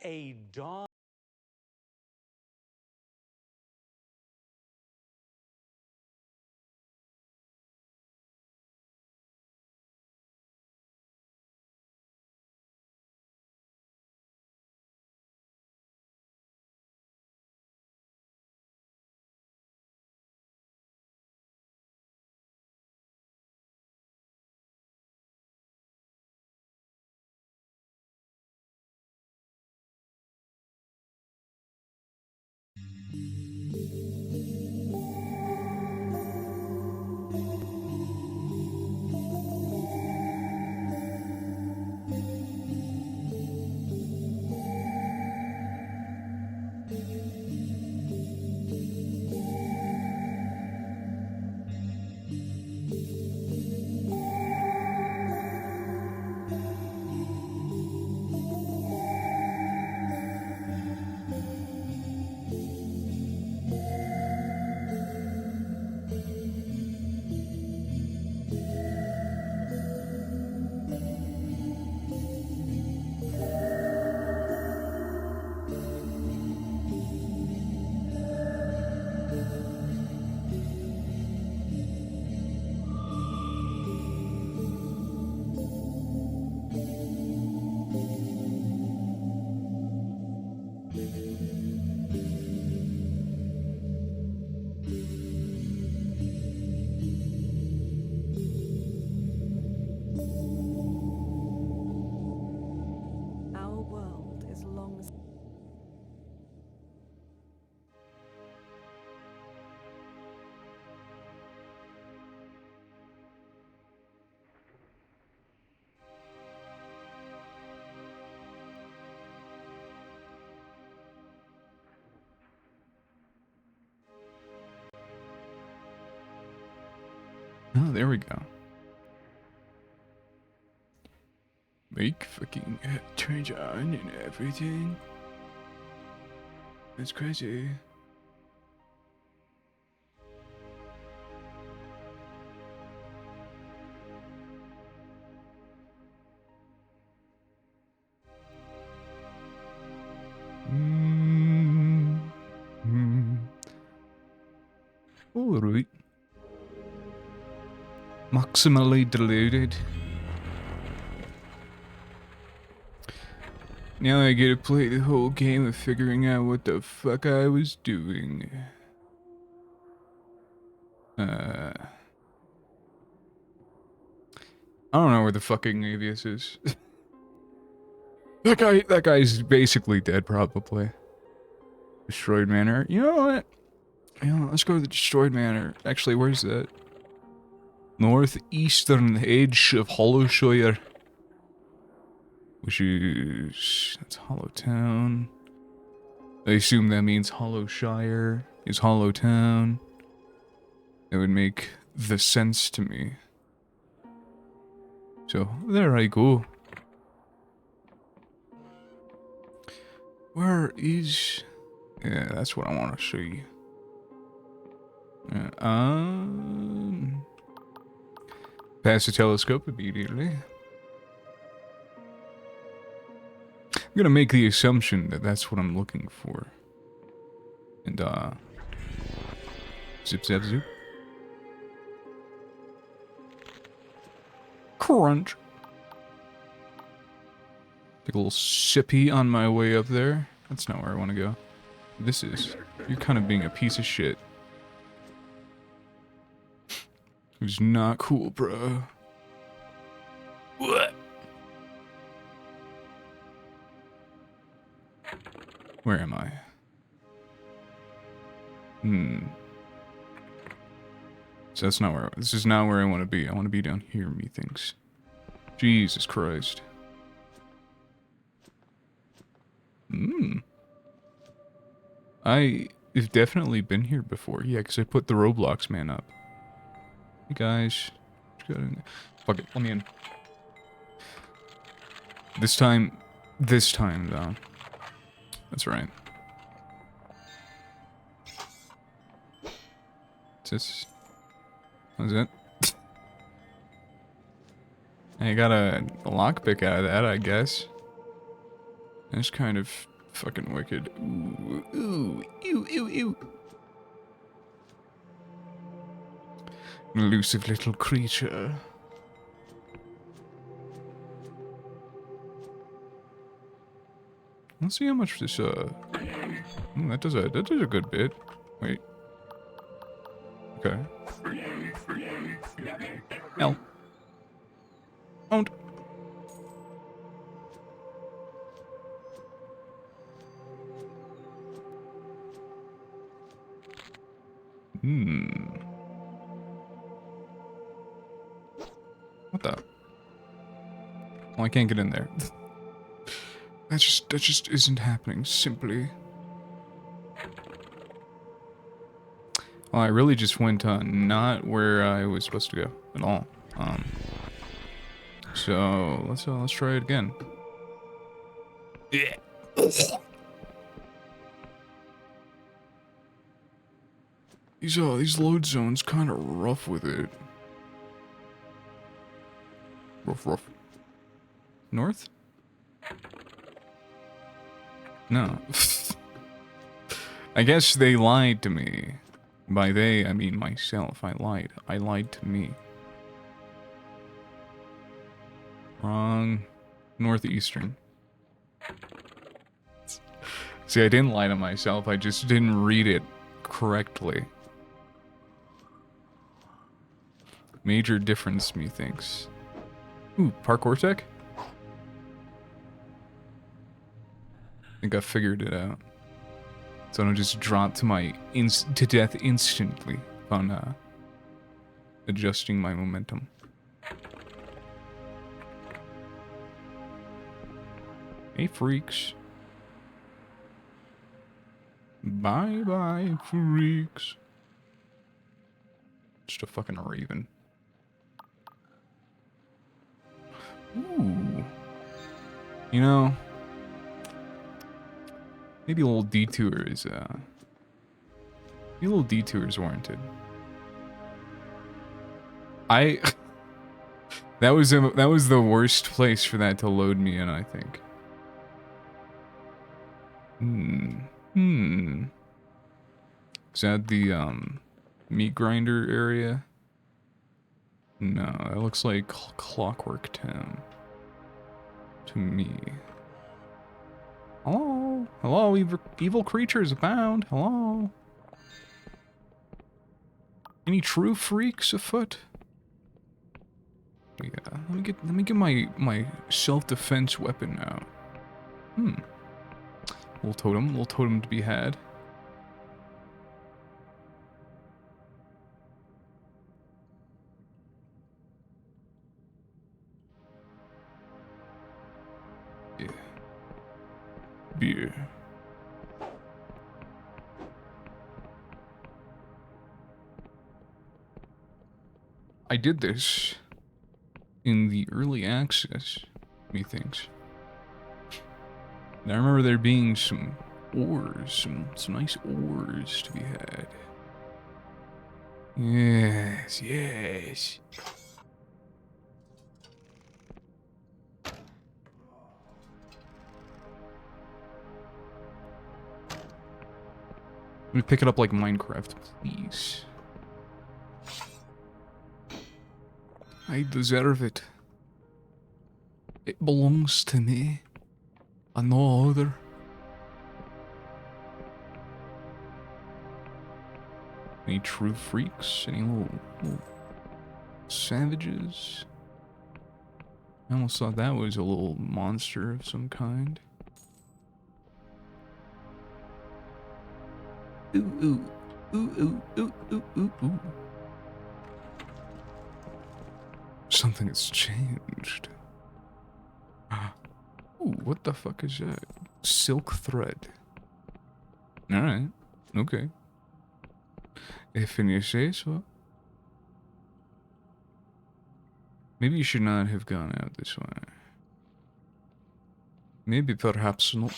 a dawn. Our world is long. Oh, there we go. Make fucking turns on and everything. That's crazy. Alright. Maximally deluded. Now I get to play the whole game of figuring out what the fuck I was doing. I don't know where the fucking Avius is. that guy's basically dead, probably. Destroyed Manor. You know what? Let's go to the Destroyed Manor. Actually, where's that? Northeastern edge of Hollowshire. Which is... that's Hollowtown. I assume that means Hollowshire is Hollowtown. That would make the sense to me. So, there I go. Where is... yeah, that's what I want to see. Pass the telescope immediately. I'm gonna make the assumption that that's what I'm looking for. And, zip zap zoop. Crunch. Take a little sippy on my way up there. That's not where I want to go. This is... you're kind of being a piece of shit. It's not cool, bro. What? Where am I? So that's not where... this is not where I want to be. I want to be down here, methinks. Jesus Christ. I've definitely been here before. Yeah, because I put the Roblox man up. Hey guys. Fuck it, let me in. This time though. That's right. What's this? What is it? I got a lockpick out of that, I guess. That's kind of fucking wicked. Ooh, ooh, ew, ew, ew. An elusive little creature. Let's see how much this, that does a good bit. Wait. Okay. L. Owned. What the? Well, I can't get in there. that just isn't happening, simply. Well, I really just went not where I was supposed to go at all. So let's try it again. Yeah. These load zones kind of rough with it. Rough. North? No. I guess they lied to me. By they, I mean myself. I lied. I lied to me. Wrong. Northeastern. See, I didn't lie to myself. I just didn't read it correctly. Major difference, methinks. Ooh, parkour tech? I think I figured it out. So I don't just drop to my to death instantly on adjusting my momentum. Hey, freaks. Bye-bye, freaks. Just a fucking raven. Ooh. You know, maybe a little detour is, maybe a little detour is warranted. That was the worst place for that to load me in, I think. Is that the, meat grinder area? No, it looks like Clockwork Town. To me. Hello? Hello, evil creatures abound. Hello? Any true freaks afoot? Yeah, let me get my self-defense weapon out. Little totem to be had. Yeah. Beer. I did this in the early access, methinks. And I remember there being some ores, some nice ores to be had. Yes, yes. Let me pick it up like Minecraft, please. I deserve it. It belongs to me, and no other. Any true freaks? Any little savages? I almost thought that was a little monster of some kind. Ooh, ooh, ooh, ooh, ooh, ooh, ooh, ooh. Something has changed. Ooh, what the fuck is that? Silk thread. Alright, okay. If you say so. Maybe you should not have gone out this way. Maybe perhaps not.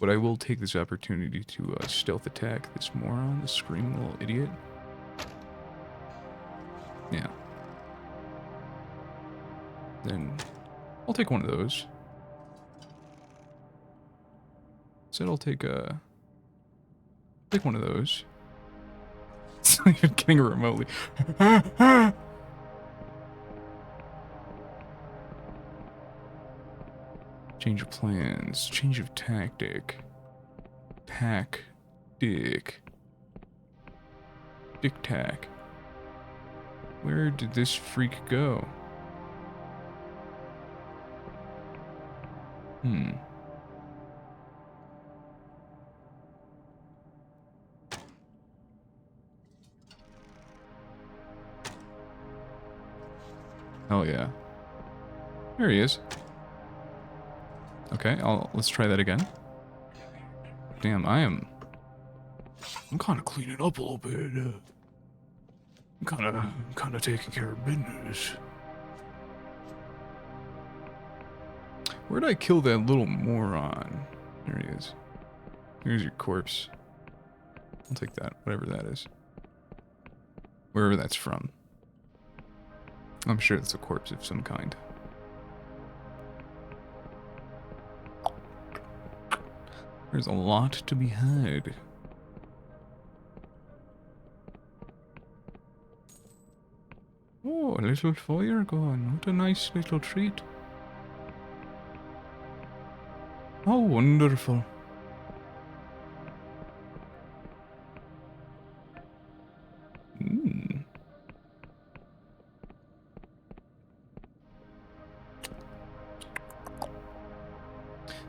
But I will take this opportunity to stealth attack this moron, this screaming little idiot. Yeah. Then I'll take one of those. Instead, I'll take one of those. It's not even getting remotely. Change of plans. Change of tactic. Dick tac. Where did this freak go? Hell yeah. There he is. Okay, let's try that again. Damn, I'm kind of cleaning up a little bit. I'm kind of taking care of business. Where'd I kill that little moron? There he is. Here's your corpse. I'll take that, whatever that is. Wherever that's from. I'm sure it's a corpse of some kind. There's a lot to be had. Oh, a little fire going. What a nice little treat. Oh, wonderful.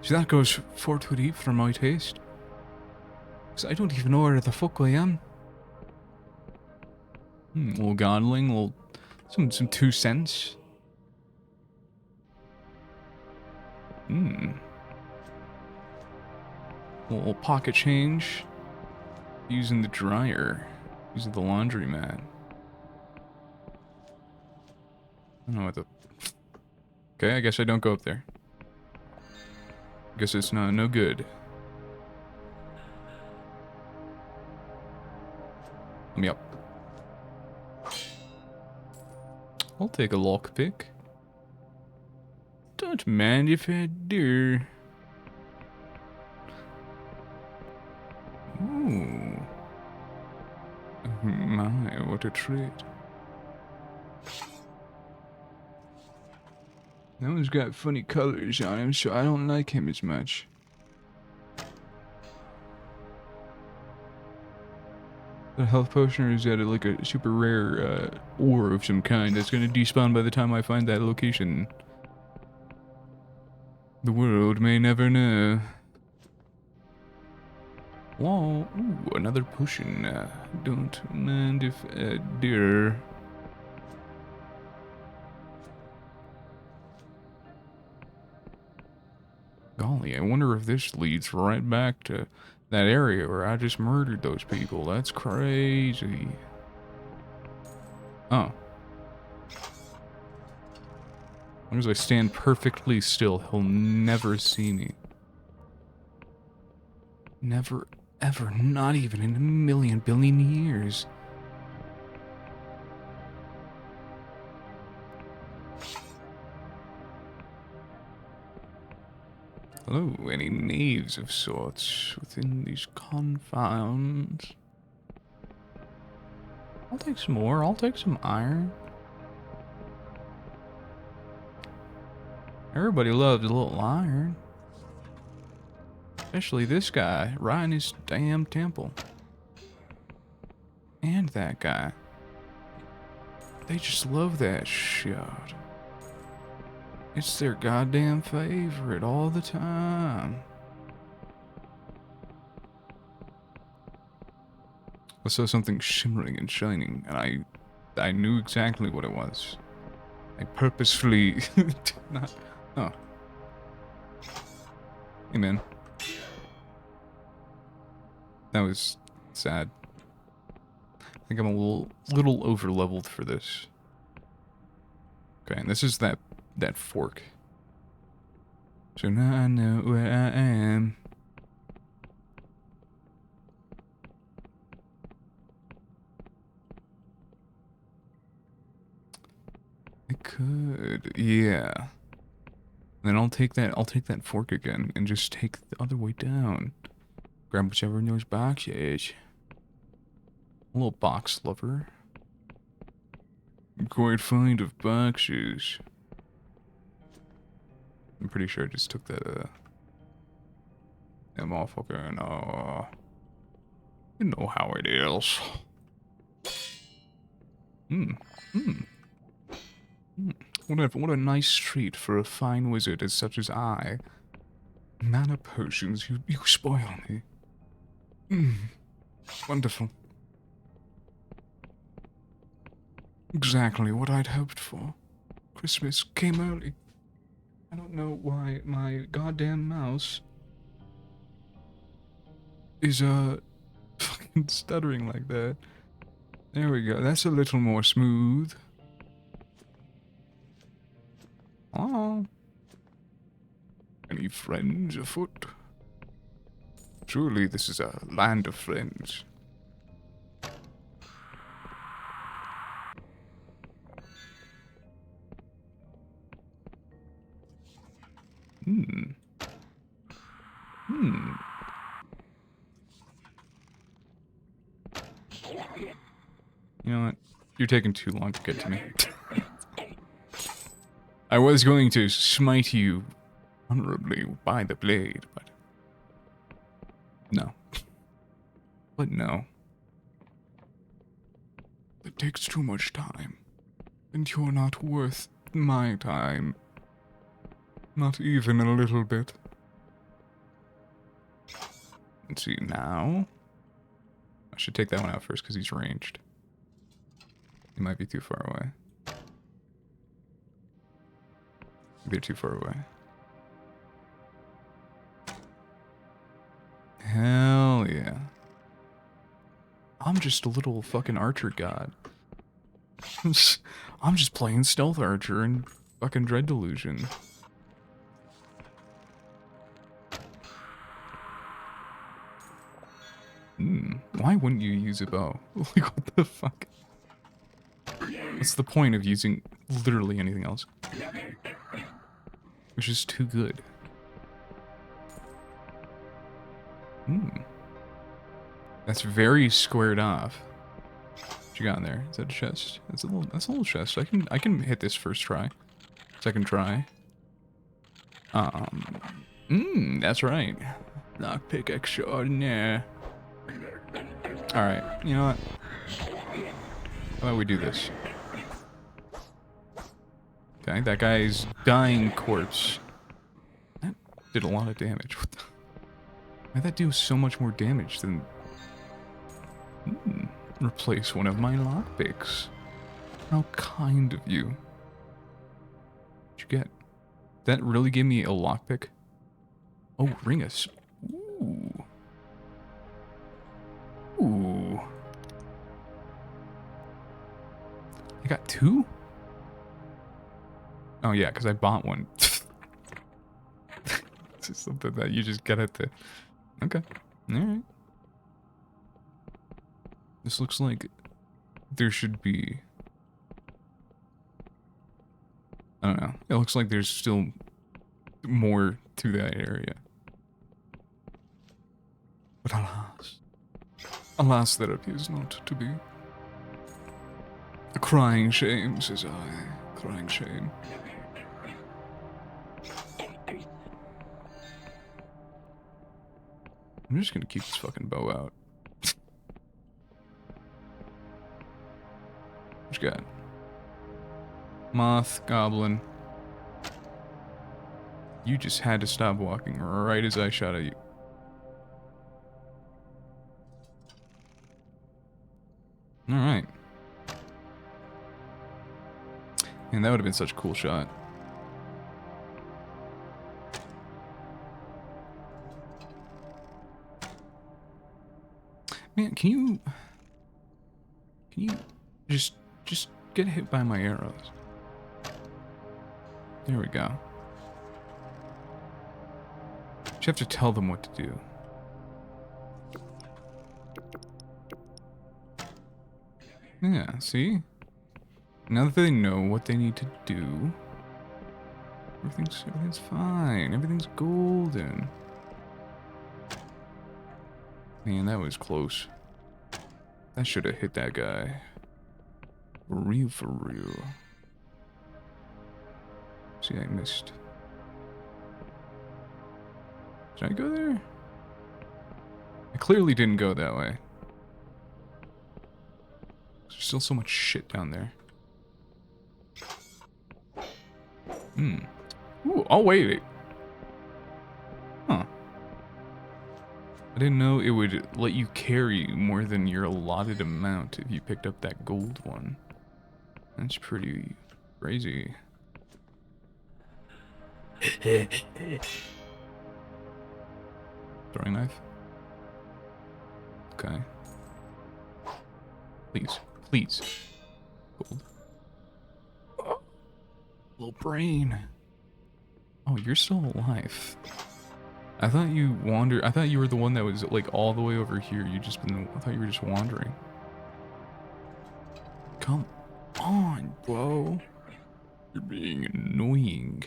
See, that goes far too deep for my taste. Because I don't even know where the fuck I am. Little godling, little... Some 2 cents. Little pocket change. Using the dryer. Using the laundromat. I don't know what the... Okay, I guess I don't go up there. Guess it's no good. Let me up. I'll take a lockpick. Don't mind if I do. Ooh. My, what a treat. That one's got funny colors on him, so I don't like him as much. The health potion, or is that like a super rare ore of some kind that's gonna despawn by the time I find that location? The world may never know. Whoa, ooh, another potion. Don't mind if I do. Golly, I wonder if this leads right back to that area where I just murdered those people. That's crazy. Oh. As long as I stand perfectly still, he'll never see me. Never, ever, not even in a million billion years. Hello, any knaves of sorts within these confines? I'll take some more. I'll take some iron. Everybody loves a little iron. Especially this guy, right in his damn temple. And that guy. They just love that shit. It's their goddamn favorite all the time. I saw something shimmering and shining, and I knew exactly what it was. I purposefully did not... Oh. Hey, man. That was sad. I think I'm a little over-leveled for this. Okay, and this is that fork. So now I know where I am. I could, yeah. Then I'll take that fork again and just take the other way down. Grab whichever in those boxes. A little box lover. I'm quite fond of boxes. I'm pretty sure I just took that motherfucker and you know how it is. What a nice treat for a fine wizard as such as I. Mana potions, you spoil me. Wonderful. Exactly what I'd hoped for. Christmas came early. I don't know why my goddamn mouse is fucking stuttering like that. There we go. That's a little more smooth. Oh. Any friends afoot? Surely this is a land of friends. You know what? You're taking too long to get to me. I was going to smite you honorably by the blade, but no. But no. It takes too much time, and you're not worth my time. Not even a little bit. Let's see, now... I should take that one out first because he's ranged. He might be too far away. They're too far away. Hell yeah. I'm just a little fucking archer god. I'm just playing stealth archer and fucking Dread Delusion. Why wouldn't you use a bow? Like, what the fuck? What's the point of using literally anything else? Which is too good. That's very squared off. What you got in there? Is that a chest? That's a little chest. I can hit this first try. Second try. That's right. Lockpick extraordinaire. Alright, you know what? How about we do this? Okay, that guy's dying corpse. That did a lot of damage. What the? Why'd that do so much more damage than... replace one of my lockpicks. How kind of you. What'd you get? That really gave me a lockpick? Oh, Ringus. Ooh. Ooh. I got two? Oh yeah, because I bought one. This is something that you just get at the... Okay. Alright. This looks like there should be... I don't know. It looks like there's still more to that area. But alas. Alas, that appears not to be. A crying shame, says I. Crying shame. I'm just gonna keep this fucking bow out. What you got? Moth, goblin. You just had to stop walking right as I shot at you. Alright. Man, that would have been such a cool shot. Man, can you just get hit by my arrows? There we go. You have to tell them what to do. Yeah, see? Now that they know what they need to do, Everything's fine. Everything's golden. Man, that was close. That should have hit that guy. For real, for real. See, I missed. Did I go there? I clearly didn't go that way. There's still so much shit down there. Ooh, oh wait. Huh. I didn't know it would let you carry more than your allotted amount if you picked up that gold one. That's pretty crazy. Throwing knife? Okay. Please. Please. Gold. Oh, little brain. Oh, you're still alive. I thought you wandered. I thought you were the one that was like all the way over here. I thought you were just wandering. Come on, bro. You're being annoying.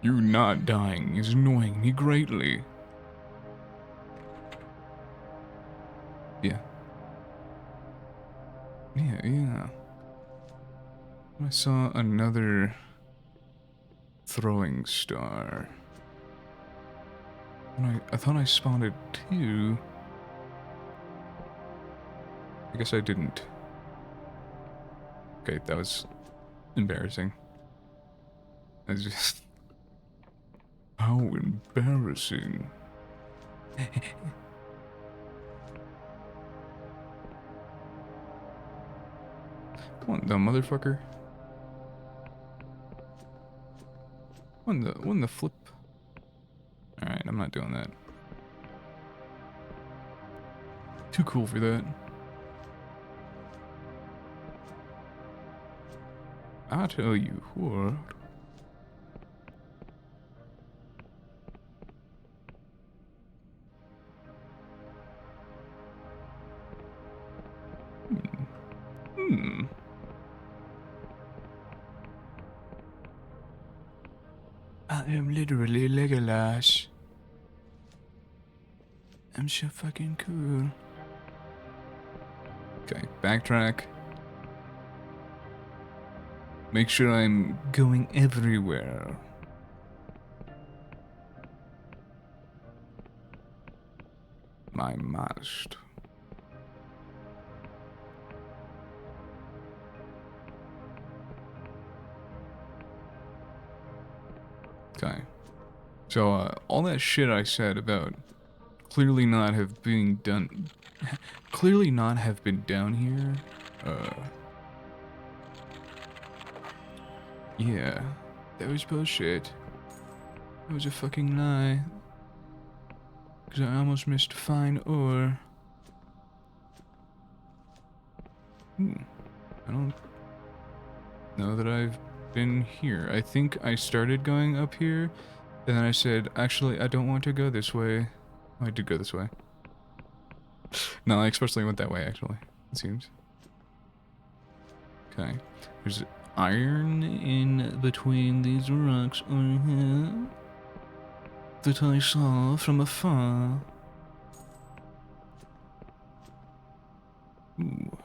You not dying is annoying me greatly. Yeah. Yeah. I saw another throwing star. And I thought I spotted two. I guess I didn't. Okay, that was embarrassing. I just... How embarrassing. Come on, dumb motherfucker. When the flip. Alright, I'm not doing that. Too cool for that. I tell you what. I am literally Legolas. I'm so fucking cool. Okay, backtrack. Make sure I'm going everywhere. My must. Okay. So, all that shit I said about clearly not have been done... clearly not have been down here, yeah. That was bullshit. That was a fucking lie. Because I almost missed fine ore. I don't know that I've been here. I think I started going up here, and then I said, actually, I don't want to go this way. Oh, I did go this way. No, I expressly went that way, actually, it seems. Okay. There's iron in between these rocks over here that I saw from afar. Ooh.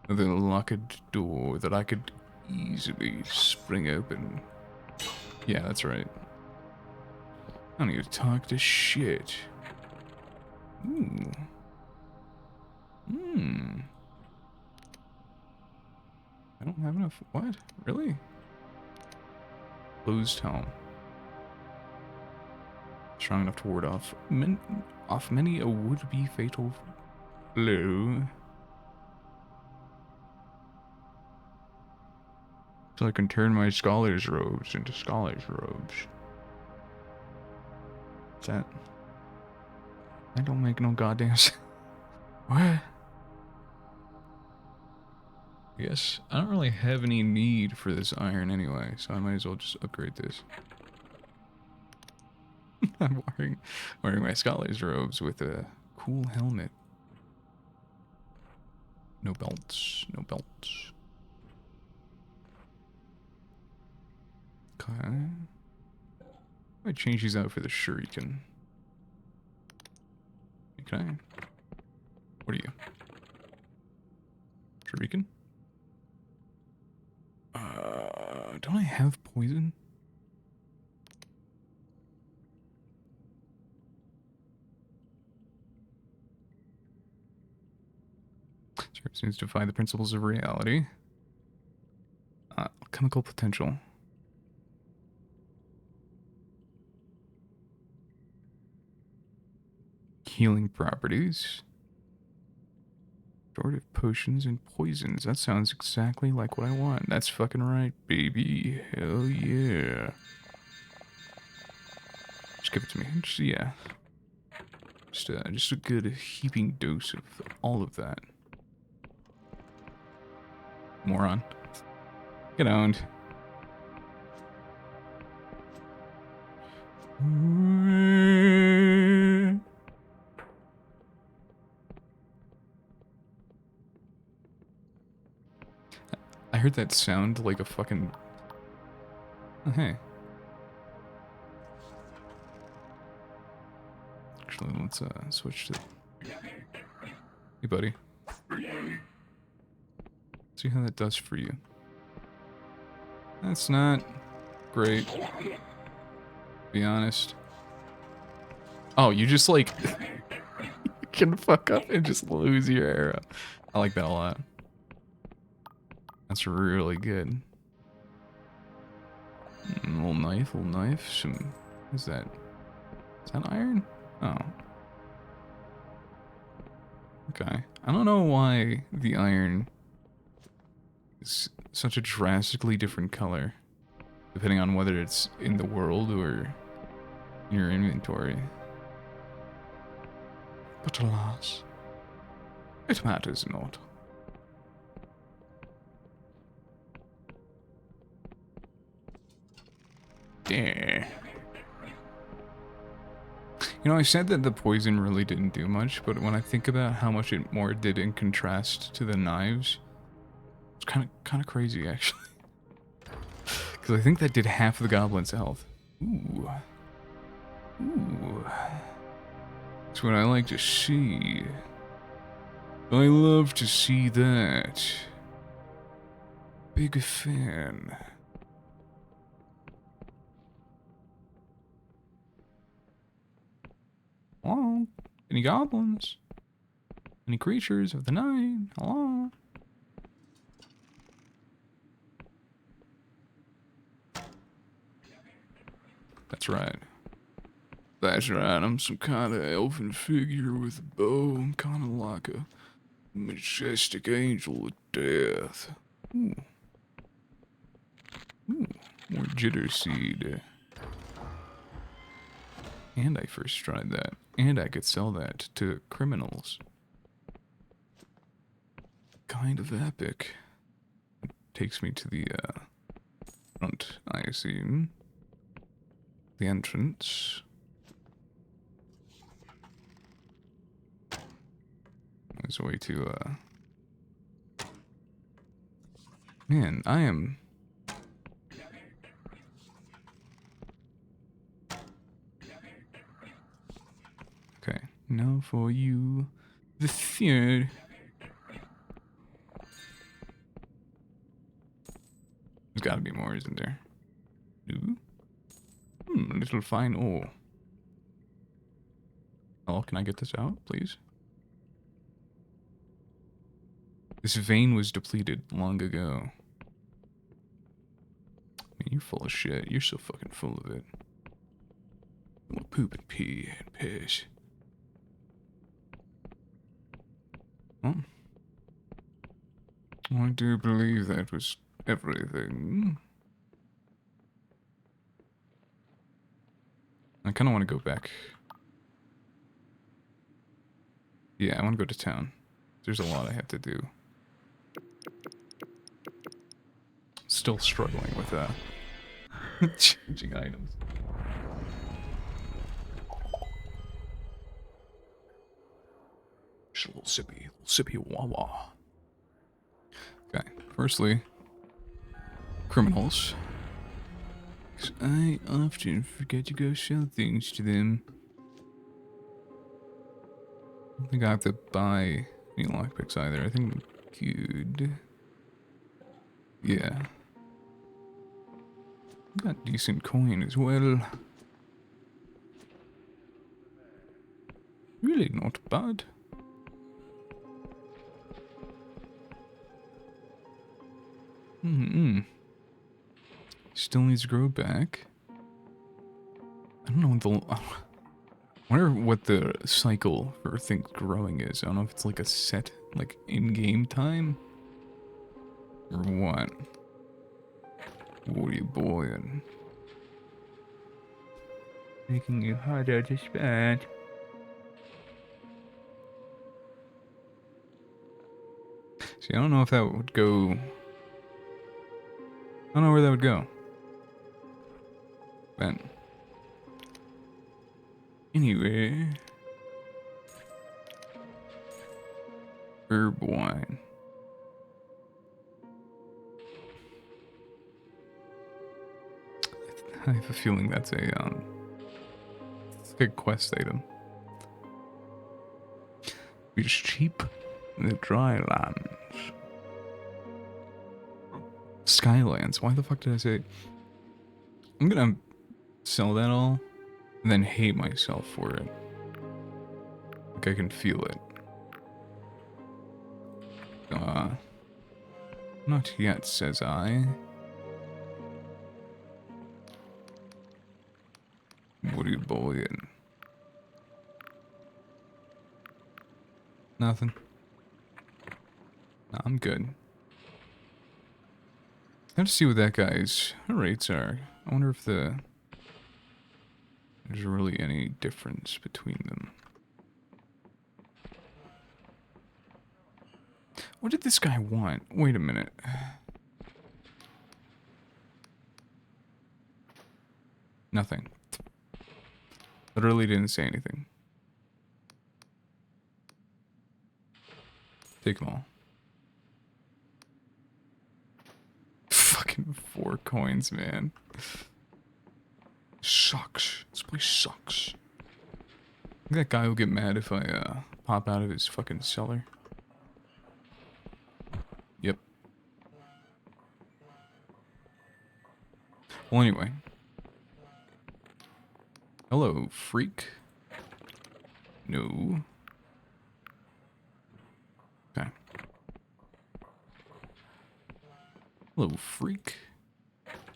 The locked door that I could easily spring open. Yeah, that's right. I don't need to talk to shit. Ooh. I don't have enough. What? Really? Closed home. Strong enough to ward off many a would-be fatal blow. So I can turn my scholar's robes into scholar's robes. What's that? I don't make no goddamn sense. What? I guess I don't really have any need for this iron anyway, so I might as well just upgrade this. I'm wearing my scholar's robes with a cool helmet. No belts, no belts. Okay. I change these out for the shuriken. Can I? What are you? Shuriken? Don't I have poison? Seems to defy the principles of reality. Chemical potential. Healing properties. Restorative potions and poisons. That sounds exactly like what I want. That's fucking right, baby. Hell yeah. Just give it to me. Just, yeah. Just a good heaping dose of all of that. Moron. Get owned. I heard that sound like a fucking... Oh, hey. Actually, let's switch to... Hey, buddy. See how that does for you. That's not great. To be honest. Oh, you just like... can fuck up and just lose your arrow. I like that a lot. That's really good. Little knife, Some... What is that? Is that iron? Oh. Okay. I don't know why the iron is such a drastically different color, depending on whether it's in the world or in your inventory. But alas, it matters not. Yeah. You know, I said that the poison really didn't do much, but when I think about how much it more did in contrast to the knives, it's kind of crazy actually. Because I think that did half the goblin's health. Ooh. Ooh. That's what I like to see. I love to see that. Big fan. Hello? Any goblins? Any creatures of the night? Hello? That's right. That's right, I'm some kind of elfin figure with a bow. I'm kind of like a majestic angel of death. Ooh. Ooh, more jitter seed. And I first tried that. And I could sell that to criminals. Kind of epic. Takes me to the front, I assume. The entrance. There's a way to, Man, I am... Okay, now for you, the third. There's gotta be more, isn't there? Ooh. A little fine ore. Oh, can I get this out, please? This vein was depleted long ago. Man, you're full of shit. You're so fucking full of it. Well, poop and pee and piss. Oh. I do believe that was everything. I kind of want to go back. Yeah, I want to go to town. There's a lot I have to do. Still struggling with changing items. Just a little sippy wah-wah. Okay, firstly, criminals. 'Cause I often forget to go sell things to them. I don't think I have to buy any lockpicks either. I think I'm good. Yeah. Got decent coin as well. Really not bad. Still needs to grow back. I don't know what the... I wonder what the cycle for things growing is. I don't know if it's like a set, like, in-game time? Or what? What are you boying? Making it harder to spend. See, I don't know if that would go... I don't know where that would go. But... Anyway... Herb wine. I have a feeling that's a, it's like a quest item. It's cheap in the dry lands. Skylands. Why the fuck did I say... I'm gonna sell that all, and then hate myself for it. Like I can feel it. Not yet, says I. What are you boying? Nothing. No, I'm good. I have to see what that guy's rates are. I wonder if there's really any difference between them. What did this guy want? Wait a minute. Nothing. Literally didn't say anything. Take them all. Fucking 4 coins, man. Sucks. This place sucks. I think that guy will get mad if I pop out of his fucking cellar. Yep. Well, anyway. Hello, freak. No. Okay. Hello, freak.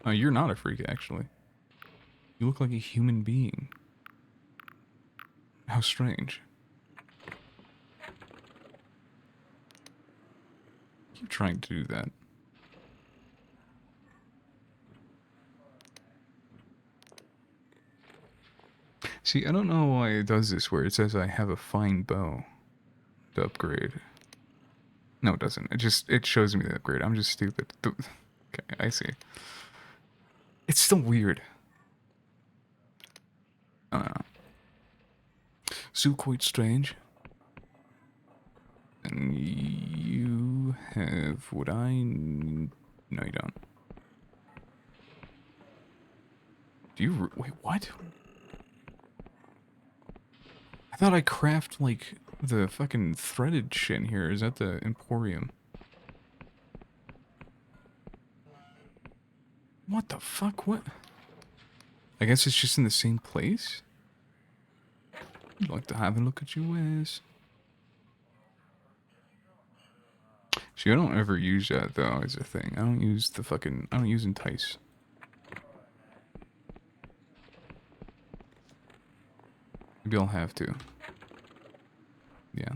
Oh, you're not a freak, actually. You look like a human being. How strange. Keep trying to do that. See, I don't know why it does this where it says I have a fine bow to upgrade. No, it doesn't. It shows me the upgrade. I'm just stupid. Okay, I see. It's still weird. I don't know. Still quite strange. And you have what I need. No, you don't. Do you... Wait, what? I thought I craft, like, the fucking threaded shit in here. Is that the Emporium? What the fuck? What? I guess it's just in the same place? I'd like to have a look at your wares. See, I don't ever use that, though, as a thing. I don't use the fucking... I don't use Entice. Maybe I'll have to. Yeah.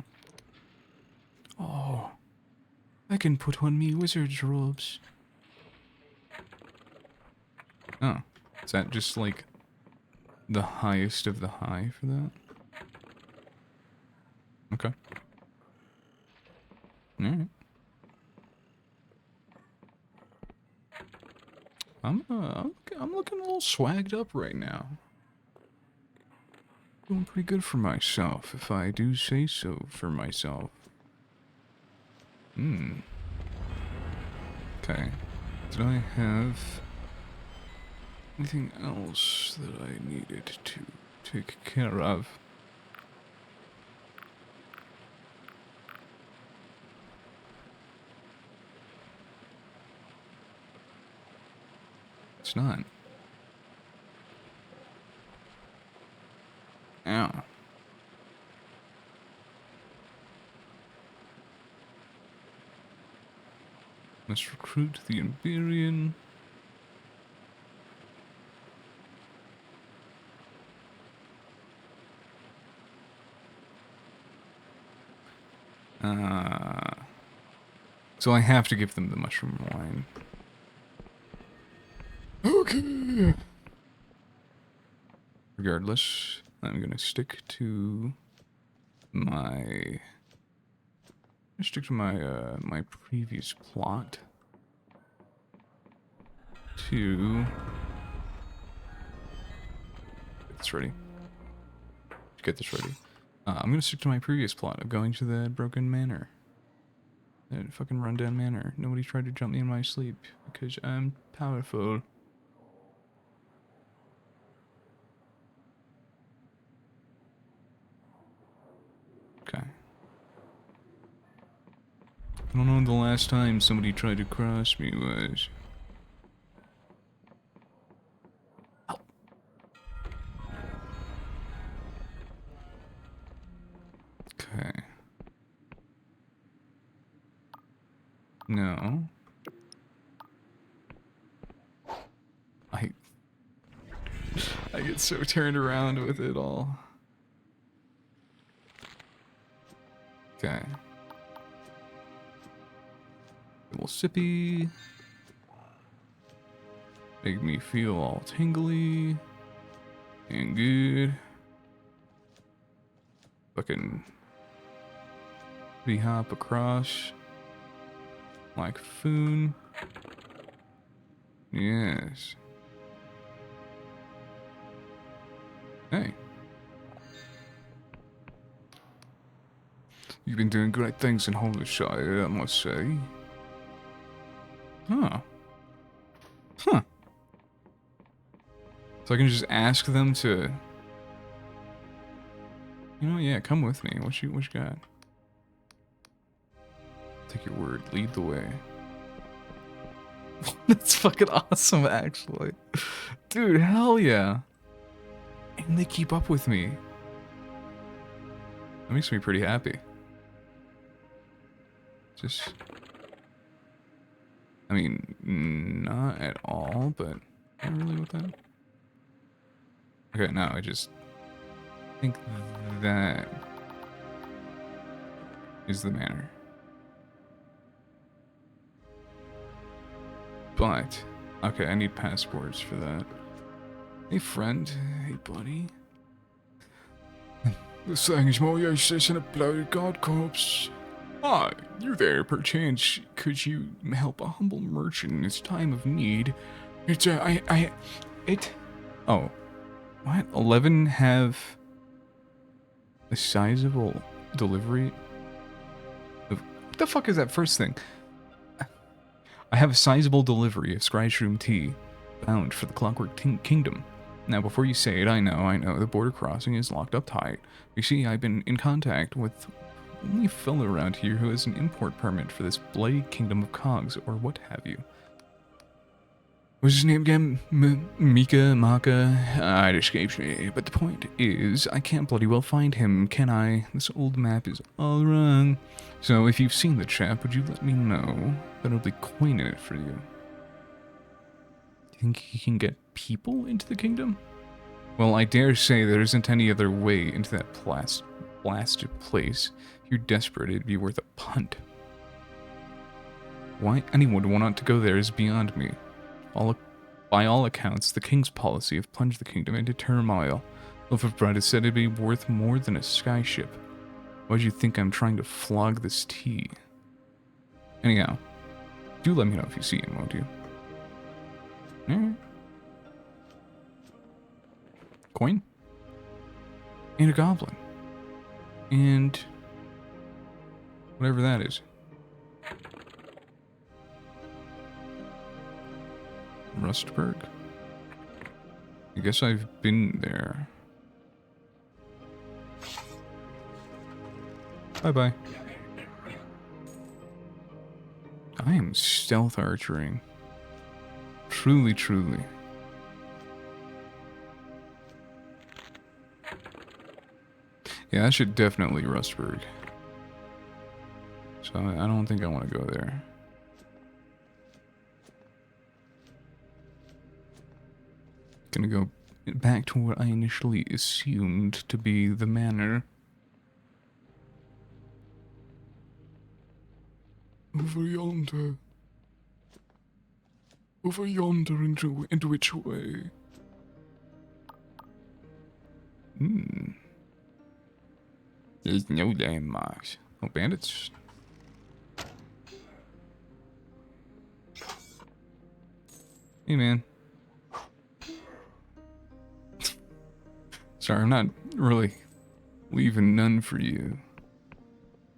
Oh. I can put on me wizard's robes. Oh. Is that just, like, the highest of the high for that? Okay. Alright. I'm looking a little swagged up right now. Doing pretty good for myself, if I do say so for myself. Okay. Did I have... Anything else that I needed to take care of? It's not. Yeah. Must recruit the Iberian. So I have to give them the mushroom wine. Okay. Regardless, I'm gonna stick to my my previous plot to get this ready. I'm gonna stick to my previous plot of going to the broken manor. That fucking rundown manor. Nobody tried to jump me in my sleep because I'm powerful. Okay. I don't know when the last time somebody tried to cross me was. Ow. Okay. No. I get so turned around with it all. Okay. A little sippy. Make me feel all tingly and good. Fucking hop across like foon. Yes. Hey. You've been doing great things in Hollyshire, I must say. Huh. Huh. So I can just ask them to... You know, yeah, come with me. What you got? Take your word. Lead the way. That's fucking awesome, actually. Dude, hell yeah. And they keep up with me. That makes me pretty happy. Just... I mean, not at all, but not really with that. Okay, no, I just think that is the manner. But, okay, I need passports for that. Hey, friend. Hey, buddy. This thing's more useless than a bloated god corpse. Ah, you there, perchance. Could you help a humble merchant in his time of need? Oh. What? 11 have a sizable delivery of... What the fuck is that first thing? I have a sizable delivery of Scryshroom tea, bound for the Clockwork Kingdom. Now, before you say it, I know, the border crossing is locked up tight. You see, I've been in contact with the only fellow around here who has an import permit for this bloody kingdom of cogs, or what have you. What's his name again? Maka? It escapes me. But the point is, I can't bloody well find him, can I? This old map is all wrong. So if you've seen the chap, would you let me know? That'll be coin in it for you. Do you think he can get people into the kingdom? Well, I dare say there isn't any other way into that blasted place. If you're desperate, it'd be worth a punt. Why anyone would want to go there is beyond me. By all accounts, the king's policy have plunged the kingdom into turmoil. Loaf of bread is said to be worth more than a skyship. Why do you think I'm trying to flog this tea? Anyhow, do let me know if you see him, won't you? Coin? And a goblin. And... whatever that is. Rustberg. I guess I've been there. Bye-bye. I am stealth archering. Truly, truly. Yeah, that should definitely Rustburg. So I don't think I want to go there. Gonna go back to what I initially assumed to be the manor. Over yonder. Over yonder into which way? Hmm. There's no landmarks. Oh, bandits. Hey, man. Sorry, I'm not really leaving none for you.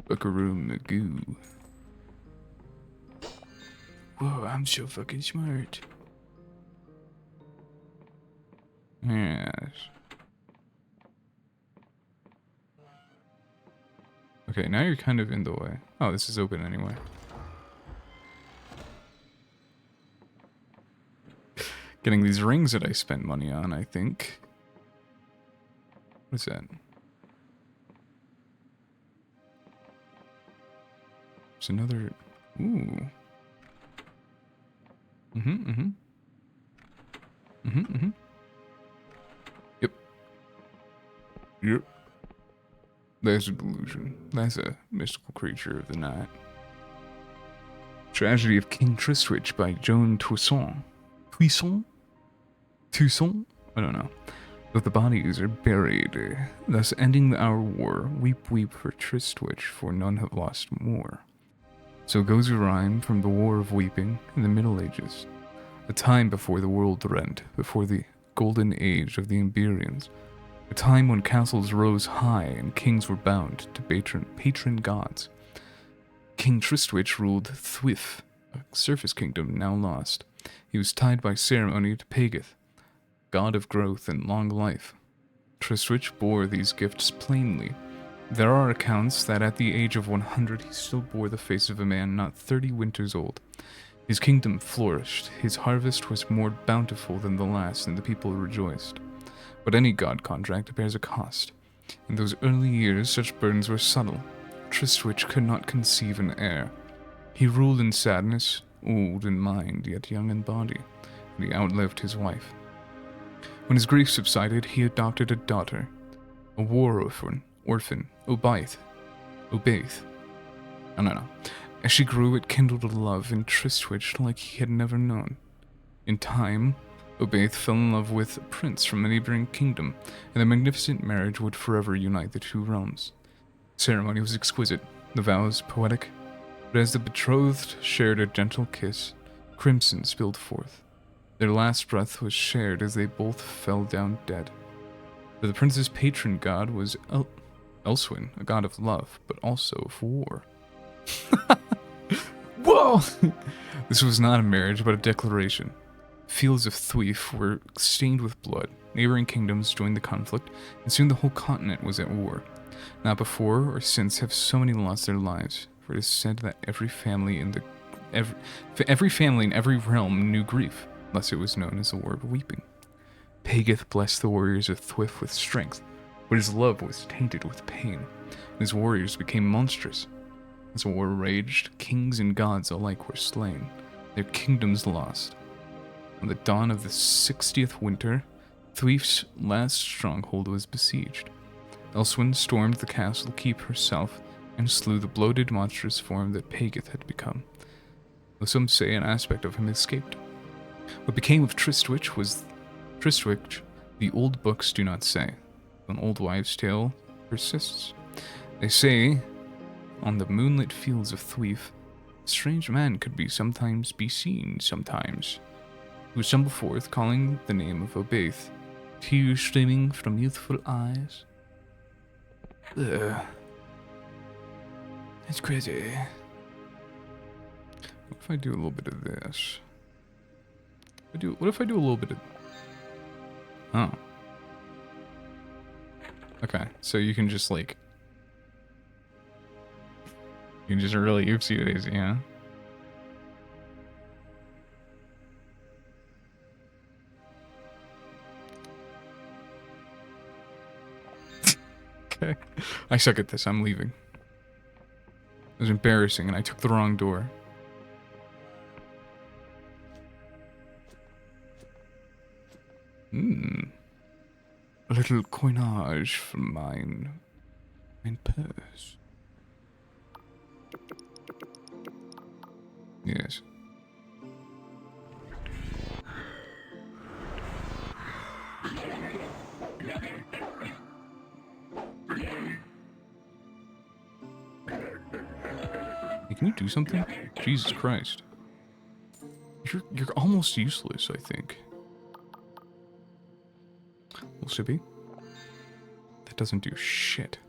Buckaroo Magoo. Whoa, I'm so fucking smart. Yes. Okay, now you're kind of in the way. Oh, this is open anyway. Getting these rings that I spent money on, I think. What's that? There's another... Ooh. Yep. Yep. There's a delusion. That's a mystical creature of the night. Tragedy of King Tristwich by Joan Toussaint. Toussaint? I don't know. But the bodies are buried, thus ending our war. Weep, weep for Tristwich, for none have lost more. So goes a rhyme from the War of Weeping in the Middle Ages, a time before the world rent, before the golden age of the Iberians, a time when castles rose high and kings were bound to patron gods. King Tristwich ruled Thwif, a surface kingdom now lost. He was tied by ceremony to Pageth, god of growth and long life. Tristwich bore these gifts plainly. There are accounts that at the age of 100 he still bore the face of a man not 30 winters old. His kingdom flourished, his harvest was more bountiful than the last, and the people rejoiced. But any god contract bears a cost. In those early years such burdens were subtle. Tristwich could not conceive an heir. He ruled in sadness, old in mind, yet young in body, and he outlived his wife. When his grief subsided, he adopted a daughter, a war orphan, Obaith. I don't know. As she grew, it kindled a love in Tristwich like he had never known. In time, Obaith fell in love with a prince from a neighboring kingdom, and the magnificent marriage would forever unite the two realms. The ceremony was exquisite, the vows poetic, but as the betrothed shared a gentle kiss, crimson spilled forth. Their last breath was shared as they both fell down dead. For the prince's patron god was Elswin, a god of love, but also of war. Whoa! This was not a marriage, but a declaration. Fields of Thwif were stained with blood. Neighboring kingdoms joined the conflict, and soon the whole continent was at war. Not before or since have so many lost their lives, for it is said that every family in every realm knew grief, thus it was known as the War of Weeping. Pageth blessed the warriors of Thwif with strength, but his love was tainted with pain, and his warriors became monstrous. As war raged, kings and gods alike were slain, their kingdoms lost. On the dawn of the 60th winter, Thwif's last stronghold was besieged. Elswin stormed the castle keep herself and slew the bloated, monstrous form that Pageth had become, though some say an aspect of him escaped. What became of Tristwich, the old books do not say. An old wives' tale persists. They say, on the moonlit fields of Thwif, a strange man could sometimes be seen sometimes, who stumbled forth calling the name of Obaith, tears streaming from youthful eyes. Ugh. That's crazy. What if I do a little bit of this? What if I do a little bit of... Oh. Okay, so you can just like... You can just really oopsie daisy, huh? Okay. I suck at this. I'm leaving. It was embarrassing and I took the wrong door. A little coinage from mine purse. Yes. Hey, can you do something? Jesus Christ. You're almost useless, I think. Well, Sippy? That doesn't do shit.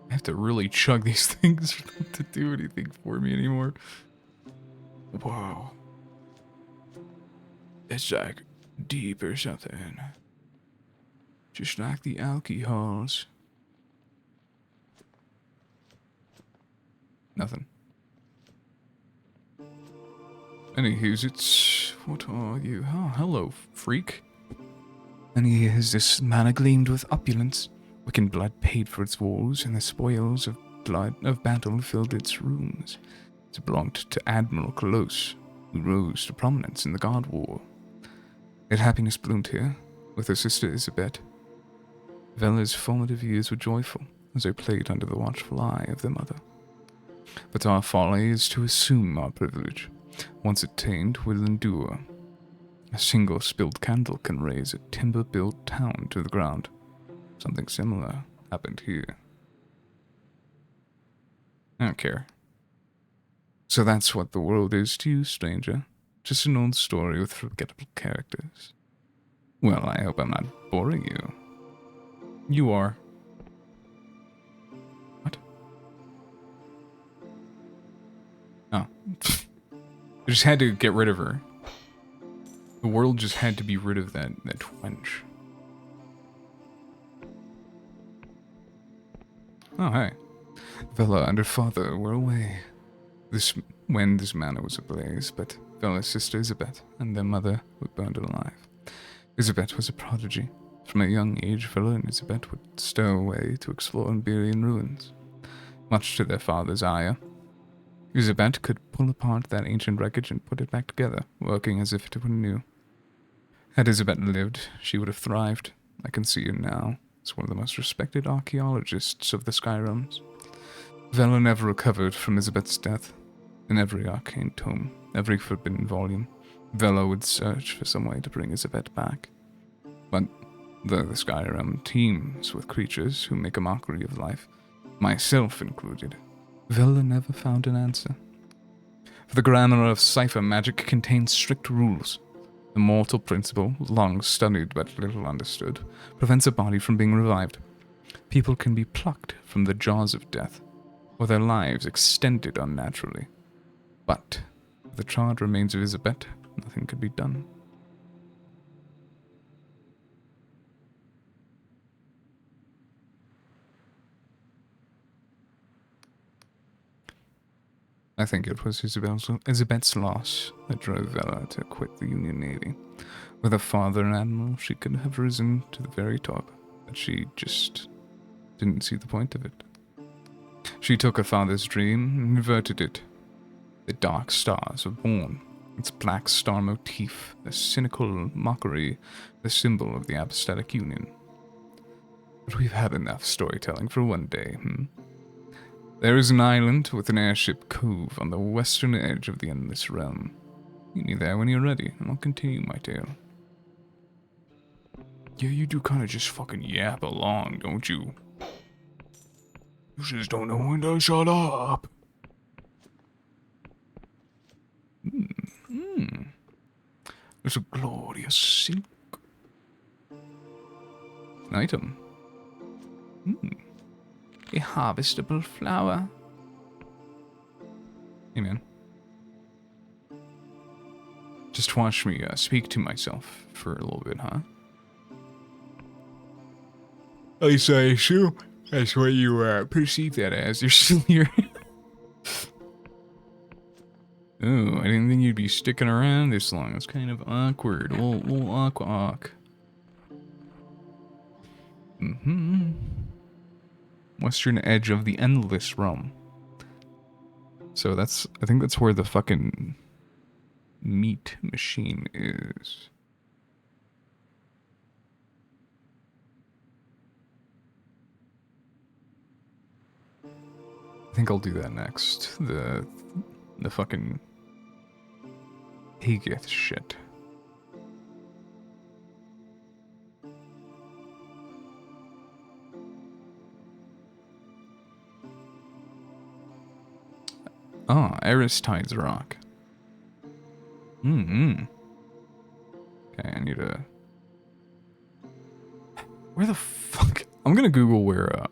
I have to really chug these things for them to do anything for me anymore. Whoa. It's like deep or something. Just like the alcohols. Nothing. Anywho's, it's... What are you? Oh, hello, freak. And here's this manor gleamed with opulence. Wiccan blood paid for its walls, and the spoils of battle filled its rooms. It belonged to Admiral Close, who rose to prominence in the God War. Yet happiness bloomed here, with her sister Isabet. Vela's formative years were joyful, as they played under the watchful eye of their mother. But our folly is to assume our privilege. Once attained, we'll endure. A single spilled candle can raise a timber-built town to the ground. Something similar happened here. I don't care. So that's what the world is to you, stranger. Just an old story with forgettable characters. Well, I hope I'm not boring you. You are. What? Oh. I just had to get rid of her. The world just had to be rid of that wench. Oh, hey. Vela and her father were away when this manor was ablaze, but Vela's sister Isabet and their mother were burned alive. Isabet was a prodigy. From a young age, Vela and Isabet would stow away to explore Iberian ruins. Much to their father's ire, Isabet could pull apart that ancient wreckage and put it back together, working as if it were new. Had Isabet lived, she would have thrived. I can see her now as one of the most respected archaeologists of the Skyrealms. Vela never recovered from Isabet's death. In every arcane tome, every forbidden volume, Vela would search for some way to bring Isabet back. But though the Skyrealm teems with creatures who make a mockery of life, myself included, Vela never found an answer. For the grammar of cipher magic contains strict rules. The mortal principle, long studied but little understood, prevents a body from being revived. People can be plucked from the jaws of death, or their lives extended unnaturally. But with the charred remains of Isabet, nothing could be done. I think it was Isabet's loss that drove Vela to quit the Union Navy. With a father an admiral, she could have risen to the very top, but she just didn't see the point of it. She took her father's dream and inverted it. The dark stars were born, its black star motif, a cynical mockery, the symbol of the apostatic union. But we've had enough storytelling for one day, There is an island with an airship cove on the western edge of the Endless Realm. Meet me there when you're ready, and I'll continue my tale. Yeah, you do kind of just fucking yap along, don't you? You just don't know when to shut up. There's a glorious silk. An item. A harvestable flower. Hey, man. Just watch me speak to myself for a little bit, huh? At least I assume that's what you perceive that as. You're still here. Oh, I didn't think you'd be sticking around this long. It's kind of awkward. A little awkward. Western edge of the endless realm. So I think that's where the fucking meat machine is. I think I'll do that next. The fucking Hagith shit. Ah, Aristide's Rock. Okay, I need a... Where the fuck? I'm gonna Google where,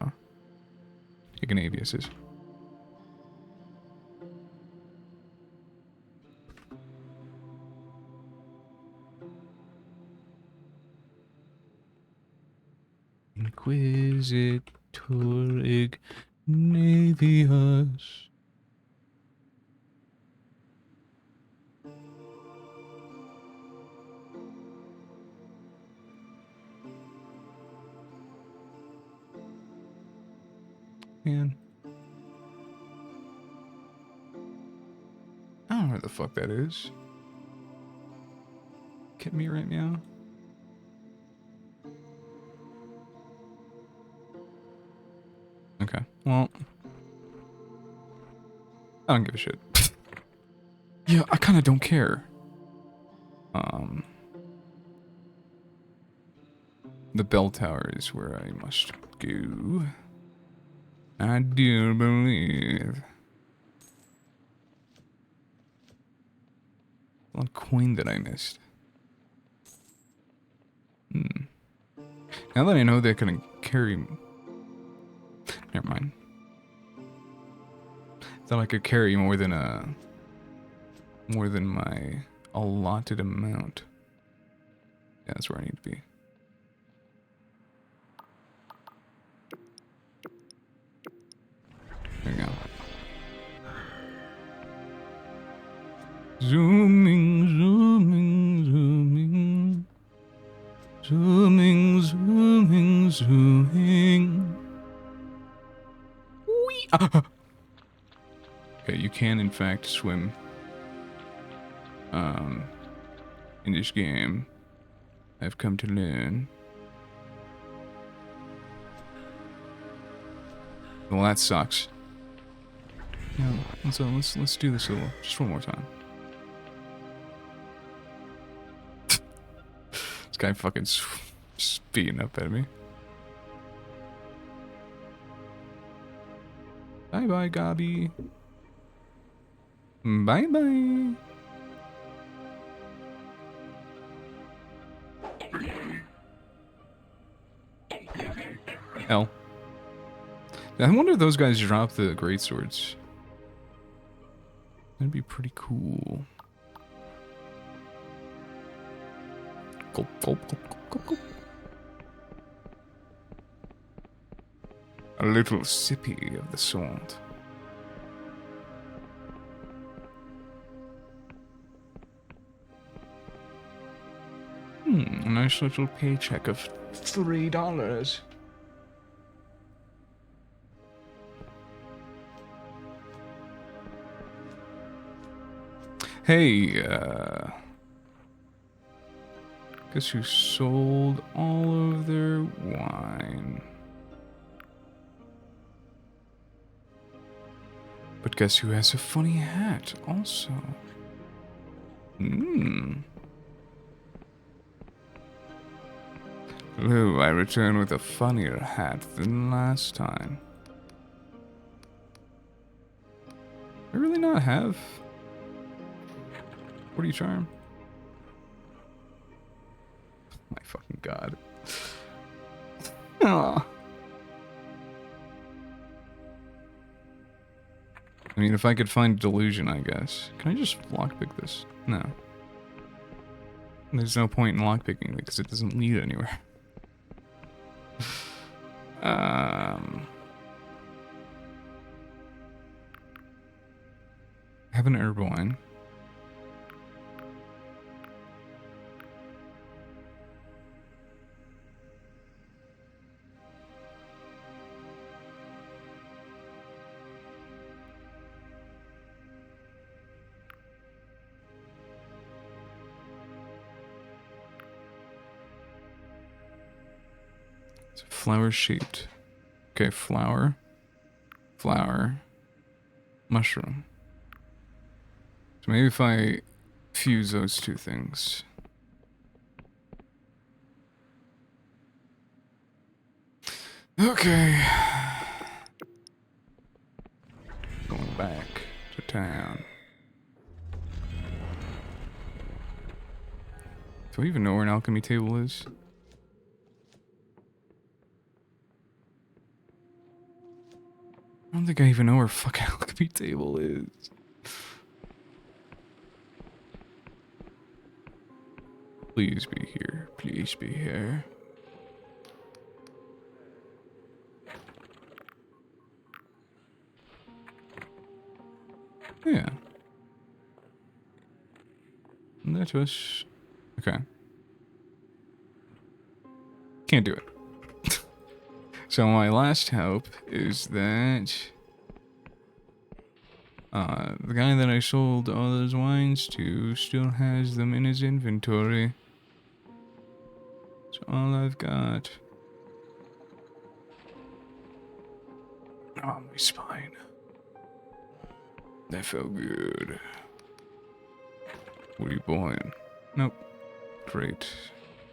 Ignavius is. Inquisitor Ignavius. Man. I don't know where the fuck that is. Get me right now. Okay, well. I don't give a shit. Yeah, I kinda don't care. The bell tower is where I must go. I do believe. One coin that I missed. Now that I know they're gonna carry... Never mind. Thought I could carry more than my allotted amount. Yeah, that's where I need to be. There we go. Zooming, zooming, zooming. Zooming, zooming, zooming. Whee! Ah! Okay, you can in fact swim. In this game, I've come to learn. Well, that sucks. Yeah, let's do this just one more time. This guy fucking speeding up at me. Bye bye, Gabi. Bye bye. L. I wonder if those guys drop the greatswords. That'd be pretty cool. Gulp, gulp, gulp, gulp, gulp, gulp. A little sippy of the salt. A nice little paycheck of $3. Hey, guess who sold all of their wine? But guess who has a funny hat also? Lou, I return with a funnier hat than last time. I really not have. What do you charm? My fucking god. Aw. I mean, if I could find Delusion, I guess. Can I just lockpick this? No. There's no point in lockpicking because it doesn't lead anywhere. Have an herb wine. It's flower shaped. Okay, flower, mushroom. So maybe if I fuse those two things. Okay. Going back to town. Do I even know where an alchemy table is? I don't think I even know where fucking alchemy table is. Please be here. Please be here. Yeah. And that was... Okay. Can't do it. So my last hope is that... the guy that I sold all those wines to still has them in his inventory. That's all I've got. Oh, my spine. That felt good. What are you buying? Nope. Great.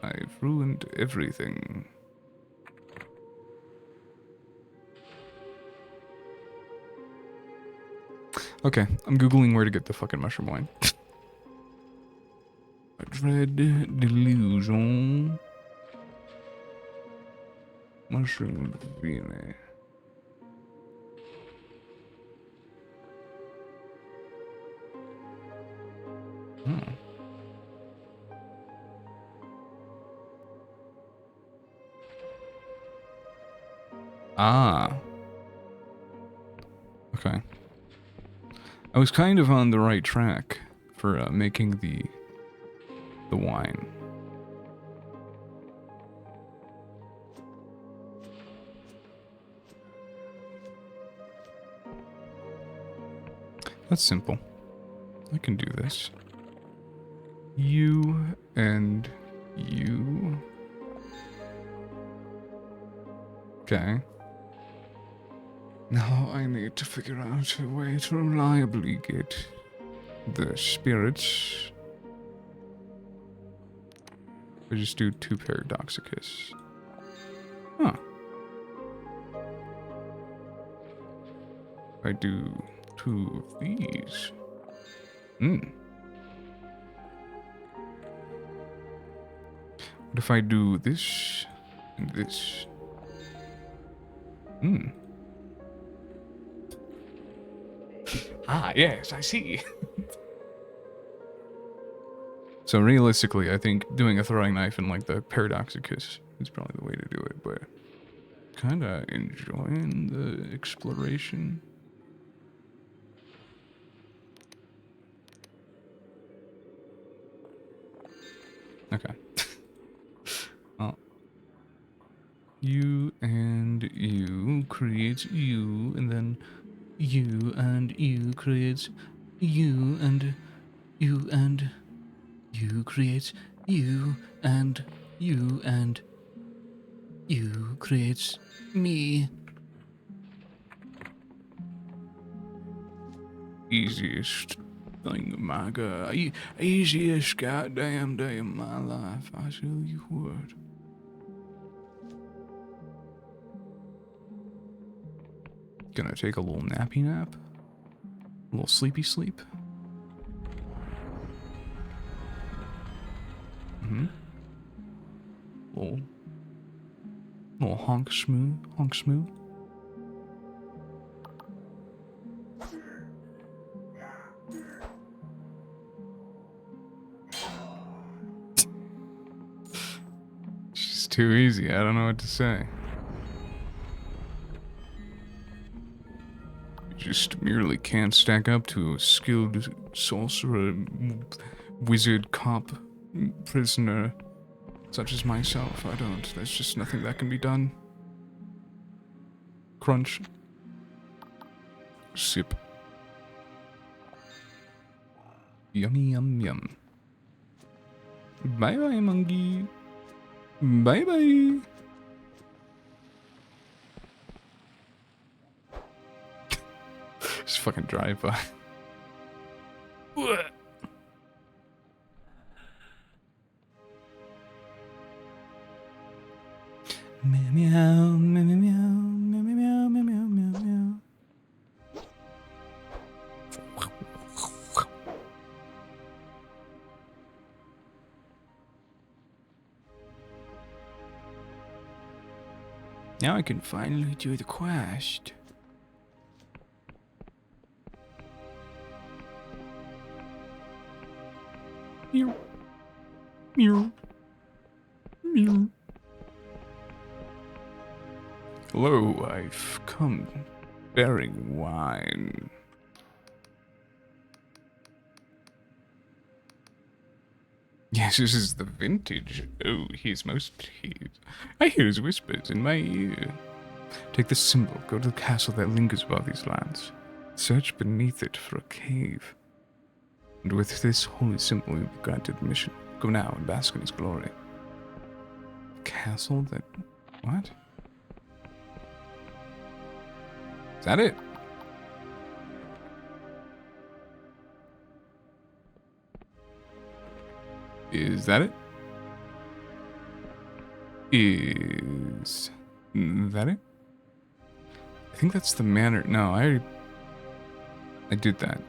I've ruined everything. Okay, I'm googling where to get the fucking mushroom wine. Dread Delusion. Mushroom DNA. Hmm. Ah. Okay. I was kind of on the right track for making the wine. That's simple. I can do this. You and you. Okay. Now I need to figure out a way to reliably get the spirits. I just do 2 Paradoxicus. Huh. I do 2 of these. Hmm. What if I do this and this? Hmm. Ah, yes, I see. So realistically, I think doing a throwing knife and like the Paradoxicus is probably the way to do it, but kinda enjoying the exploration. Okay. Well, you and you creates you, and then you and you creates you, and you and you creates you, and you and you creates me. Easiest thing of my god. Easiest goddamn day of my life, I tell you what. Gonna take a little nappy nap. A little sleepy sleep. Little honk smoo. too easy. I don't know what to say. You just merely can't stack up to a skilled sorcerer, wizard, cop, prisoner, such as myself. I don't. There's just nothing that can be done. Crunch. Sip. Yummy, yum, yum. Bye-bye, monkey. Bye-bye. Just fucking drive by. Meow, meow, meow, meow, meow, meow, meow, meow, meow, meow. Now I can finally do the quest. Meow. Meow. Meow. Hello, I've come bearing wine. Yes, this is the vintage. Oh, he's most pleased. I hear his whispers in my ear. Take this symbol, go to the castle that lingers above these lands. Search beneath it for a cave. And with this holy symbol, you'll be granted admission. Go now and bask in his glory. Castle that... what? Is that it? Is that it? Is that it? I think that's the manor. No, I did that.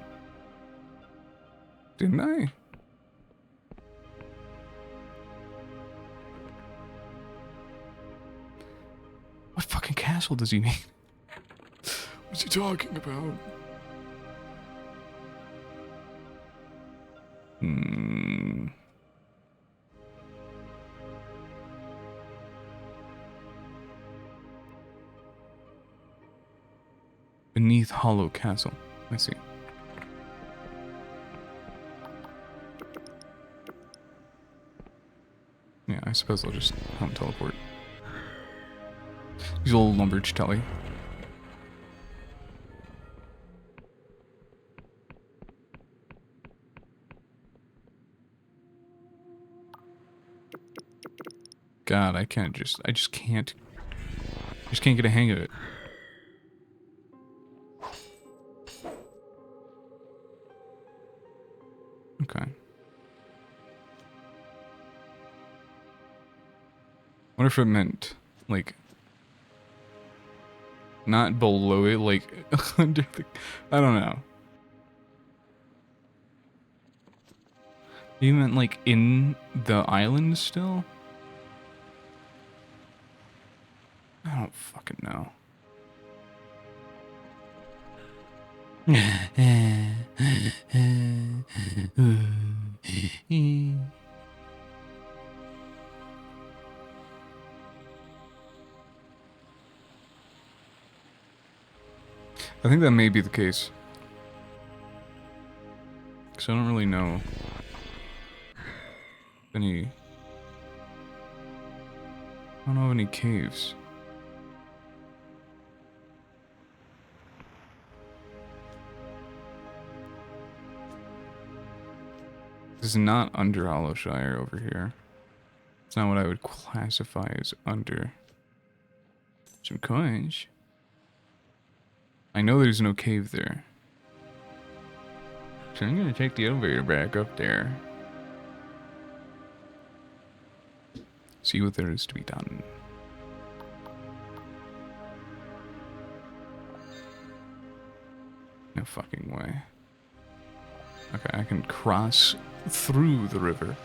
Didn't I? What fucking castle does he mean? What's he talking about? Beneath Hollow Castle. I see. Yeah, I suppose I'll just home teleport. These old lumberch telly. God, I just can't get a hang of it. Okay. What if it meant, like, not below it, like, under the... I don't know. You meant, like, in the island still? I don't fucking know. I think that may be the case. Because I don't really know any... I don't know of any caves. This is not under Hollowshire over here. It's not what I would classify as under. Some coins. I know there's no cave there. So I'm gonna take the elevator back up there. See what there is to be done. No fucking way. Okay, I can cross through the river.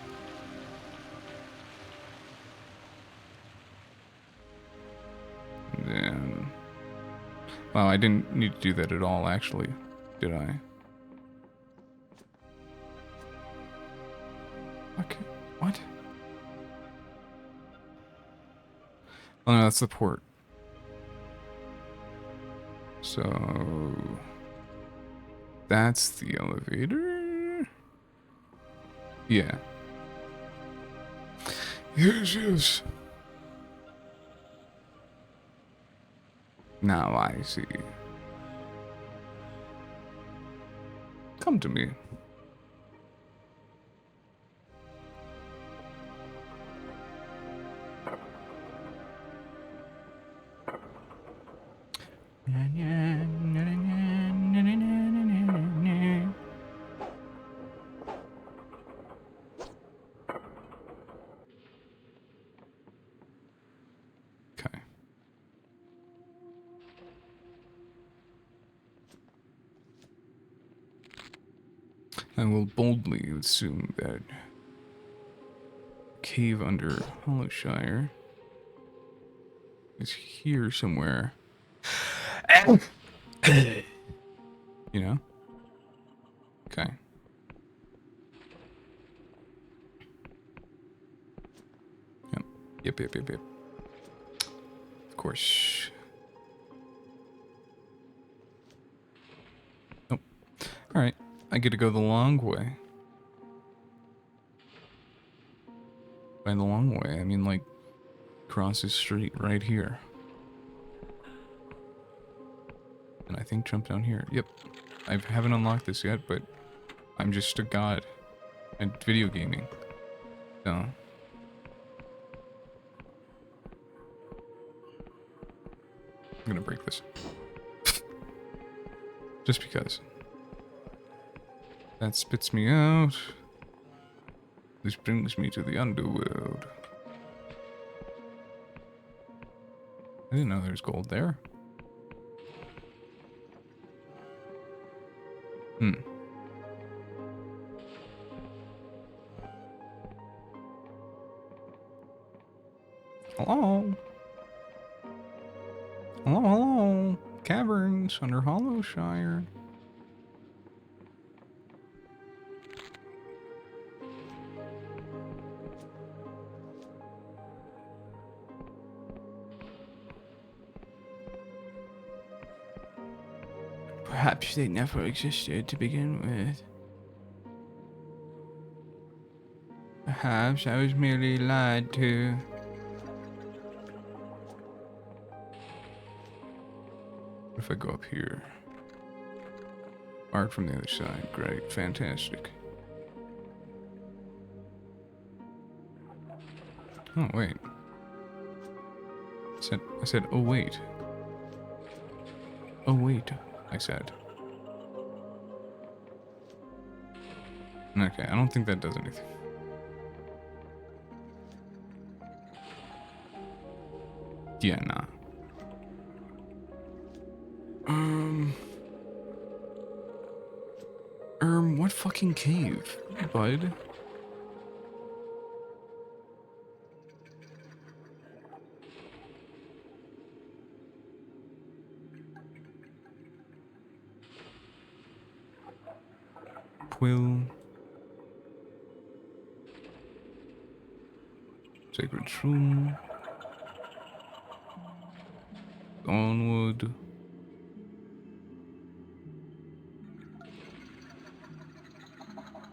And then... wow, I didn't need to do that at all, actually. Did I? Okay, what? Oh no, that's the port. So that's the elevator. Yeah. Yes, yes. Now I see. Come to me. Okay. I will boldly assume that cave under Hollowshire is here somewhere. You know? Okay. Yep. Of course. Nope. Alright. I get to go the long way. By the long way, I mean like cross the street right here. And I think jump down here. Yep. I haven't unlocked this yet, but I'm just a god at video gaming. So I'm gonna break this. Just because. That spits me out. This brings me to the underworld. I didn't know there was gold there. Hello? Hello? Caverns under Hollowshire. Perhaps they never existed to begin with. Perhaps I was merely lied to. What if I go up here? Art from the other side. Great. Fantastic. Oh, wait. I said, oh, wait. Oh, wait, I said. Okay, I don't think that does anything. Yeah, nah. What fucking cave, bud? Quill. Sacred Shroom. Onward.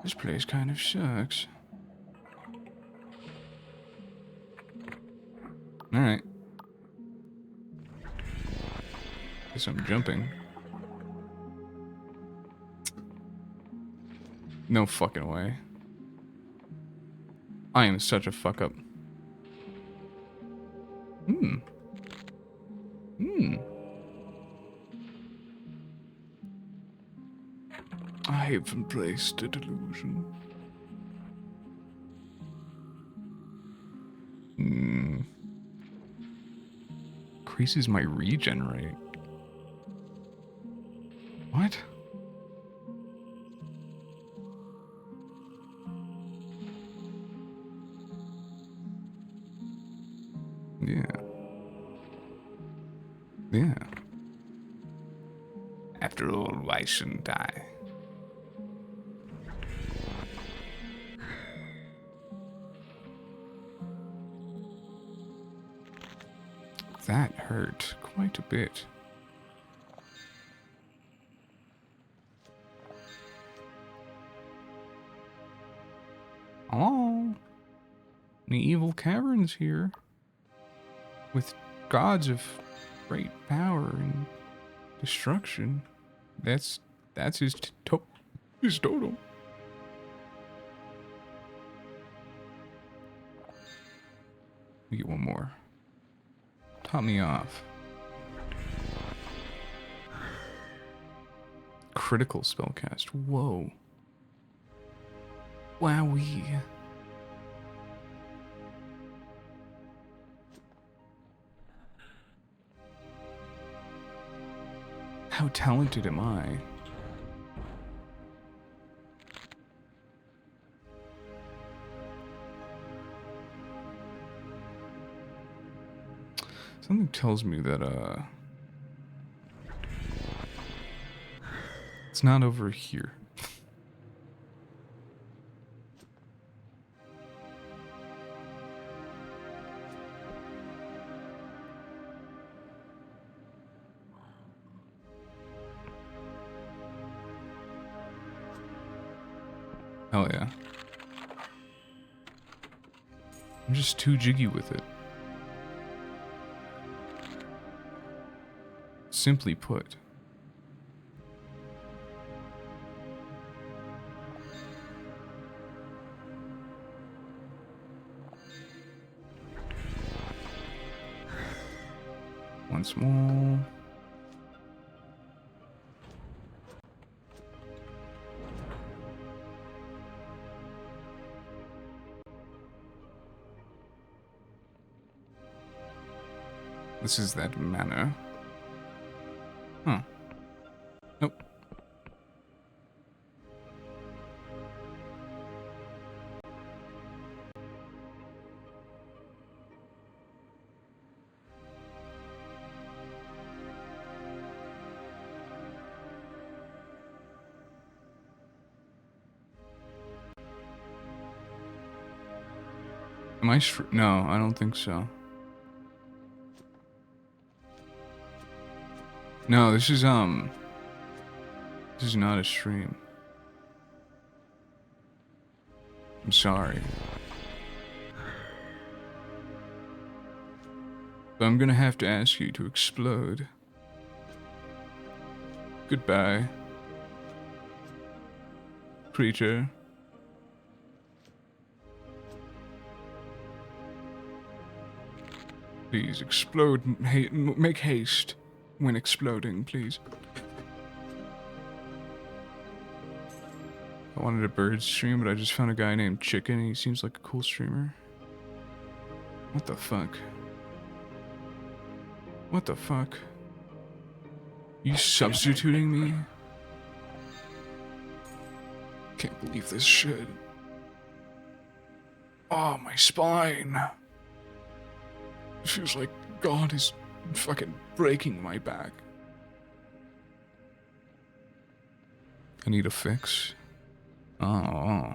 This place kind of sucks. Alright. Guess I'm jumping. No fucking way. I am such a fuck up. I haven't placed a delusion. Increases my regen rate. What? Yeah. After all, why shouldn't I? That hurt quite a bit. Oh, the evil caverns here with gods of great power and destruction. That's his his totem. We get one more. Top me off. Critical spellcast. Whoa. Wowee. How talented am I? Something tells me that, it's not over here. Hell yeah. I'm just too jiggy with it. Simply put. Once more. This is that manor. Huh. Nope. Am I no, I don't think so. No, this is not a stream. I'm sorry. But I'm gonna have to ask you to explode. Goodbye. Creature. Please explode, make haste when exploding, please. I wanted a bird stream, but I just found a guy named Chicken, and he seems like a cool streamer. What the fuck? What the fuck? You substituting me? Can't believe this shit. Oh, my spine. It feels like God is fucking breaking my back. I need a fix. Oh.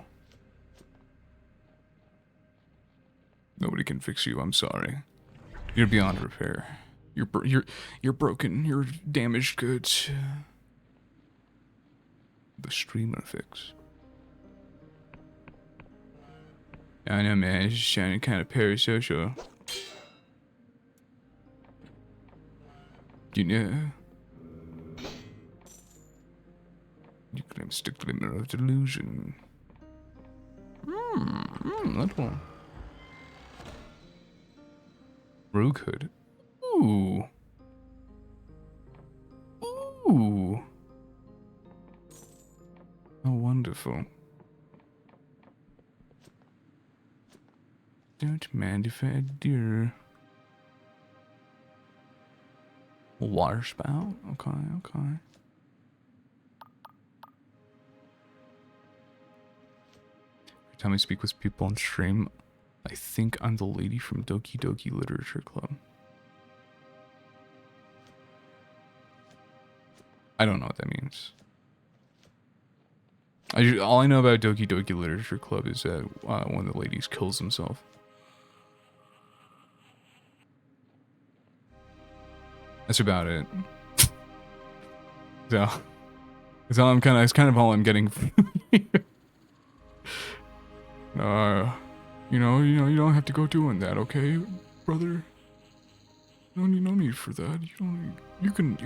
Nobody can fix you, I'm sorry. You're beyond repair. You're broken. You're damaged goods. The streamer fix. I know, man. It's just sounding kind of parasocial. You know? You claim stick glimmer of delusion. That one. Rogue hood. Ooh. Ooh. Oh, wonderful. Don't mind if I do. Water spout? Okay, okay. Every time I speak with people on stream, I think I'm the lady from Doki Doki Literature Club. I don't know what that means. All I know about Doki Doki Literature Club is that one of the ladies kills himself. That's about it. So, it's all I'm kind of. It's kind of all I'm getting. You don't have to go doing that, okay, brother? No need for that. You can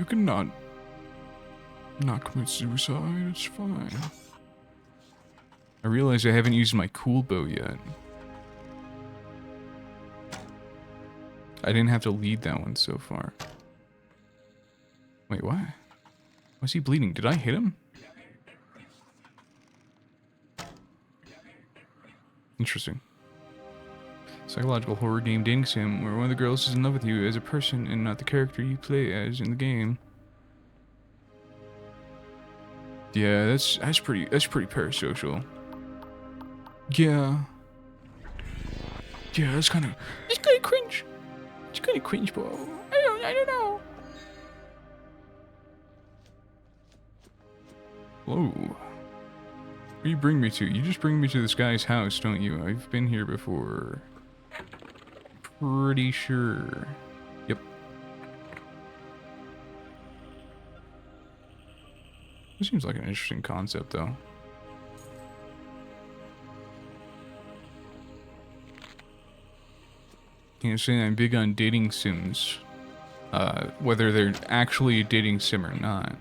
not commit suicide. It's fine. I realize I haven't used my cool bow yet. I didn't have to lead that one so far. Wait, what? Was he bleeding? Did I hit him? Interesting. Psychological horror game dating sim where one of the girls is in love with you as a person and not the character you play as in the game. Yeah, that's pretty parasocial. Yeah. Yeah, it's kind of cringe. It's kind of cringe, bro. I don't know. Whoa. Where you bring me to? You just bring me to this guy's house, don't you? I've been here before. Pretty sure. Yep. This seems like an interesting concept, though. Can't say I'm big on dating sims. Whether they're actually a dating sim or not.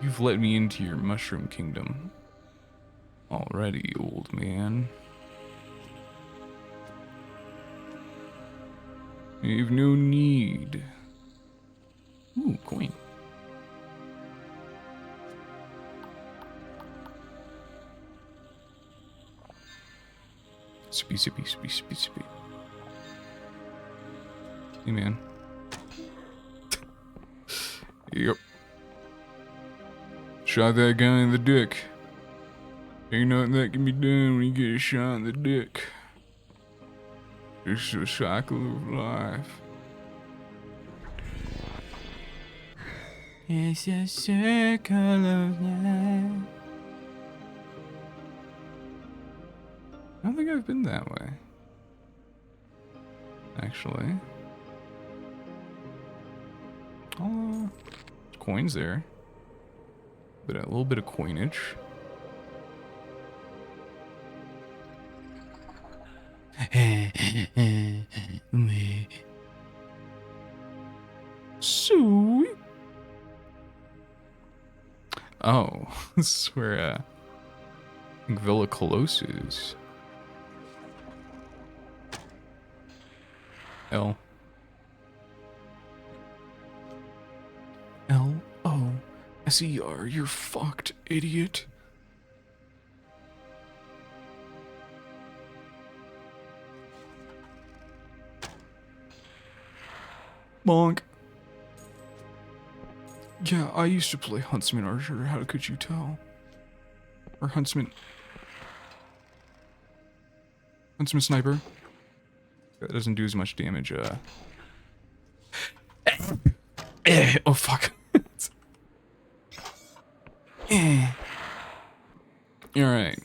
You've let me into your mushroom kingdom. Already, old man. You've no need. Ooh, coin. Sippy. Hey, man. Yep. Shot that guy in the dick. Ain't nothing that can be done when you get a shot in the dick. It's a cycle of life. It's a circle of life. I don't think I've been that way. Actually. Oh, there's coins there. But a little bit of coinage. Sweet. Oh, this is where I think Villa Colos is. L-O-S-E-R, you're fucked, idiot. Bonk. Yeah, I used to play Huntsman Archer, how could you tell? Or Huntsman Sniper. That doesn't do as much damage, oh fuck. Alright.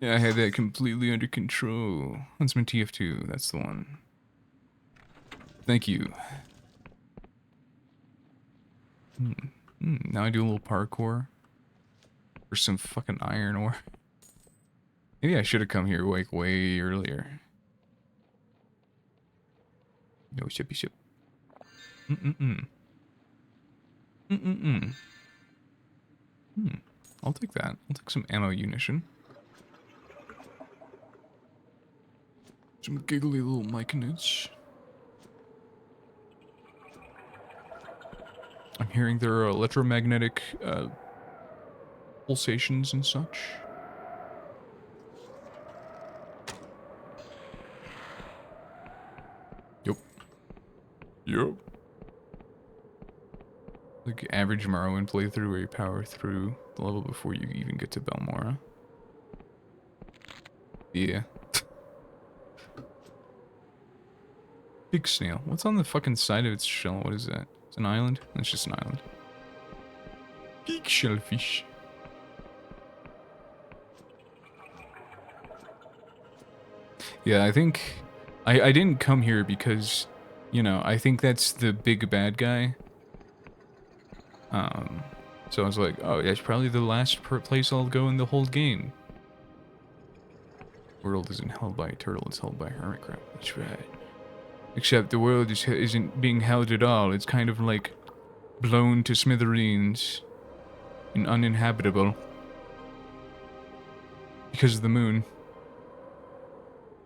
Yeah, I had that completely under control. Huntsman TF2, that's the one. Thank you. Now I do a little parkour. For some fucking iron ore. Maybe I should have come here like way earlier. No shippy ship. I'll take that. I'll take some ammo munition. Some giggly little myconids. I'm hearing there are electromagnetic pulsations and such. Yep. Like average Morrowind playthrough where you power through the level before you even get to Belmora. Yeah. Big snail. What's on the fucking side of its shell? What is that? It's an island? It's just an island. Big shellfish. Yeah, I think... I didn't come here because, you know, I think that's the big bad guy. So I was like, oh, that's probably the last place I'll go in the whole game. World isn't held by a turtle, it's held by hermit crab. That's right. Except the world isn't being held at all. It's kind of like blown to smithereens and uninhabitable because of the moon.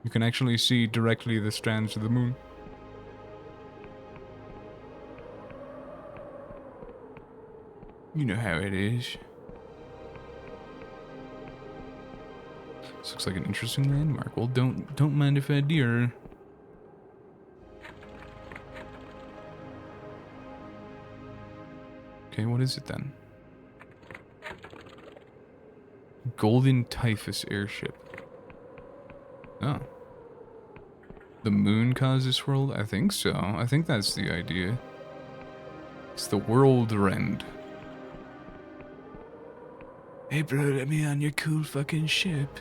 You can actually see directly the strands of the moon. You know how it is. This looks like an interesting landmark. Well, don't mind if I do. Okay, what is it then? Golden Typhus airship. Oh. The moon caused this world? I think so. I think that's the idea. It's the world rend. Hey bro, let me on your cool fucking ship.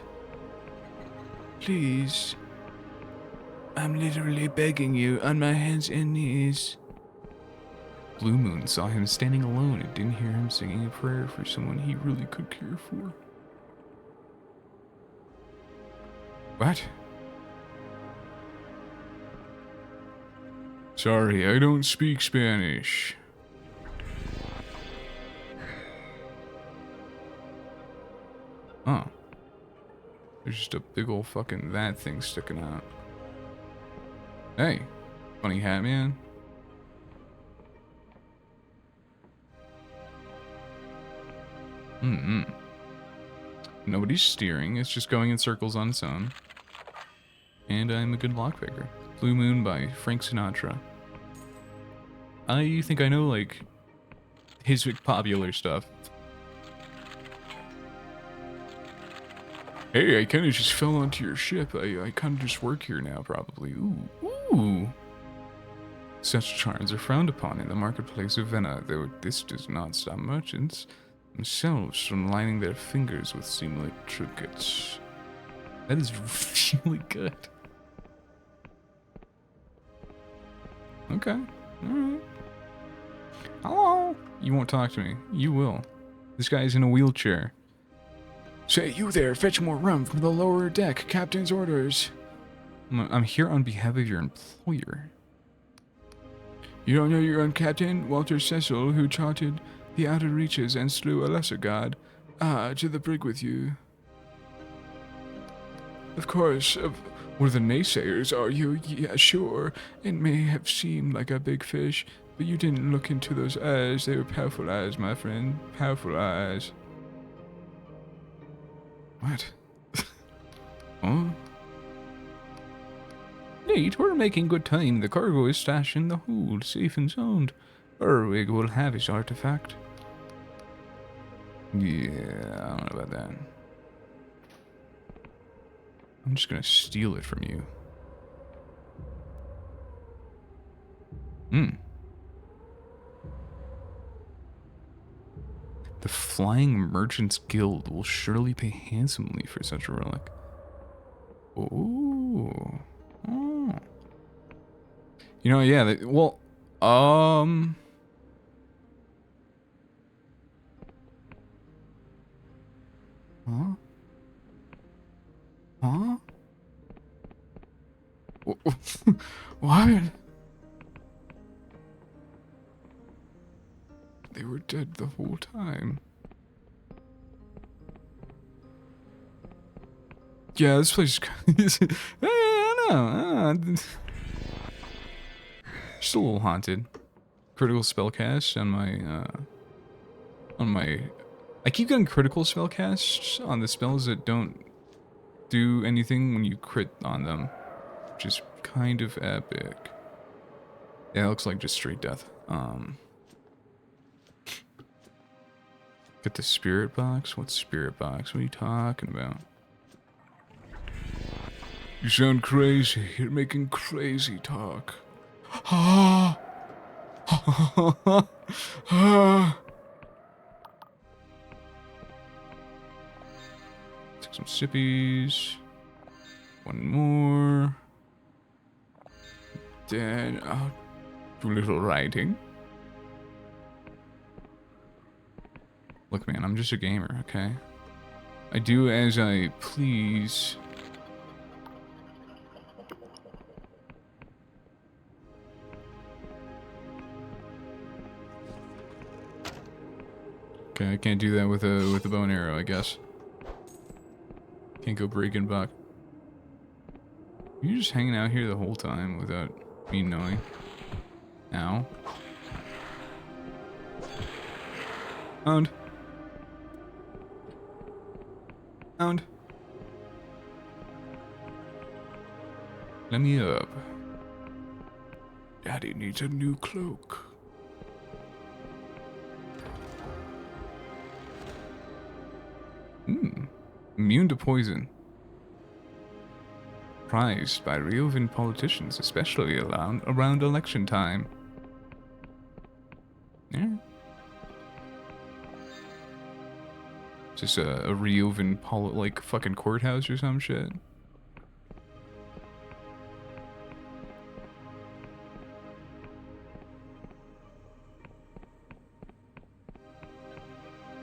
Please. I'm literally begging you on my hands and knees. Blue Moon saw him standing alone and didn't hear him singing a prayer for someone he really could care for. What? Sorry, I don't speak Spanish. Oh. There's just a big old fucking that thing sticking out. Hey, funny hat man. Nobody's steering, it's just going in circles on its own. And I'm a good lockpicker. Blue Moon by Frank Sinatra. I think I know, like, his popular stuff. Hey, I kinda just fell onto your ship. I kinda just work here now, probably. Ooh. Such charms are frowned upon in the marketplace of Vienna, though this does not stop merchants themselves from lining their fingers with seemly trinkets. That is really good. Okay, alright. Hello? You won't talk to me. You will. This guy's in a wheelchair. Say, you there, fetch more rum from the lower deck. Captain's orders. I'm here on behalf of your employer. You don't know your own captain, Walter Cecil, who charted the outer reaches and slew a lesser god? Ah, to the brig with you. Of course, one of the naysayers, are you? Yeah, sure. It may have seemed like a big fish, but you didn't look into those eyes. They were powerful eyes, my friend. Powerful eyes. What? Oh? Nate, we're making good time. The cargo is stashed in the hold, safe and sound. Erwig will have his artifact. Yeah, I don't know about that. I'm just gonna steal it from you. The Flying Merchants Guild will surely pay handsomely for such a relic. Ooh. Oh. You know, yeah, well, Huh? Huh? What? They were dead the whole time. Yeah, this place is I don't know. Just a little haunted. Critical spellcast on my I keep getting critical spellcasts on the spells that don't do anything when you crit on them, which is kind of epic. Yeah, it looks like just straight death. Get the spirit box? What spirit box? What are you talking about? You sound crazy. You're making crazy talk. Take some sippies. One more. Then I'll do a little writing. Look, man, I'm just a gamer, okay? I do as I please. Okay, I can't do that with a bow and arrow, I guess. Can't go breaking buck. You're just hanging out here the whole time without me knowing. Ow. Hound. Hound. Let me up. Daddy needs a new cloak. Immune to poison. Prized by Riovan politicians, especially around election time. Yeah. Is this a Riovan like fucking courthouse or some shit?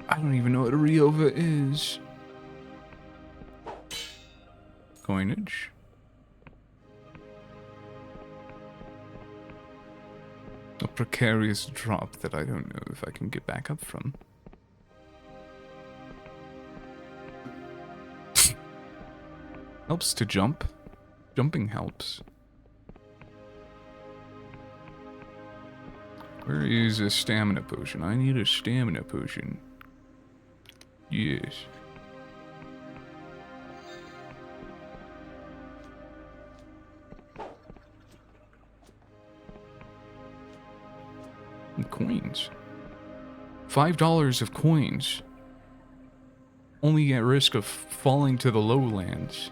I don't even know what a Riova is. Coinage. A precarious drop that I don't know if I can get back up from. Helps to jump. Jumping helps. Where is a stamina potion? I need a stamina potion. Yes. And coins. $5 of coins. Only at risk of falling to the lowlands.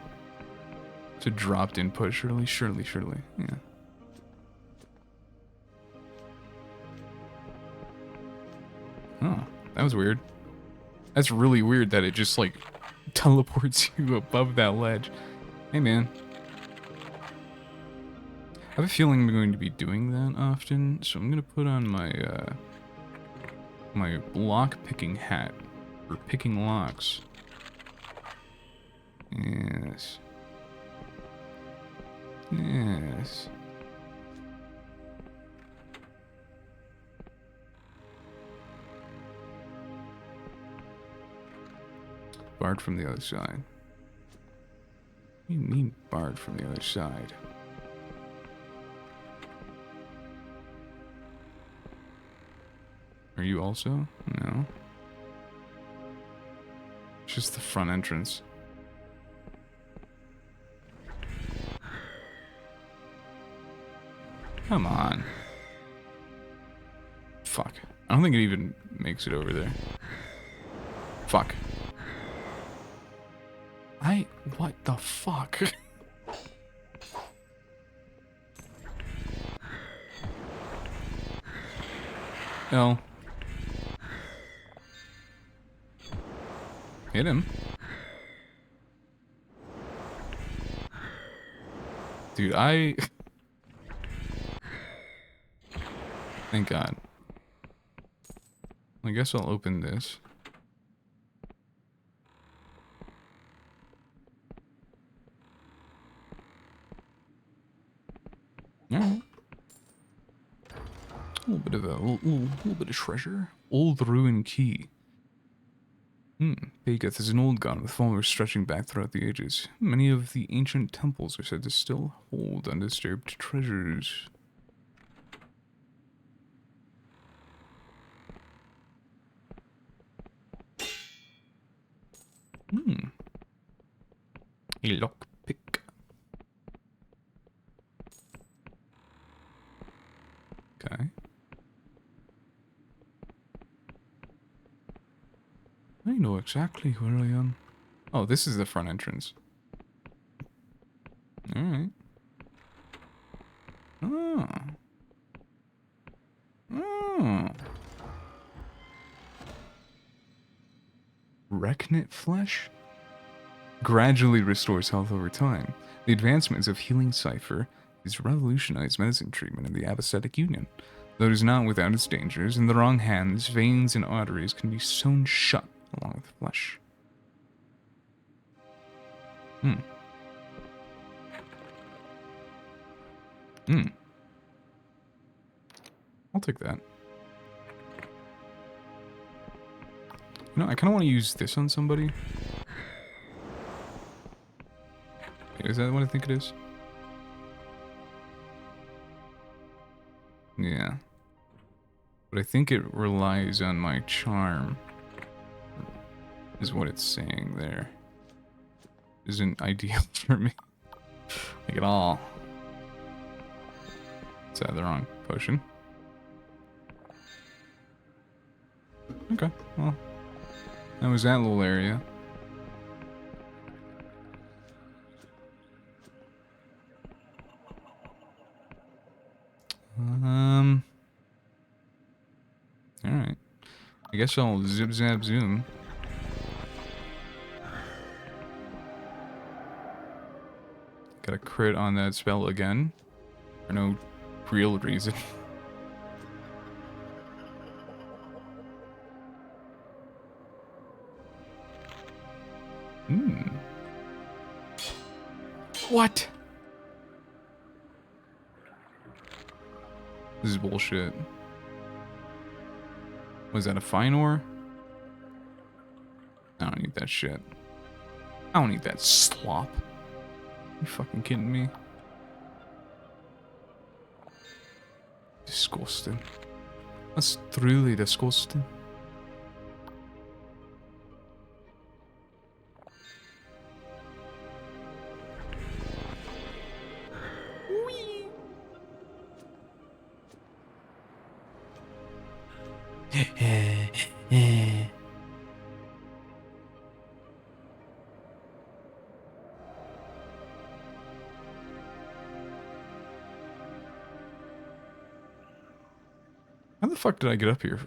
It's a dropped input, surely. Yeah. Oh, that was weird. That's really weird that it just, like, teleports you above that ledge. Hey, man. I have a feeling I'm going to be doing that often, so I'm going to put on my, my lock-picking hat. For picking locks. Yes. Yes. Barred from the other side. What do you mean barred from the other side? Are you also? No. It's just the front entrance. Come on. Fuck. I don't think it even makes it over there. Fuck. What the fuck? No. Hit him. Dude, Thank God. I guess I'll open this. Alright. A little bit of little bit of treasure. Old ruin key. Begath is an old gun with followers stretching back throughout the ages. Many of the ancient temples are said to still hold undisturbed treasures. A lockpick. Okay. I know exactly where I am. Oh, this is the front entrance. Alright. Ah. Oh. Reknit flesh? Gradually restores health over time. The advancements of healing cipher has revolutionized medicine treatment in the apathetic union. Though it is not without its dangers, in the wrong hands, veins and arteries can be sewn shut along with flesh. I'll take that. You know, I kind of want to use this on somebody. Wait, is that what I think it is? Yeah. But I think it relies on my charm. Is what it's saying there. Isn't ideal for me. Like at all. It's the wrong potion. Okay, well. That was that little area. Alright. I guess I'll zip zap zoom. Got a crit on that spell again. For no real reason. What? This is bullshit. Was that a fine ore? I don't need that shit. I don't need that slop. You fucking kidding me? Disgusting. That's truly disgusting. How the fuck did I get up here?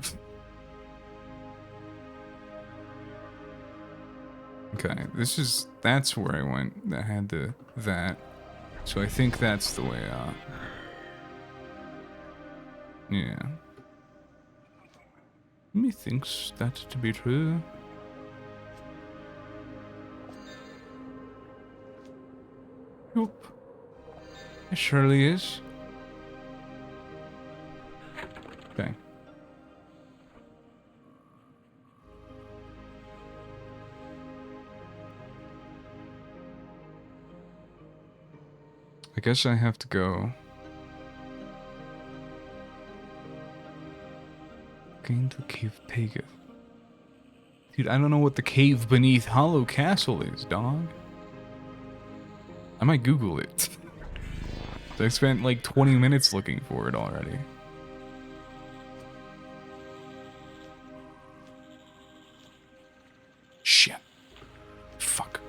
Okay, that's where I went. That had that. So I think that's the way out. Yeah. Me thinks that to be true. Yup. It surely is. Okay. I guess I have to go. Gain the cave Pageth. Dude, I don't know what the cave beneath Hollow Castle is, dog. I might Google it. I spent like 20 minutes looking for it already. Shit. Fuck.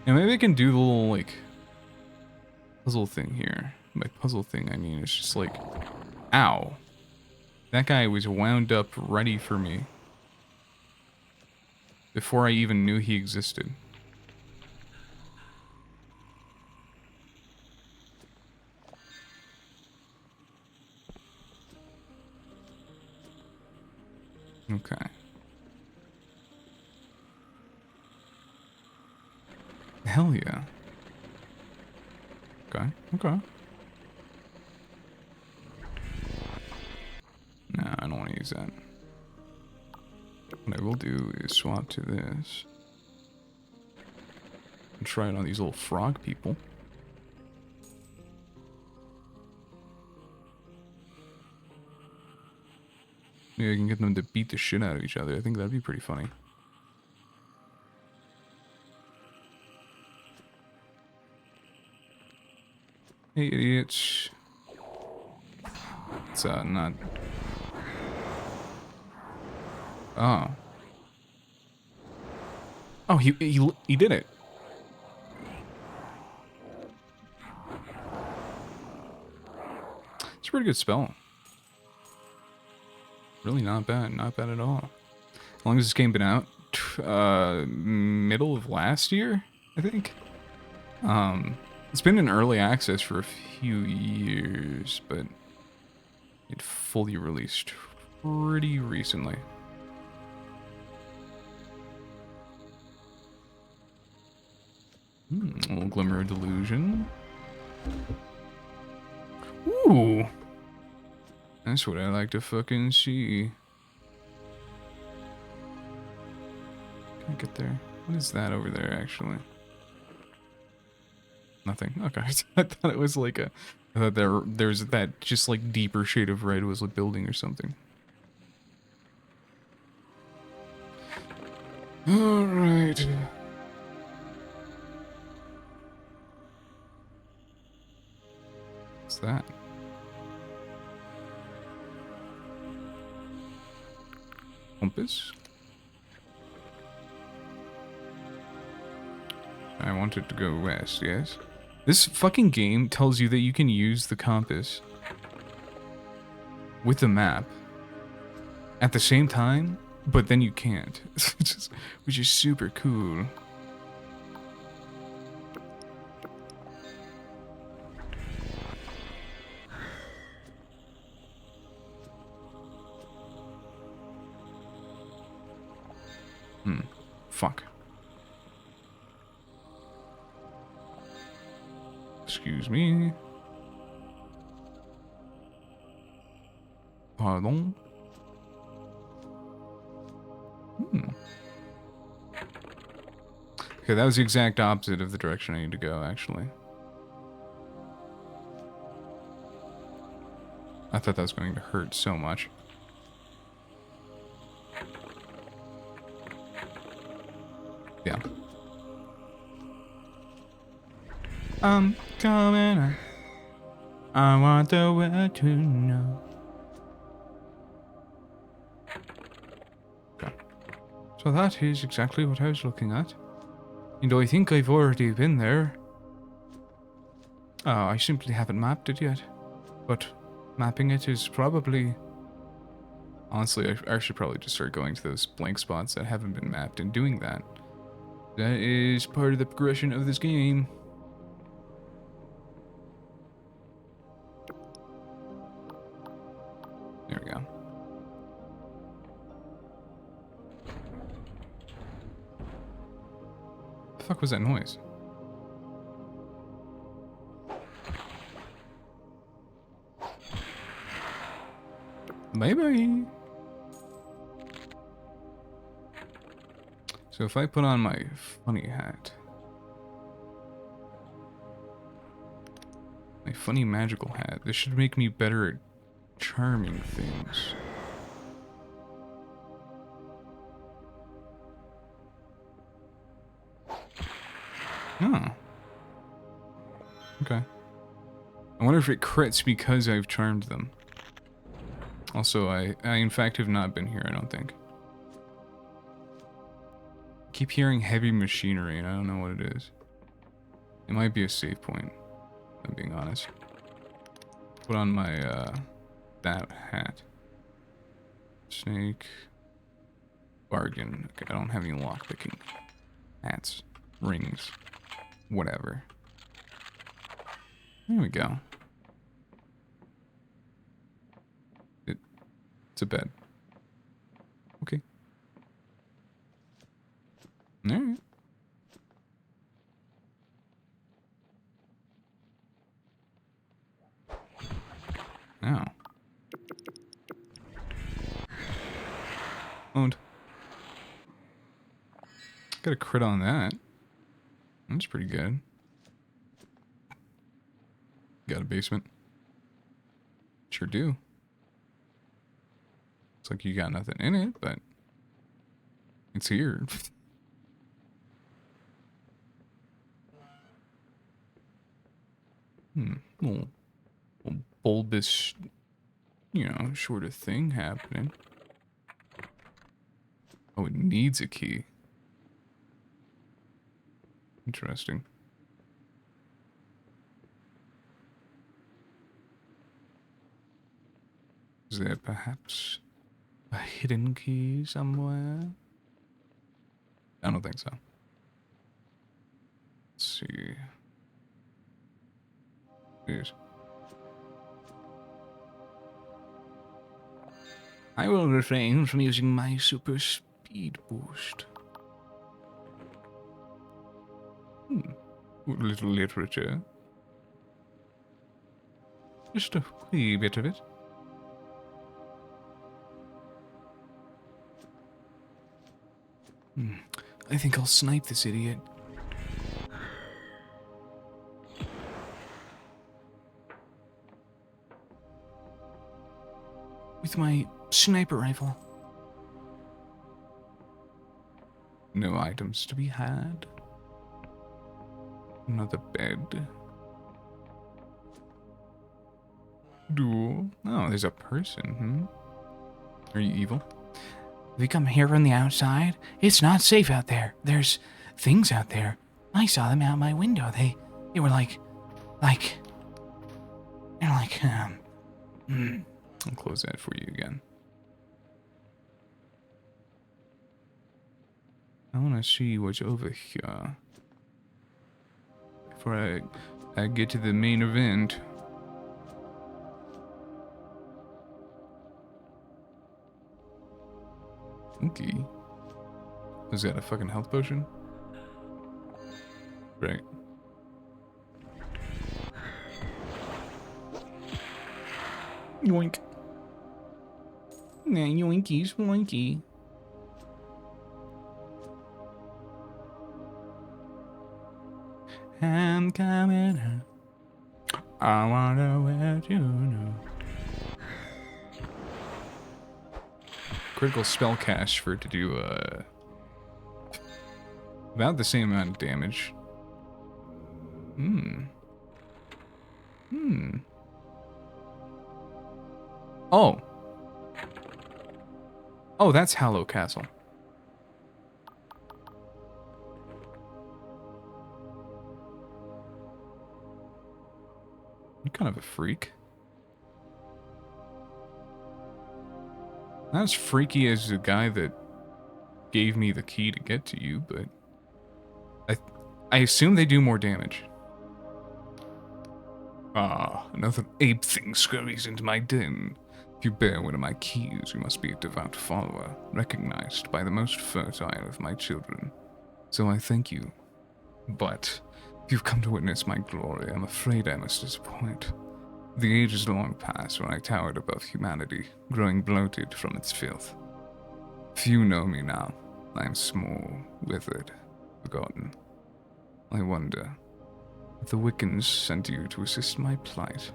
Yeah, maybe I can do the little, like, puzzle thing here. By puzzle thing, I mean, it's just like, ow. That guy was wound up ready for me. Before I even knew he existed. Okay. Hell yeah. Okay, okay. Nah, I don't want to use that. What I will do is swap to this. And try it on these little frog people. Maybe I can get them to beat the shit out of each other. I think that'd be pretty funny. Hey, idiots. It's, not... Oh. Oh, he did it. It's a pretty good spell. Really not bad. Not bad at all. How long has this game been out? Middle of last year, I think. It's been in early access for a few years, but it fully released pretty recently. A little glimmer of delusion. Ooh! That's what I like to fucking see. Can I get there? What is that over there, actually? Nothing. Okay. I thought it was like a... I thought there's that just like deeper shade of red was a building or something. Alright. What's that? Compass? I wanted to go west, yes? This fucking game tells you that you can use the compass with the map at the same time, but then you can't. Which is super cool. Fuck. Excuse me. Pardon? Okay, that was the exact opposite of the direction I need to go, actually. I thought that was going to hurt so much. Yeah. I'm coming. I want the world to know. Okay. So that is exactly what I was looking at. And I think I've already been there. I simply haven't mapped it yet. But mapping it is probably... Honestly, I should probably just start going to those blank spots that haven't been mapped and doing that. That is part of the progression of this game. There we go. The fuck was that noise? Bye-bye. So if I put on my funny hat, my funny magical hat, this should make me better at charming things. Oh. Okay. I wonder if it crits because I've charmed them. Also, I in fact have not been here, I don't think. Keep hearing heavy machinery and I don't know what it is. It might be a save point, if I'm being honest. Put on my, that hat. Snake. Bargain. Okay, I don't have any lockpicking. Hats. Rings. Whatever. There we go. It's a bed. Okay. Alright. Now. Owned. Got a crit on that. That's pretty good. Got a basement. Sure do. Looks like you got nothing in it, but it's here. Little bulbous, you know, sort of thing happening. Oh, it needs a key. Interesting. Is that perhaps A hidden key somewhere? I don't think so. Let's see. Please. I will refrain from using my super speed boost. A little literature. Just a wee bit of it. I think I'll snipe this idiot. With my sniper rifle. No items to be had. Another bed. Duel. Oh, there's a person, Are you evil? We come here from the outside. It's not safe out there. There's things out there. I saw them out my window. They were I'll close that for you again. I want to see what's over here before I get to the main event. Okay. Was that a fucking health potion? Right. Yoink. Nah, yoinkies, yoinky. I'm coming out. I wonder where you know. Critical spell cast for it to do about the same amount of damage. Oh. Oh, that's Hallow Castle. You're kind of a freak. Not as freaky as the guy that gave me the key to get to you, but I assume they do more damage. Ah, another ape thing scurries into my den. If you bear one of my keys, you must be a devout follower, recognized by the most fertile of my children. So I thank you. But if you've come to witness my glory, I'm afraid I must disappoint. The age is long past when I towered above humanity, growing bloated from its filth. Few know me now. I am small, withered, forgotten. I wonder if the Wiccans sent you to assist my plight.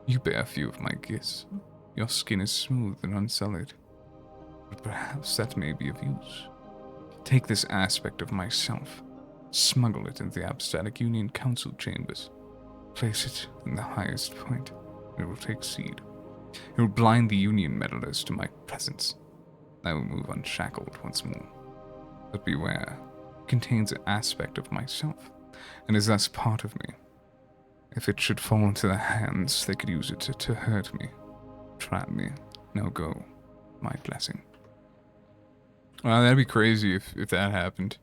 You bear few of my gifts. Your skin is smooth and unsullied, but perhaps that may be of use. Take this aspect of myself, smuggle it into the Apostolic Union Council chambers, place it in the highest point, and it will take seed. It will blind the Union meddlers to my presence. I will move unshackled once more. But beware, it contains an aspect of myself, and is thus part of me. If it should fall into their hands, they could use it to hurt me, trap me. Now go, my blessing. Wow, that'd be crazy if that happened.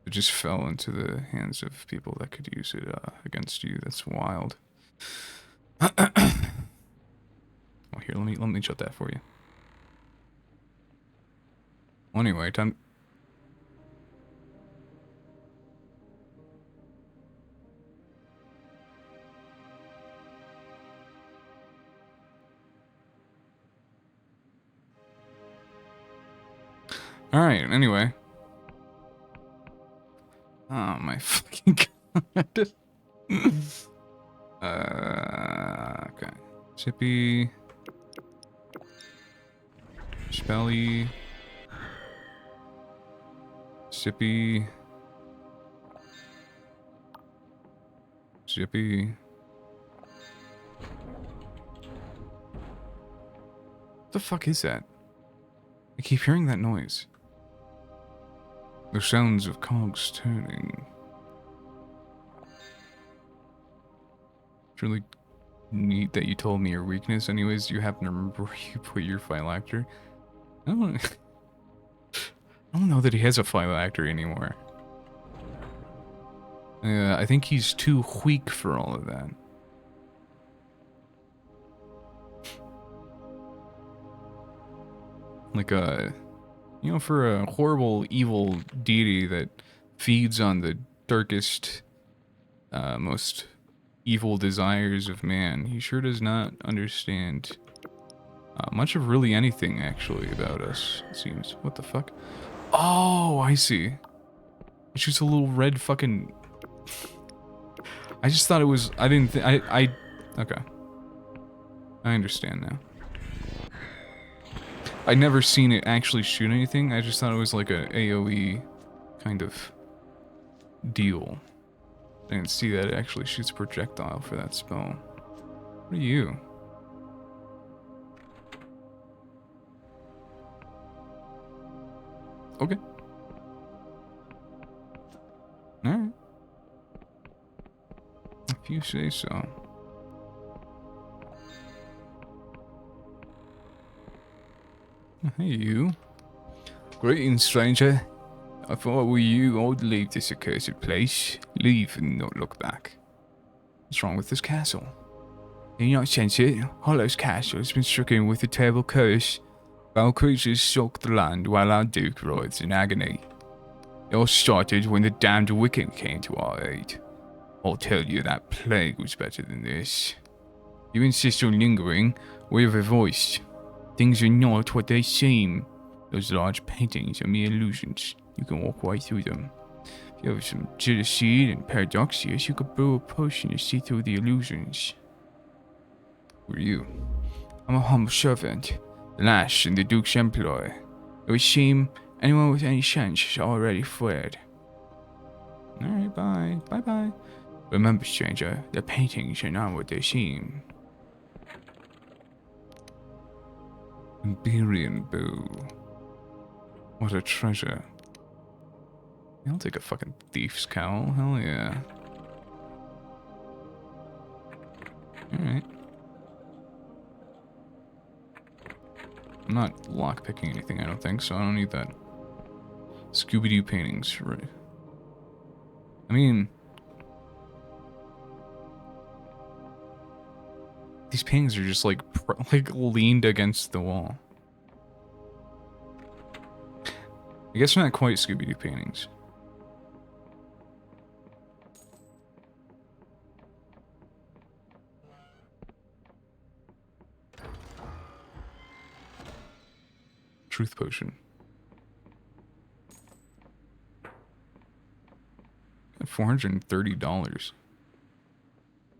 It just fell into the hands of people that could use it against you. That's wild. Oh, here, let me shut that for you. Anyway, time. Alright, anyway. Oh my fucking god. Okay. Chippy. Spelly. Sippy. Zippy. What the fuck is that? I keep hearing that noise. The sounds of cogs turning. It's really neat that you told me your weakness. Anyways, do you happen to remember where you put your phylactery? I don't know that he has a phylactery anymore. I think he's too weak for all of that. Like you know, for a horrible, evil deity that feeds on the darkest, most evil desires of man, he sure does not understand much of really anything, actually, about us, it seems. What the fuck? Oh, I see. It's just a little red fucking... I just thought it was... I didn't think... Okay. I understand now. I'd never seen it actually shoot anything. I just thought it was like a AoE kind of deal. I didn't see that it actually shoots a projectile for that spell. What are you? Okay. Alright. If you say so. Hey, you. Greetings, stranger. I thought were you I'd leave this accursed place. Leave and not look back. What's wrong with this castle? Do you not sense it? Hollow's castle has been stricken with a terrible curse. Foul creatures stalk the land while our duke writhes in agony. It all started when the damned wicked came to our aid. I'll tell you that plague was better than this. You insist on lingering, we have a voice. Things are not what they seem. Those large paintings are mere illusions. You can walk right through them. If you have some jealousy and paradoxius, you could brew a potion to see through the illusions. Who are you? I'm a humble servant, last in the Duke's employ. It would seem anyone with any sense has already fled. Alright, bye. Bye-bye. Remember, stranger, the paintings are not what they seem. Iberian bow. What a treasure. I'll take a fucking thief's cowl. Hell yeah. Alright. I'm not lockpicking anything, I don't think, so I don't need that. Scooby-Doo paintings, right? I mean... these paintings are just like leaned against the wall. I guess they're not quite Scooby-Doo paintings. Truth potion. At $430.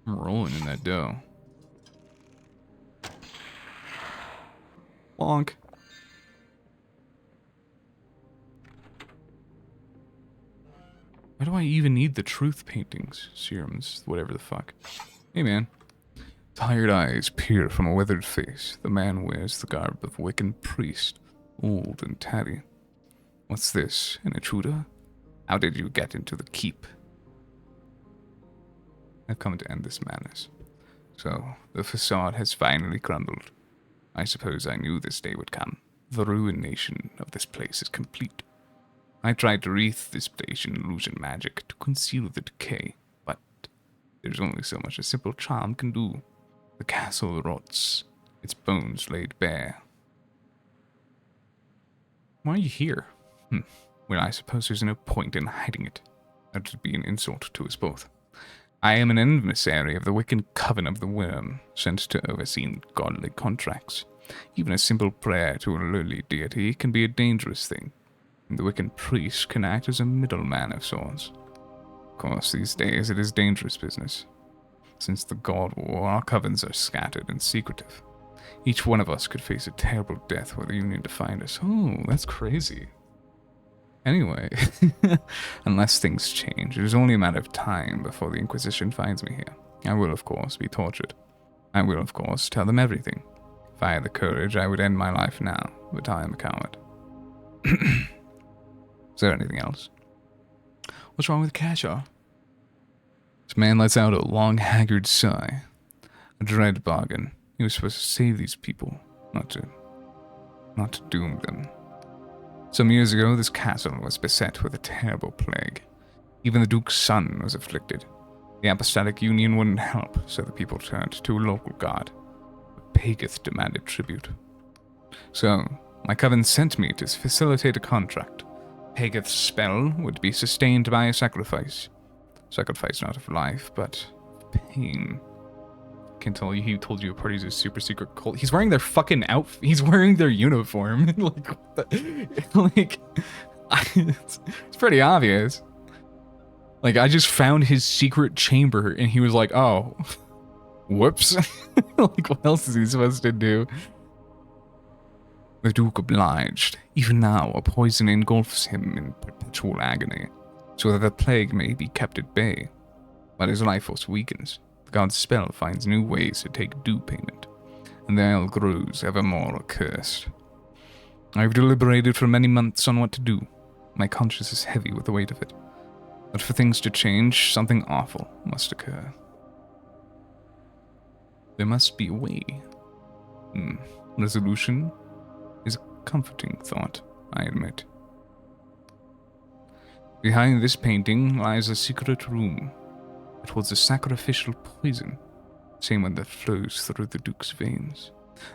I'm rolling in that dough. Bonk. Why do I even need the truth paintings? Serums, whatever the fuck. Hey man. Tired eyes peer from a weathered face. The man wears the garb of a Wiccan priest, old and tatty. What's this, an intruder? How did you get into the keep? I've come to end this madness. So, the facade has finally crumbled. I suppose I knew this day would come. The ruination of this place is complete. I tried to wreath this place in illusion magic to conceal the decay, but there's only so much a simple charm can do. The castle rots, its bones laid bare. Why are you here? Well, I suppose there's no point in hiding it. That would be an insult to us both. I am an emissary of the Wiccan Coven of the Worm, sent to oversee godly contracts. Even a simple prayer to a lowly deity can be a dangerous thing, and the Wiccan priest can act as a middleman of sorts. Of course, these days it is dangerous business. Since the God War, our covens are scattered and secretive. Each one of us could face a terrible death were the Union to find us. Oh, that's crazy. Anyway, unless things change, it is only a matter of time before the Inquisition finds me here. I will, of course, be tortured. I will, of course, tell them everything. If I had the courage, I would end my life now, but I am a coward. Is there anything else? What's wrong with Kasha? This man lets out a long, haggard sigh. A dread bargain. He was supposed to save these people, not to doom them. Some years ago, this castle was beset with a terrible plague. Even the Duke's son was afflicted. The Apostolic Union wouldn't help, so the people turned to a local god. Pageth demanded tribute. So, my coven sent me to facilitate a contract. Pageth's spell would be sustained by a sacrifice. Sacrifice not of life, but pain. Can't tell you, he told you a party's a super secret cult. He's wearing their fucking outfit. He's wearing their uniform. Like, what the, like, it's pretty obvious. Like, I just found his secret chamber, and he was like, oh, whoops. Like, what else is he supposed to do? The Duke obliged. Even now, a poison engulfs him in perpetual agony, so that the plague may be kept at bay. But his life force weakens. The god's spell finds new ways to take due payment, and the isle grows ever more accursed. I've deliberated for many months on what to do. My conscience is heavy with the weight of it. But for things to change, something awful must occur. There must be a way. Resolution is a comforting thought, I admit. Behind this painting lies a secret room. It holds a sacrificial poison, same one that flows through the Duke's veins.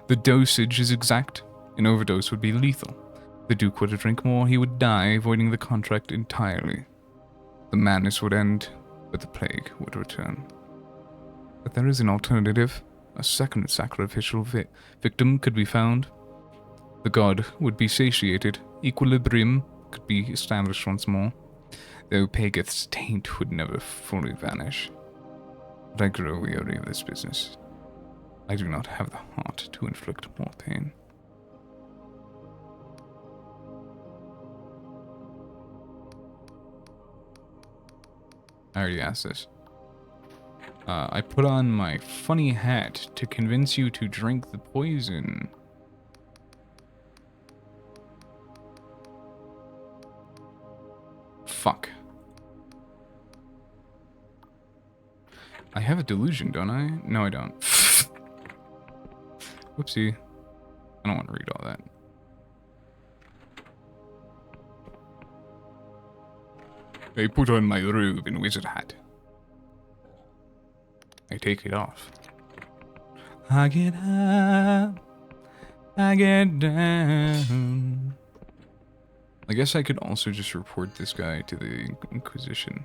The dosage is exact. An overdose would be lethal. The Duke were to drink more, he would die, avoiding the contract entirely. The madness would end, but the plague would return. But there is an alternative. A second sacrificial victim could be found. The god would be satiated. Equilibrium could be established once more, though Pageth's taint would never fully vanish. But I grow weary of this business. I do not have the heart to inflict more pain. I already asked this. I put on my funny hat to convince you to drink the poison. Fuck. I have a delusion, don't I? No, I don't. Whoopsie. I don't want to read all that. I put on my robe and wizard hat. I take it off. I get up, I get down. I guess I could also just report this guy to the Inquisition.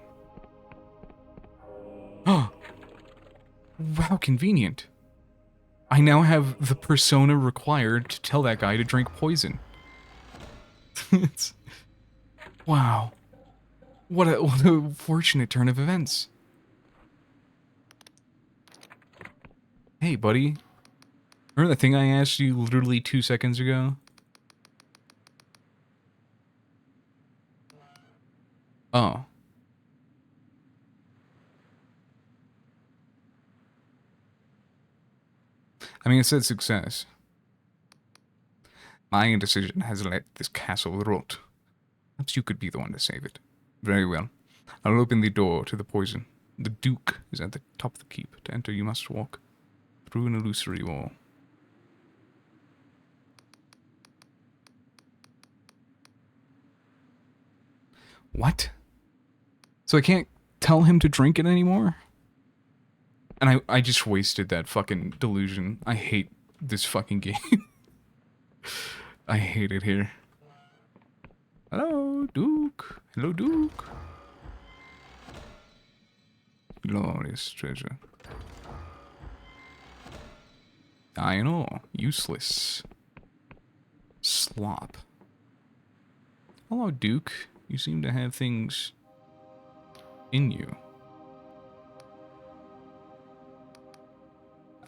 Oh, how convenient. I now have the persona required to tell that guy to drink poison. Wow. What a fortunate turn of events. Hey, buddy. Remember the thing I asked you literally 2 seconds ago? Oh. I mean, it said success. My indecision has let this castle rot. Perhaps you could be the one to save it. Very well. I'll open the door to the poison. The Duke is at the top of the keep. To enter, you must walk through an illusory wall. What? So I can't tell him to drink it anymore? And I just wasted that fucking delusion. I hate this fucking game. I hate it here. Hello, Duke. Hello, Duke. Glorious treasure. I know. Useless. Slop. Hello, Duke. You seem to have things in you.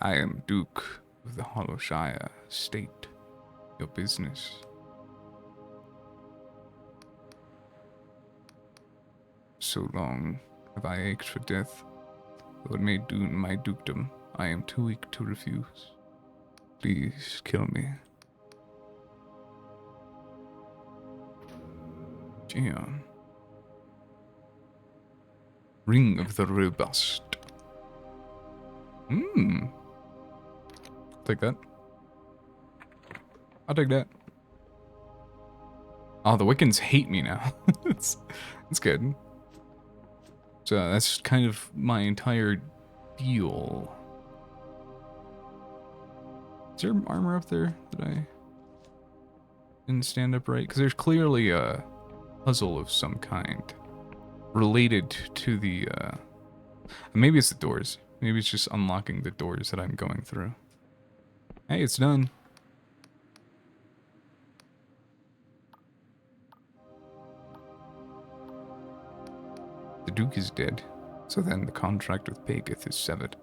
I am Duke of the Hollowshire State. Your business. So long have I ached for death. Though it may doom my dukedom, I am too weak to refuse. Please kill me. Gian. Ring of the Robust. Take that. I'll take that. Oh, the Wiccans hate me now. That's good. So that's kind of my entire deal. Is there armor up there that I didn't stand up right? Because there's clearly a puzzle of some kind related to the, maybe it's the doors. Maybe it's just unlocking the doors that I'm going through. Hey, it's done. The Duke is dead, so then the contract with Pageth is severed.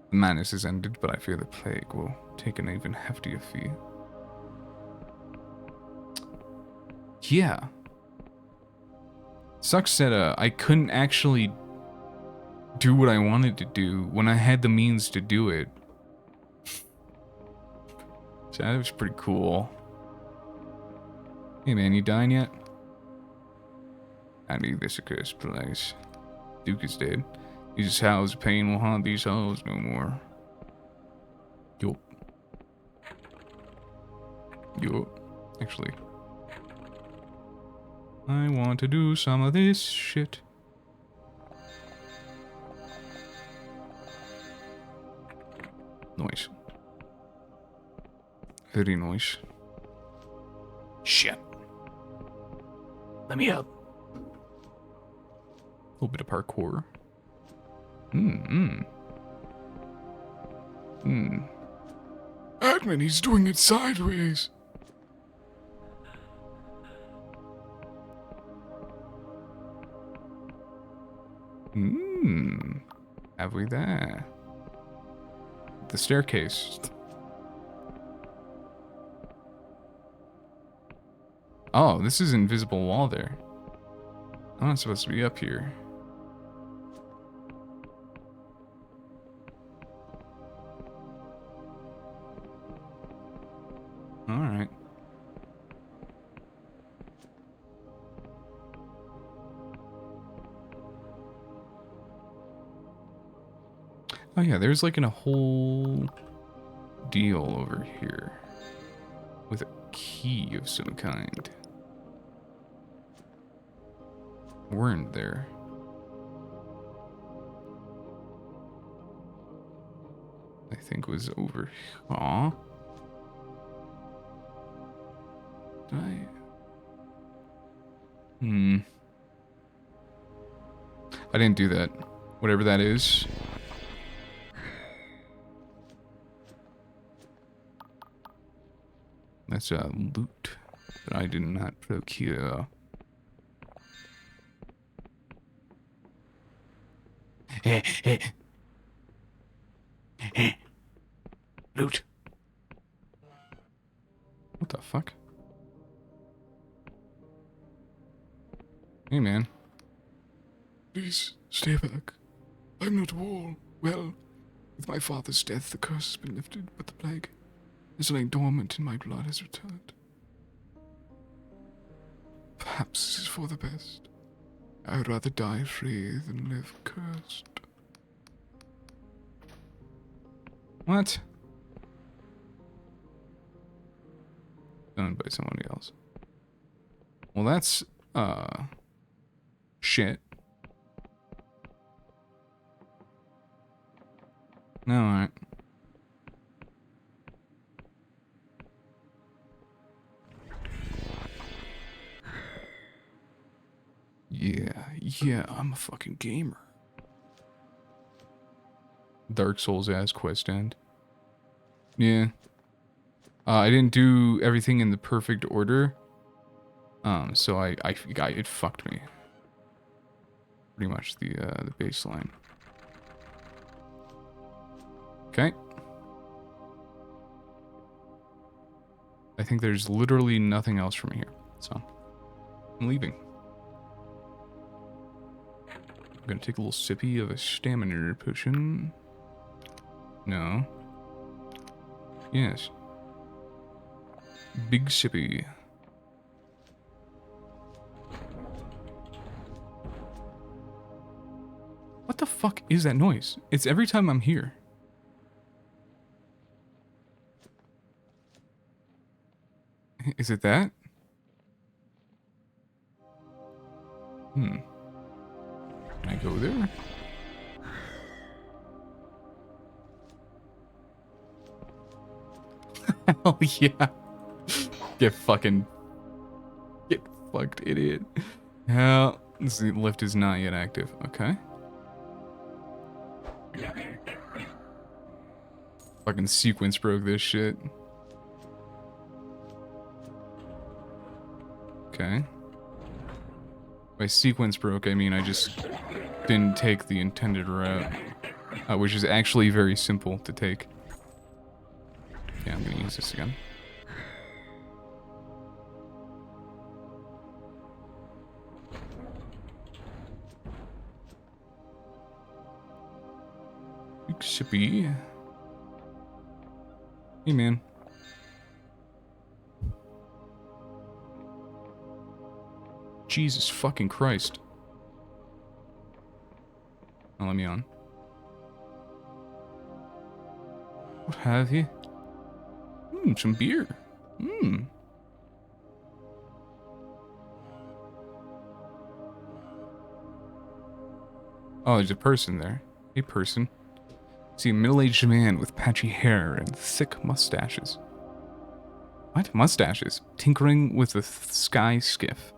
The madness is ended, but I fear the plague will take an even heftier fee. Yeah. Sucks that I couldn't actually do what I wanted to do when I had the means to do it. So that was pretty cool. Hey man, you dying yet? I need this accursed place. Duke is dead. These howls of pain will haunt these halls no more. Yup. Actually, I want to do some of this shit. Nice. Very nice. Shit. Let me up. A little bit of parkour. Admin, he's doing it sideways. Have we that? The staircase. Oh, this is an invisible wall there. I'm not supposed to be up here. Alright. Oh yeah, there's like a whole deal over here. With a key of some kind. Weren't there? I think was over. Aw. Did I? I didn't do that. Whatever that is. That's a loot that I did not procure. Loot. What the fuck? Hey, man. Please, stay back. I'm not wall. Well, with my father's death, the curse has been lifted, but the plague is lying dormant in my blood has returned. Perhaps this is for the best. I would rather die free than live cursed. What? Done by somebody else. Well, that's, shit. No, alright. Yeah, I'm a fucking gamer. Dark Souls ass quest end. Yeah. I didn't do everything in the perfect order. So it fucked me. Pretty much the baseline. Okay. I think there's literally nothing else from here. So, I'm leaving. I'm gonna take a little sippy of a stamina potion. No. Yes. Big sippy. What the fuck is that noise? It's every time I'm here. Is it that? Can I go there? Hell yeah. Get fucking... Get fucked, idiot. Hell, this lift is not yet active. Okay. Fucking sequence broke this shit. Okay. By sequence broke, I mean I just didn't take the intended route. Which is actually very simple to take. Yeah, I'm gonna use this again. Sippy. Hey, man. Jesus fucking Christ. Oh, let me on. What have you? Some beer. Oh, there's a person there. Hey, person. See a middle-aged man with patchy hair and thick mustaches. What? Mustaches? Tinkering with a sky skiff.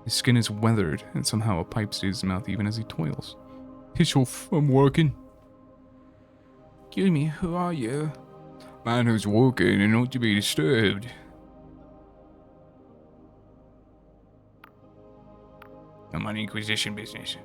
His skin is weathered, and somehow a pipe stays in his mouth even as he toils. Piss off, I'm working. Excuse me, who are you? Man who's working and not to be disturbed. I'm on Inquisition business.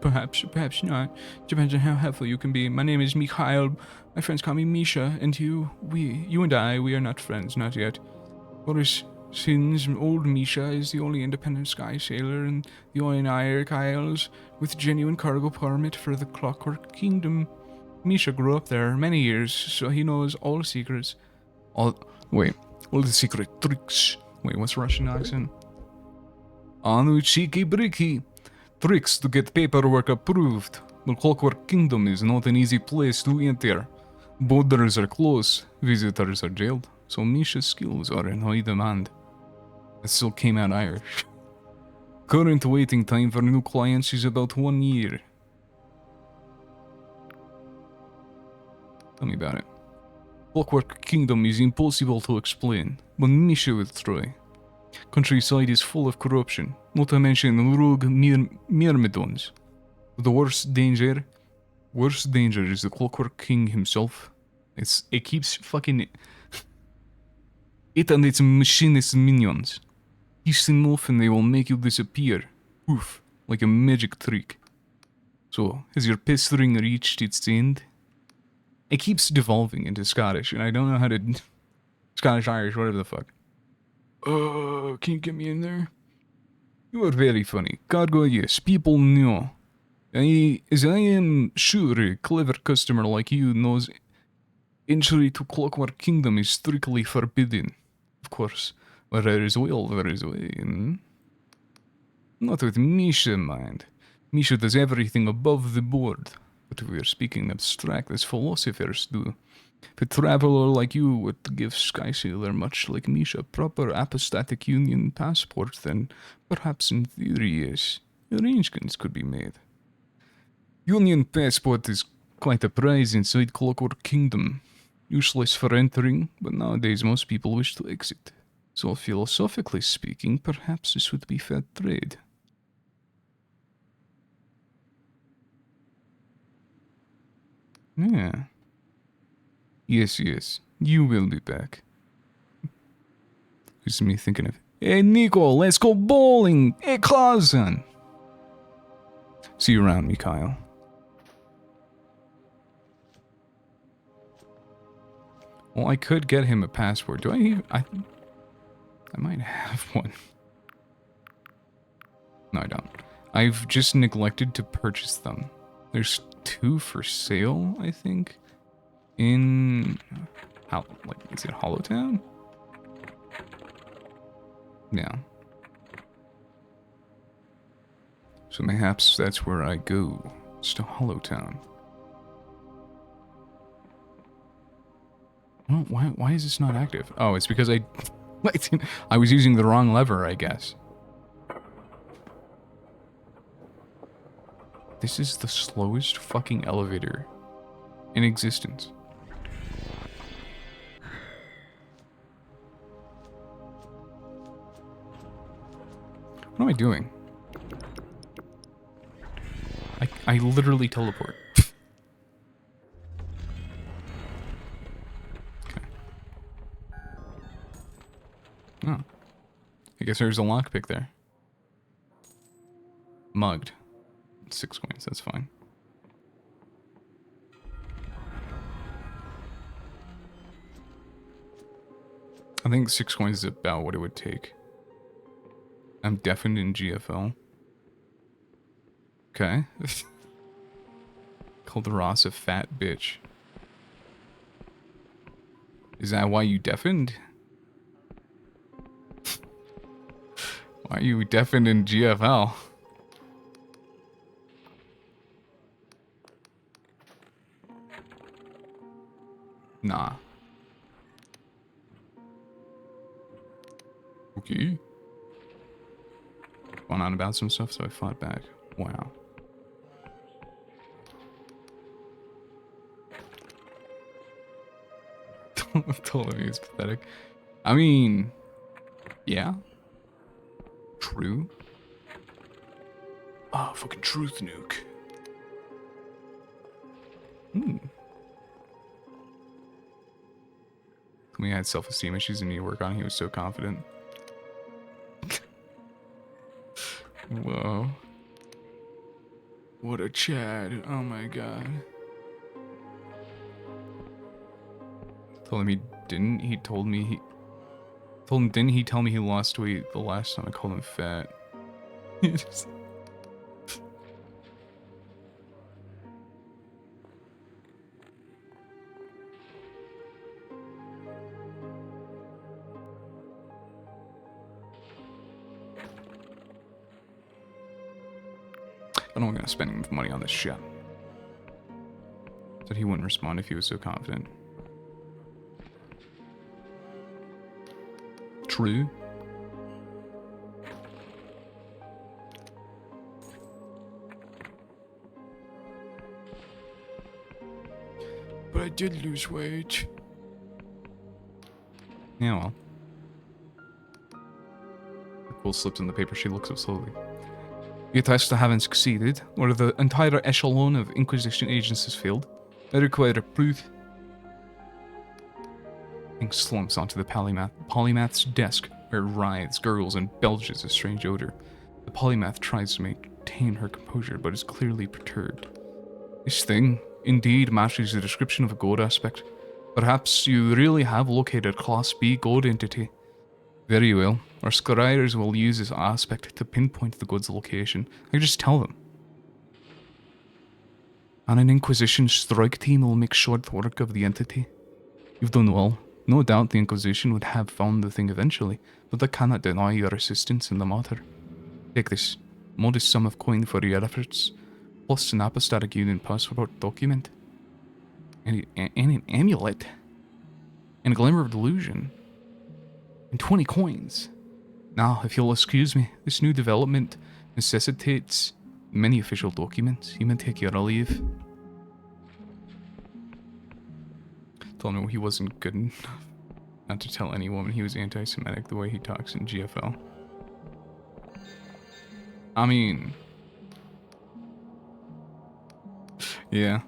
Perhaps, perhaps not. Depends on how helpful you can be. My name is Mikhail. My friends call me Misha, and you and I, we are not friends, not yet. Boris Sin's old Misha is the only independent sky sailor and the only Kyles with genuine cargo permit for the Clockwork Kingdom. Misha grew up there many years, so he knows all the secrets. All the secret tricks. Wait, what's Russian accent? Anu cheeky bricky. Tricks to get paperwork approved. The Clockwork Kingdom is not an easy place to enter. Borders are closed, visitors are jailed, so Misha's skills are in high demand. I still came out Irish. Current waiting time for new clients is about 1 year. Tell me about it. Clockwork Kingdom is impossible to explain, but Misha will try. Countryside is full of corruption, not to mention rogue myrmidons. The worst danger is the Clockwork King himself. It keeps fucking... It and its machinist minions. Piss them off and they will make you disappear. Poof, like a magic trick. So, has your pestering reached its end? It keeps devolving into Scottish, and I don't know how to... Scottish, Irish, whatever the fuck. Can you get me in there? You are very funny. Cargo, yes, people know. As I am sure a clever customer like you knows entry to Clockwork Kingdom is strictly forbidden. Of course, where there is will, there is way. Not with Misha in mind. Misha does everything above the board. But if we are speaking abstract as philosophers do, if a traveler like you would give Skysailor much like Misha proper apostatic union passport, then perhaps in theory, yes, arrangements could be made. Union passport is quite a prize inside Clockwork Kingdom. Useless for entering, but nowadays most people wish to exit. So philosophically speaking, perhaps this would be fair trade. Yeah. Yes, you will be back. This is me thinking of, hey Nico, let's go bowling! Hey Clausen! See you around, Mikhail. Well, I could get him a passport. Do I even... I might have one. No, I don't. I've just neglected to purchase them. There's 2 for sale, I think. In... How... Like, is it Hollowtown? Yeah. So perhaps that's where I go. Just a hollow town. Well, why is this not active? Oh, it's because I was using the wrong lever, I guess. This is the slowest fucking elevator in existence. What am I doing? I literally teleport. Okay. Oh. I guess there's a lockpick there. Mugged. 6 coins, that's fine. I think 6 coins is about what it would take. I'm deafened in GFL. Okay. Called Ross a fat bitch. Is that why you deafened? Why are you deafened in GFL? Nah. Okay. Went on about some stuff, so I fought back. Wow. Totally is pathetic. I mean, yeah. True. Oh, fucking truth nuke. When he had self-esteem issues and need to work on, he was so confident. Whoa. What a Chad. Oh my god. Told him he didn't. He told me he... Told him, didn't he tell me he lost weight the last time I called him fat? He just... I don't want to spend money on this shit. Said he wouldn't respond if he was so confident. True. But I did lose weight. Yeah, well. The quill slips in the paper. She looks up slowly. You attest to having succeeded, or the entire echelon of Inquisition agents has failed. I require a proof. Thing slumps onto the polymath's desk, where it writhes, gurgles, and belches a strange odor. The polymath tries to maintain her composure, but is clearly perturbed. This thing indeed matches the description of a god aspect. Perhaps you really have located a Class B god entity. Very well. Our scryers will use this aspect to pinpoint the god's location. I can just tell them. And an Inquisition strike team will make short work of the entity. You've done well. No doubt the Inquisition would have found the thing eventually, but I cannot deny your assistance in the matter. Take this modest sum of coin for your efforts, plus an apostolic union passport document, and an amulet, and a glimmer of delusion, and 20 coins. Now, if you'll excuse me, this new development necessitates many official documents. You may take your leave. Told him he wasn't good enough not to tell any woman he was anti-Semitic the way he talks in GFL. I mean... yeah.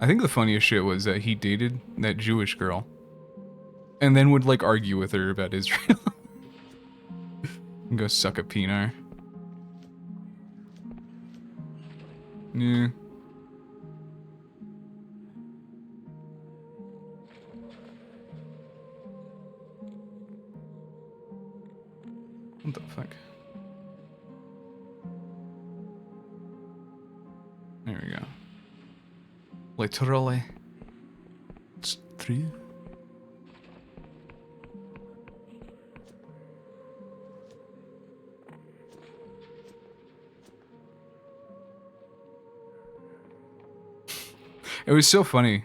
I think the funniest shit was that he dated that Jewish girl and then would like argue with her about Israel. And go suck a peanut. Yeah. What the fuck? There we go. Literally. 3. It was so funny.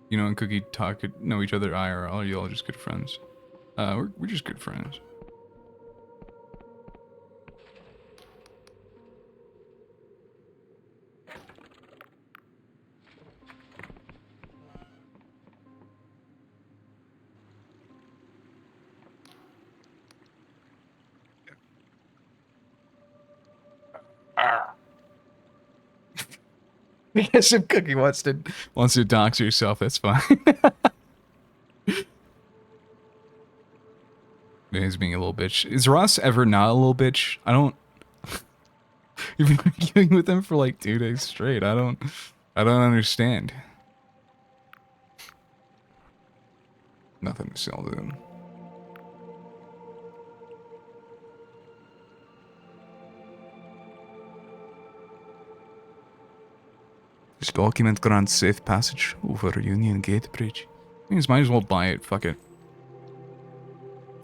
You know, and Cookie talk know each other IRL. You all just good friends. We're just good friends. I guess if Cookie wants to dox herself, that's fine. He's being a little bitch. Is Ross ever not a little bitch? I don't. You've been arguing with him for like 2 days straight. I don't understand. Nothing to sell to him. This document grants safe passage over Union Gate Bridge. I might as well buy it. Fuck it.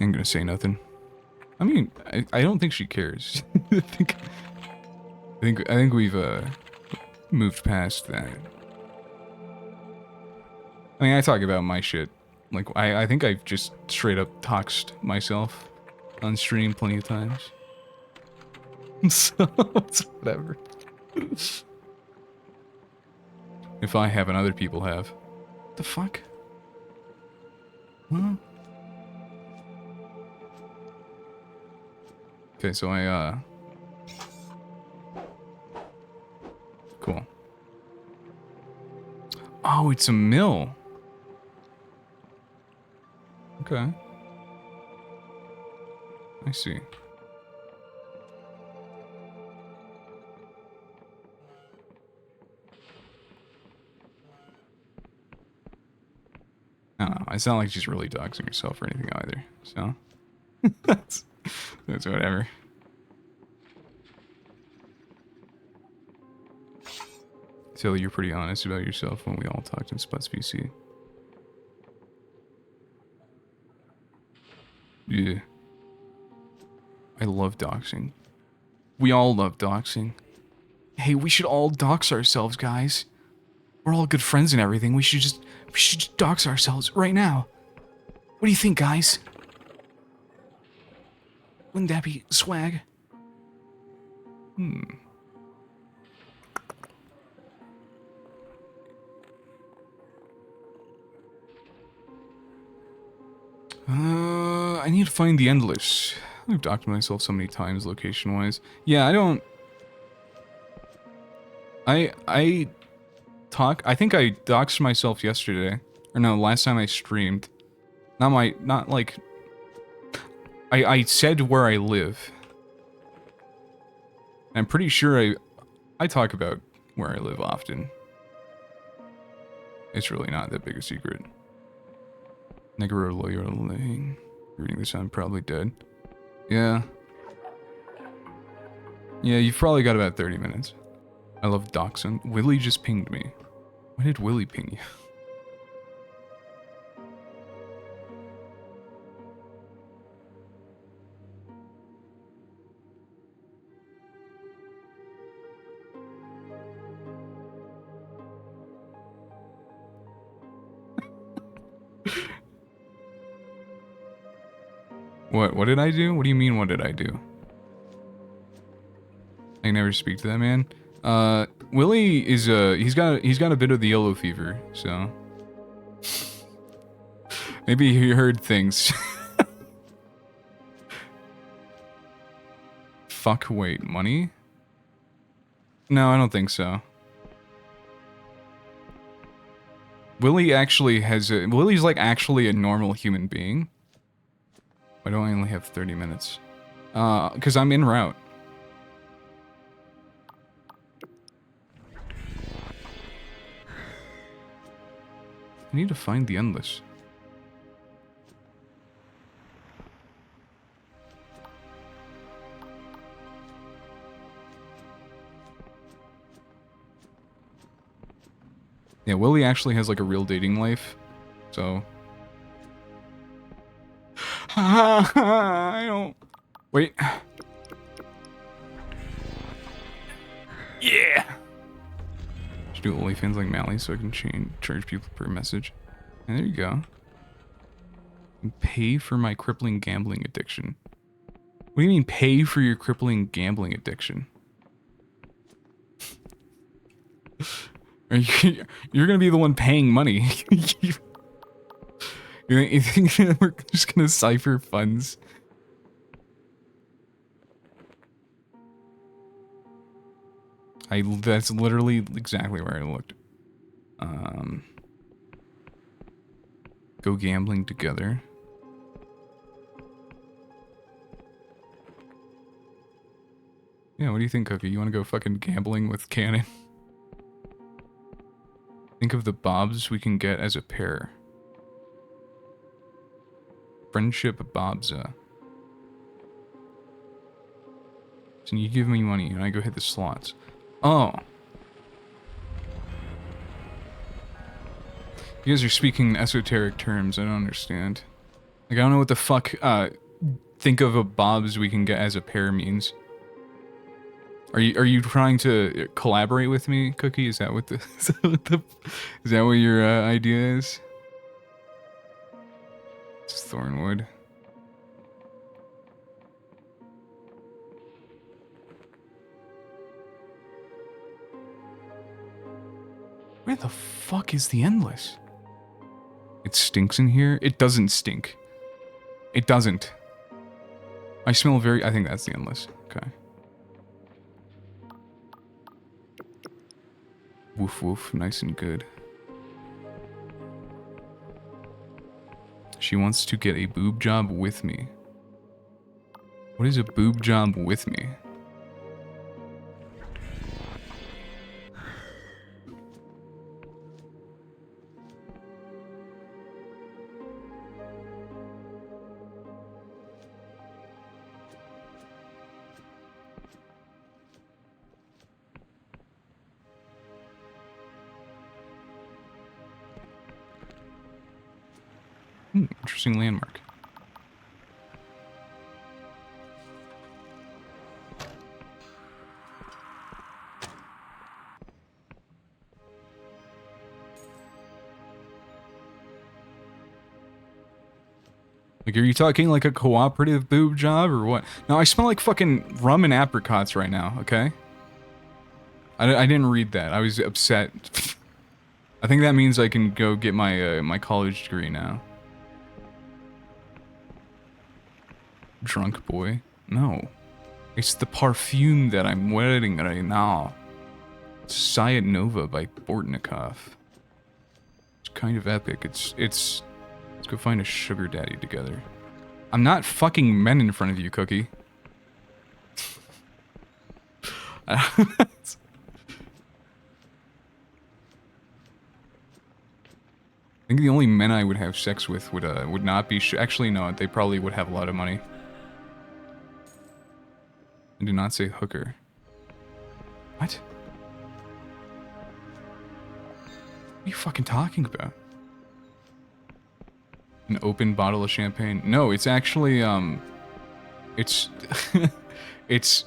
Ain't gonna say nothing. I mean, I don't think she cares. I think we've moved past that. I mean, I talk about my shit. Like, I think I've just straight up doxed myself on stream plenty of times. So it's whatever. If I haven't, other people have. What the fuck? Huh? Okay, so cool. Oh, it's a mill. Okay. I see. I don't know. It's not like she's really doxing herself or anything either, so that's whatever. So you're pretty honest about yourself when we all talked in Sputs VC. Yeah. I love doxing. We all love doxing. Hey, we should all dox ourselves, guys. We're all good friends and everything. We should just dox ourselves right now. What do you think, guys? Wouldn't that be swag? I need to find the Endless. I've docked myself so many times location-wise. Yeah, I don't... I think I doxed myself yesterday. Or no, last time I streamed. Not like... I said where I live. I'm pretty sure I talk about where I live often. It's really not that big a secret. Negro lawyer laying. Reading this, I'm probably dead. Yeah. Yeah, you've probably got about 30 minutes. I love doxing. Willie just pinged me. Why did Willie ping you? What did I do? What do you mean, what did I do? I never speak to that man. Willie is he's got a bit of the yellow fever, so maybe he heard things. Fuck, wait, money? No, I don't think so. Willie actually has Willie's like actually a normal human being. Why do I only have 30 minutes? Because I'm en route. I need to find the Endless. Yeah, Willie actually has like a real dating life, so. I don't. Wait. Yeah. Should do OnlyFans like Mally so I can charge people per message. And there you go. And pay for my crippling gambling addiction. What do you mean pay for your crippling gambling addiction? You're gonna be the one paying money. You think we're just gonna cipher funds? That's literally exactly where I looked. Go gambling together. Yeah, what do you think, Cookie? You wanna go fucking gambling with Cannon? Think of the bobs we can get as a pair. Friendship bobza. So you give me money and I go hit the slots. Oh. You guys are speaking esoteric terms, I don't understand. Like, I don't know what the fuck, think of a bobs we can get as a pair means. Are you trying to collaborate with me, Cookie? Is that what the, is that what your idea is? It's Thornwood. Where the fuck is the Endless? It stinks in here? It doesn't stink. It doesn't. I smell I think that's the Endless. Okay. Woof woof, nice and good. She wants to get a boob job with me. What is a boob job with me? Interesting landmark. Like, are you talking like a cooperative boob job or what? No, I smell like fucking rum and apricots right now, okay? I didn't read that. I was upset. I think that means I can go get my my college degree now. Drunk boy? No. It's the perfume that I'm wearing right now. It's Sayat Nova by Bortnikov. It's kind of epic. Let's go find a sugar daddy together. I'm not fucking men in front of you, Cookie. I think the only men I would have sex with would not be actually no, they probably would have a lot of money. And do not say hooker. What? What are you fucking talking about? An open bottle of champagne? No, it's actually, it's, it's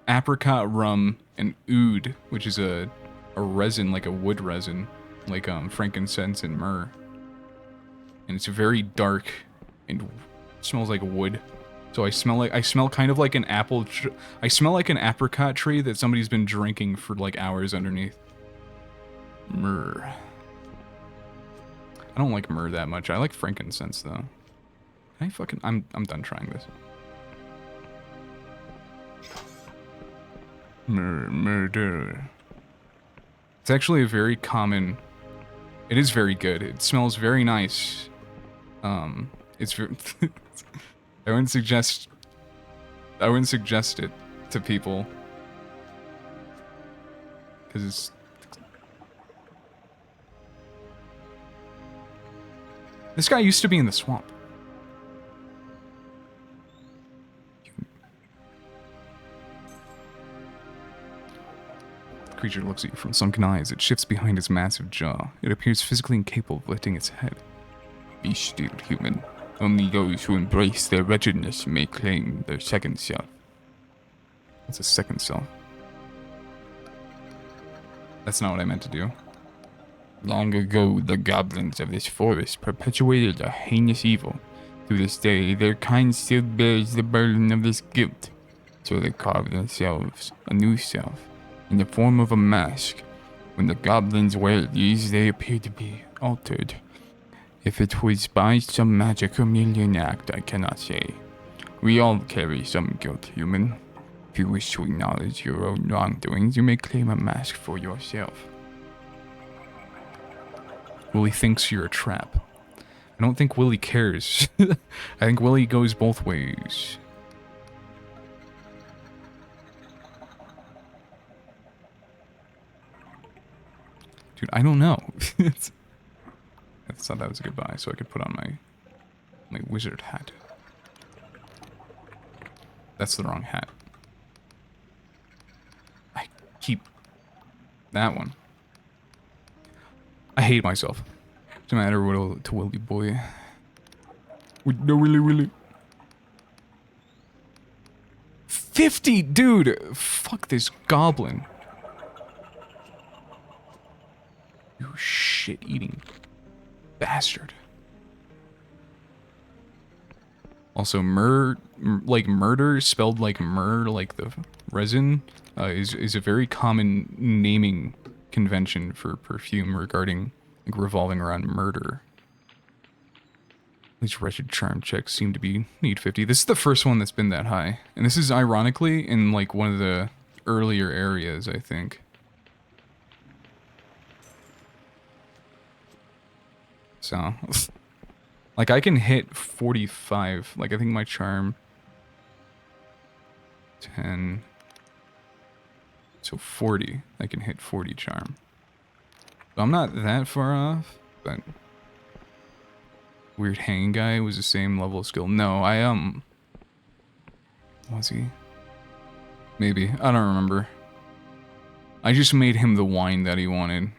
apricot rum and oud, which is a resin, like a wood resin, like, frankincense and myrrh. And it's very dark and smells like wood. So I smell kind of like an I smell like an apricot tree that somebody's been drinking for like hours underneath. Myrrh. I don't like myrrh that much. I like frankincense though. I'm done trying this. Murder. It's actually a very common. It is very good. It smells very nice. It's very. I wouldn't suggest it to people because it's. This guy used to be in the swamp. creature looks at you from sunken eyes. It shifts behind its massive jaw. It appears physically incapable of lifting its head. Be still, human. Only those who embrace their wretchedness may claim their second self. What's a second self? That's not what I meant to do. Long ago, the goblins of this forest perpetuated a heinous evil. To this day, their kind still bears the burden of this guilt. So they carve themselves a new self in the form of a mask. When the goblins wear these, they appear to be altered. If it was by some magic or chameleon act, I cannot say. We all carry some guilt, human. If you wish to acknowledge your own wrongdoings, you may claim a mask for yourself. Willie thinks you're a trap. I don't think Willie cares. I think Willie goes both ways. Dude, I don't know. I thought that was a goodbye, so I could put on my wizard hat. That's the wrong hat. I keep that one. I hate myself. Doesn't matter what to Willie boy. No, really. 50, dude. Fuck this goblin. You shit-eating bastard. Also, murder spelled like myrrh, like the resin, is a very common naming convention for perfume regarding, like, revolving around murder. These wretched charm checks seem to be need 50. This is the first one that's been that high, and this is ironically in like one of the earlier areas, I think. So, like, I can hit 45. Like, I think my charm 10. So 40. I can hit 40 charm. So I'm not that far off, but weird hanging guy was the same level of skill. No, was he? Maybe. I don't remember. I just made him the wine that he wanted.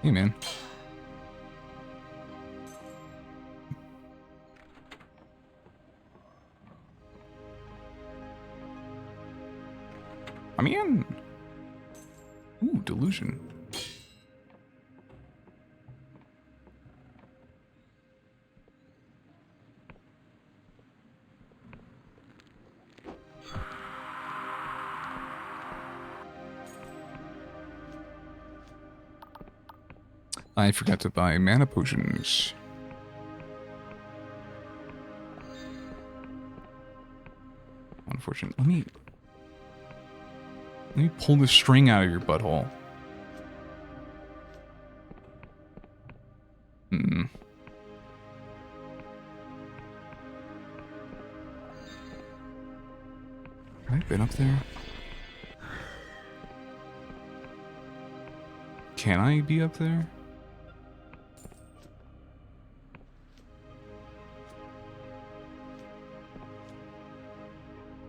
Hey, man. I'm in. Ooh, Delusion. I forgot to buy mana potions. Unfortunate. Let me pull the string out of your butthole. Hmm. Have I been up there? Can I be up there?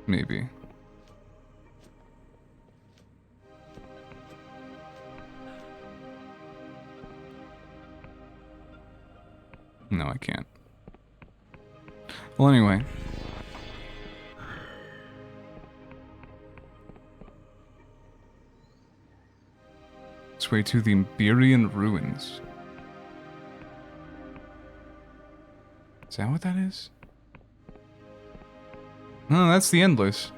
Maybe. No, I can't. Well, anyway. This way to the Iberian ruins. Is that what that is? No, that's the Endless.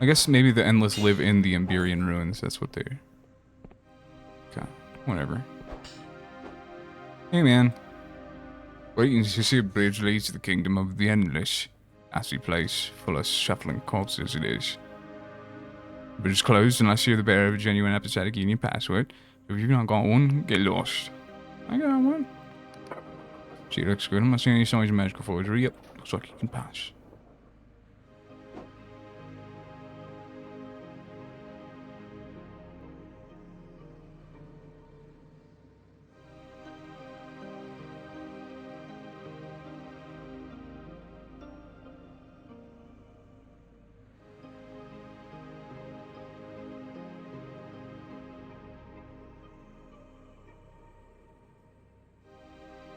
I guess maybe the Endless live in the Iberian ruins. That's what they're... Okay, whatever. Hey, man. Waiting to see a bridge leads to the kingdom of the Endless. Nasty place, full of shuffling corpses it is. The bridge is closed unless you're the bearer of a genuine episodic union password. If you've not got one, get lost. I got one. Gee, looks good. I'm not seeing any signs of magical forgery. Yep, looks like you can pass.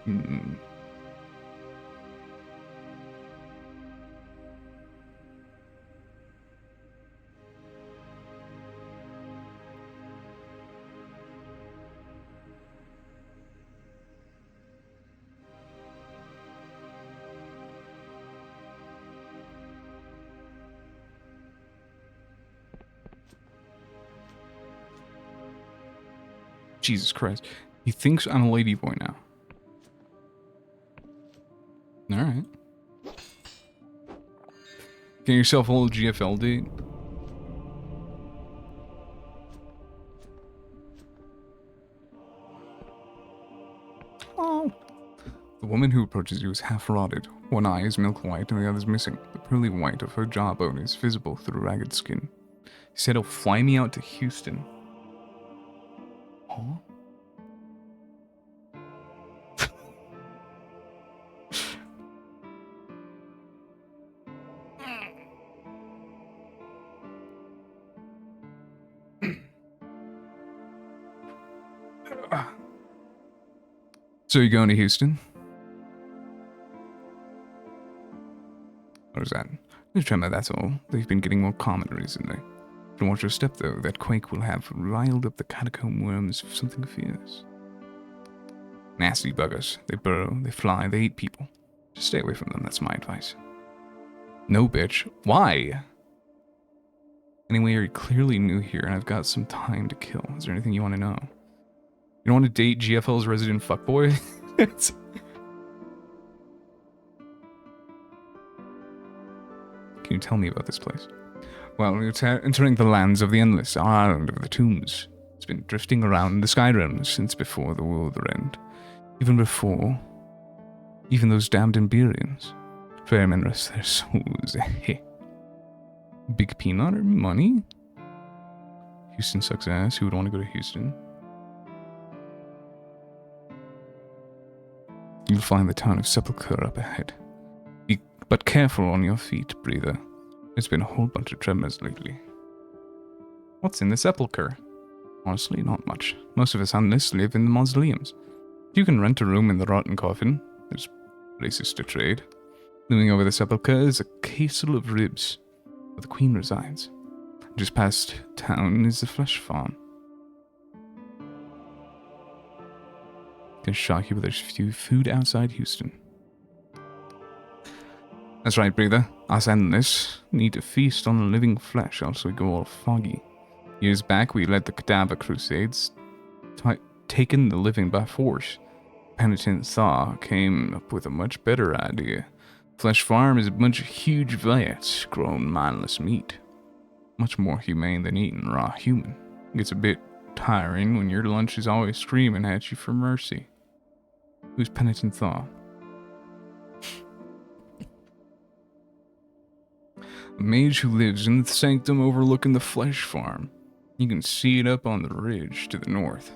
Hmm. Jesus Christ. He thinks I'm a ladyboy now. Alright. Get yourself a little GFL date. Oh. The woman who approaches you is half rotted. One eye is milk white and the other is missing. The pearly white of her jawbone is visible through ragged skin. He said he'll fly me out to Houston. Huh? So you going to Houston? What is that? Just remember, that's all. They've been getting more common recently. Don't watch your step, though. That quake will have riled up the catacomb worms of something fierce. Nasty buggers. They burrow, they fly, they eat people. Just stay away from them, that's my advice. No, bitch. Why? Anyway, you're clearly new here, and I've got some time to kill. Is there anything you want to know? You don't want to date GFL's resident fuckboy? Can you tell me about this place? Well, you're entering the lands of the Endless, our island of the tombs. It's been drifting around the Sky Realms since before the world end. Even before... even those damned Emberians. Fair men rest their souls. Big peanut or money? Houston sucks ass. Who would want to go to Houston? You'll find the town of Sepulchre up ahead. Be but careful on your feet, breather. There's been a whole bunch of tremors lately. What's in the Sepulchre? Honestly, not much. Most of us on this live in the mausoleums. You can rent a room in the Rotten Coffin. There's places to trade. Looming over the Sepulchre is a castle of ribs, where the queen resides. Just past town is the flesh farm. Can shock you, but there's few food outside Houston. That's right, breather. Us endless need to feast on the living flesh, else we go all foggy. Years back, we led the Cadaver Crusades, taking the living by force. Penitent Thaw came up with a much better idea. Flesh farm is a bunch of huge vats growing mindless meat. Much more humane than eating raw human. Gets a bit tiring when your lunch is always screaming at you for mercy. Who's Penitent Thaw? A mage who lives in the sanctum overlooking the flesh farm. You can see it up on the ridge to the north.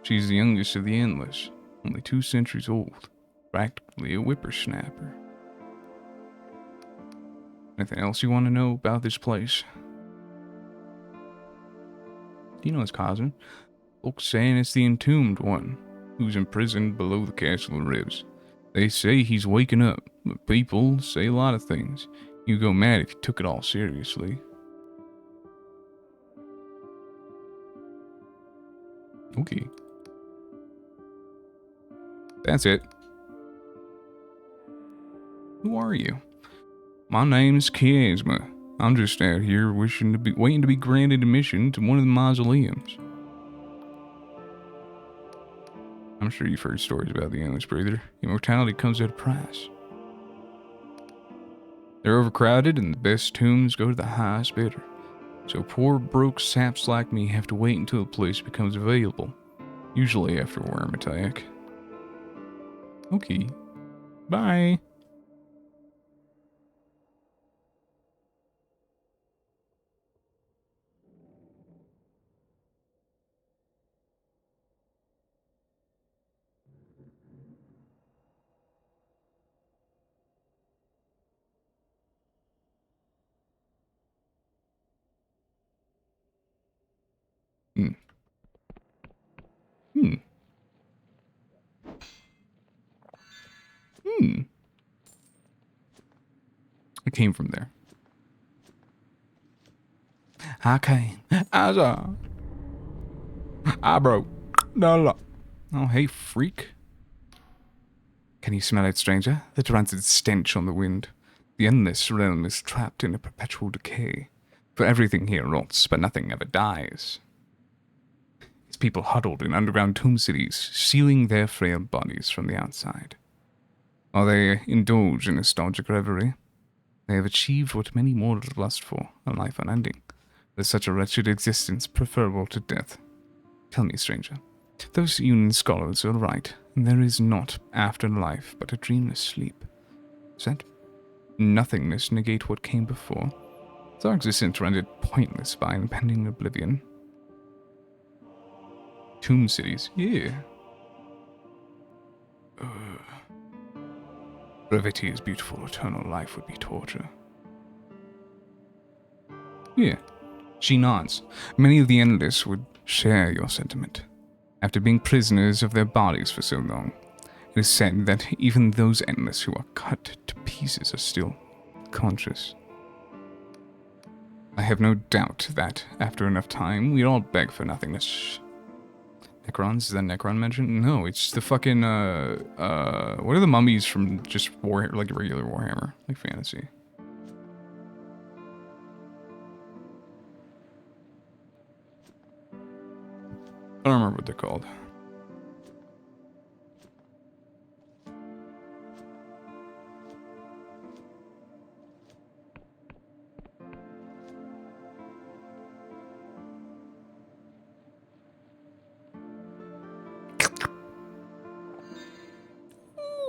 She's the youngest of the Endless, only 2 centuries old, practically a whippersnapper. Anything else you want to know about this place? Do you know what's causing? Folks saying it's the Entombed One, who's imprisoned below the Castle of Ribs. They say he's waking up, but people say a lot of things. You'd go mad if you took it all seriously. Okay. That's it. Who are you? My name's Chiasma. I'm just out here waiting to be granted admission to one of the mausoleums. I'm sure you've heard stories about the Endless Breather. Immortality comes at a price. They're overcrowded and the best tombs go to the highest bidder. So poor broke saps like me have to wait until a place becomes available. Usually after a worm attack. Okay. Bye. Hmm. Hmm. Hmm. I came from there. Okay. I broke. No. Oh, hey, freak. Can you smell it, stranger? The rancid stench on the wind. The endless realm is trapped in a perpetual decay. For everything here rots, but nothing ever dies. It's people huddled in underground tomb cities, sealing their frail bodies from the outside. While they indulge in nostalgic reverie, they have achieved what many mortals lust for, a life unending. Is such a wretched existence preferable to death? Tell me, stranger. Those Union scholars are right, and there is not afterlife but a dreamless sleep. Does that nothingness negate what came before? Is our existence rendered pointless by impending oblivion? Tomb cities, yeah. Brevity is beautiful, eternal life would be torture. Yeah. She nods. Many of the endless would share your sentiment. After being prisoners of their bodies for so long, it is said that even those endless who are cut to pieces are still conscious. I have no doubt that, after enough time, we'd all beg for nothingness. Necrons? Is that Necron mentioned? No, it's the fucking, what are the mummies from just Warhammer, like regular Warhammer, like fantasy? I don't remember what they're called.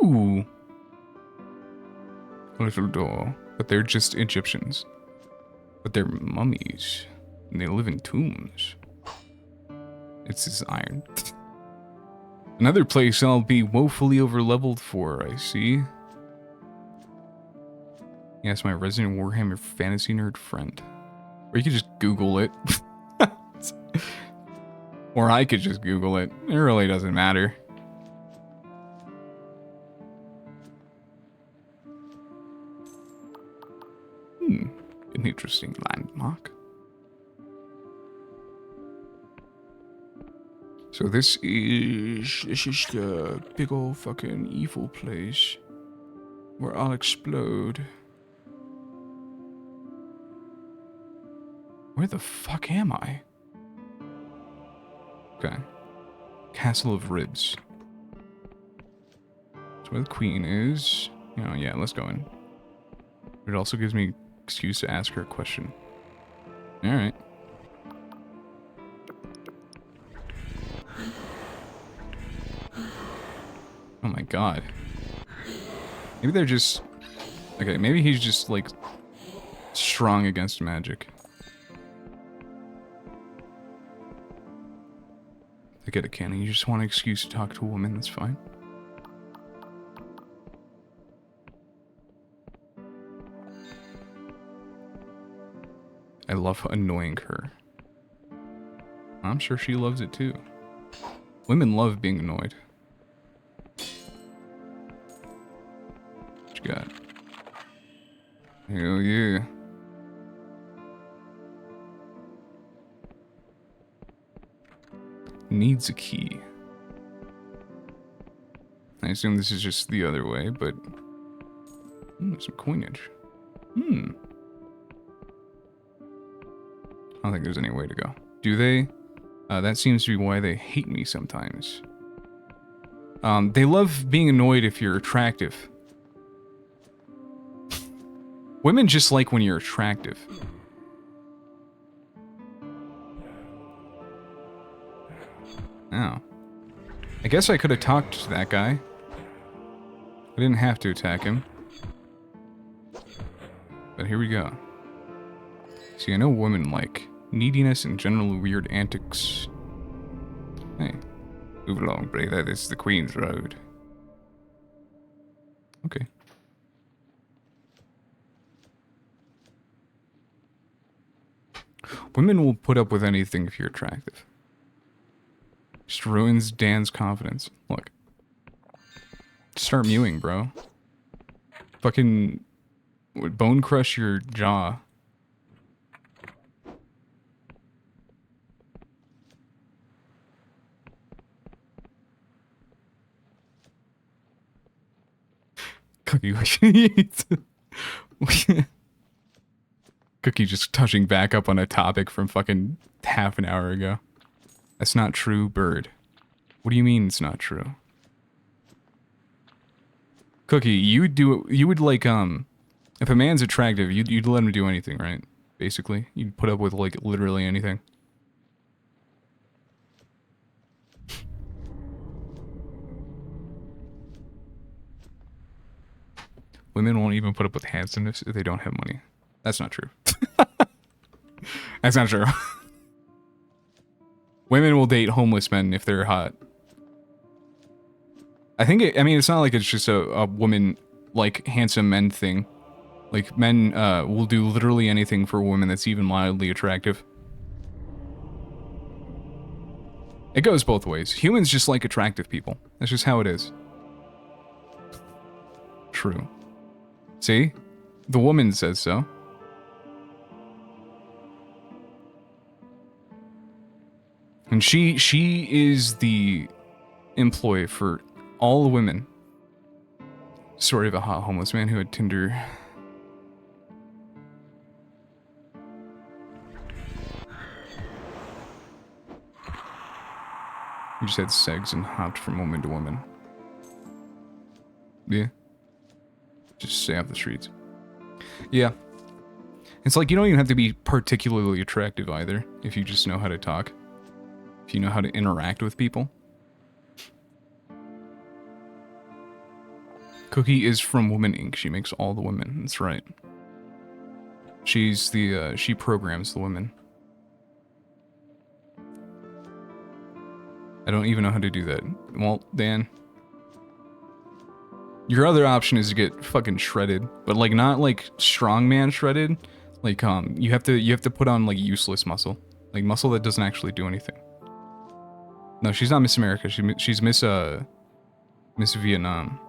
Ooh. A little door, but they're just Egyptians. But they're mummies, and they live in tombs. It's this iron. Another place I'll be woefully overleveled for, I see. Yes, my resident Warhammer fantasy nerd friend. Or you could just Google it. Or I could just Google it. It really doesn't matter. An interesting landmark. So this is the big old fucking evil place where I'll explode. Where the fuck am I? Okay. Castle of Ribs. That's where the queen is. You know, yeah, let's go in. It also gives me excuse to ask her a question. Alright. Oh my god. Maybe they're just... Okay, maybe he's just, like, strong against magic. I get it, Kenny. You just want an excuse to talk to a woman, that's fine. I love annoying her. I'm sure she loves it too. Women love being annoyed. What you got? Hell yeah. Needs a key. I assume this is just the other way, but... some coinage. I don't think there's any way to go. Do they? That seems to be why they hate me sometimes. They love being annoyed if you're attractive. Women just like when you're attractive. Oh. I guess I could have talked to that guy. I didn't have to attack him. But here we go. See, I know women like neediness and general weird antics. Hey. Move along, brother. This is the Queen's Road. Okay. Women will put up with anything if you're attractive. Just ruins Dan's confidence. Look. Start mewing, bro. Fucking bone crush your jaw. Cookie. Cookie just touching back up on a topic from fucking half an hour ago. That's not true, bird. What do you mean it's not true? Cookie, you would like, if a man's attractive, you'd let him do anything, right? Basically. You'd put up with, like, literally anything. Women won't even put up with handsomeness if they don't have money. That's not true. That's not true. Women will date homeless men if they're hot. I mean, it's not like it's just a woman, like, handsome men thing. Like, men will do literally anything for a woman that's even mildly attractive. It goes both ways. Humans just like attractive people. That's just how it is. True. See? The woman says so. And she is the employee for all the women. Story of a hot homeless man who had Tinder. He just had segs and hopped from woman to woman. Yeah. Just stay off the streets. Yeah. It's like you don't even have to be particularly attractive either, if you just know how to talk. If you know how to interact with people. Cookie is from Woman Inc. She makes all the women. That's right. She's the, she programs the women. I don't even know how to do that. Well, Dan. Your other option is to get fucking shredded, but like not like strongman shredded. Like you have to put on like useless muscle, like muscle that doesn't actually do anything. No, she's not Miss America. She's Miss Vietnam.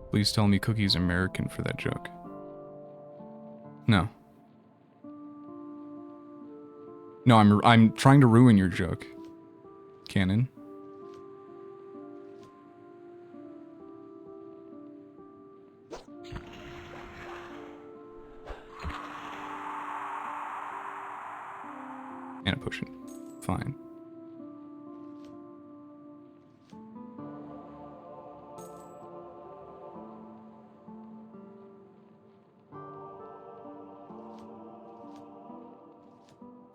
Please tell me Cookie's American for that joke. No. No, I'm trying to ruin your joke. Cannon. And a potion. Fine.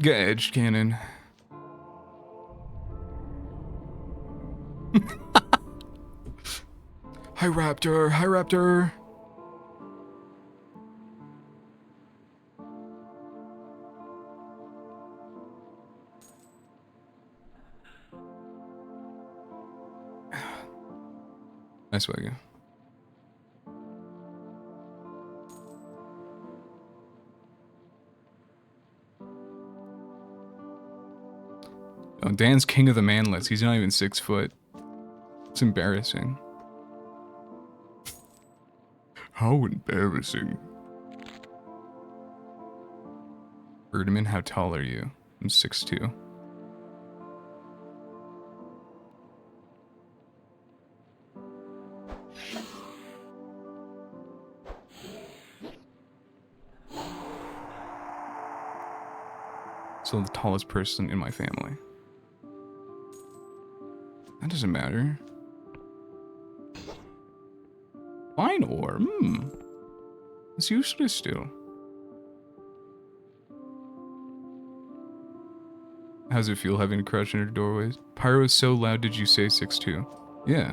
Get edged, Cannon. Hi, Raptor. Hi, Raptor. Nice way, oh, Dan's king of the manlets. He's not even 6 foot. It's embarrassing. How embarrassing. Birdman, how tall are you? I'm 6'2". So the tallest person in my family. That doesn't matter. Fine ore, it's useless still. How's it feel having a crush in her doorways? Pyro is so loud, did you say 6'2"? Yeah.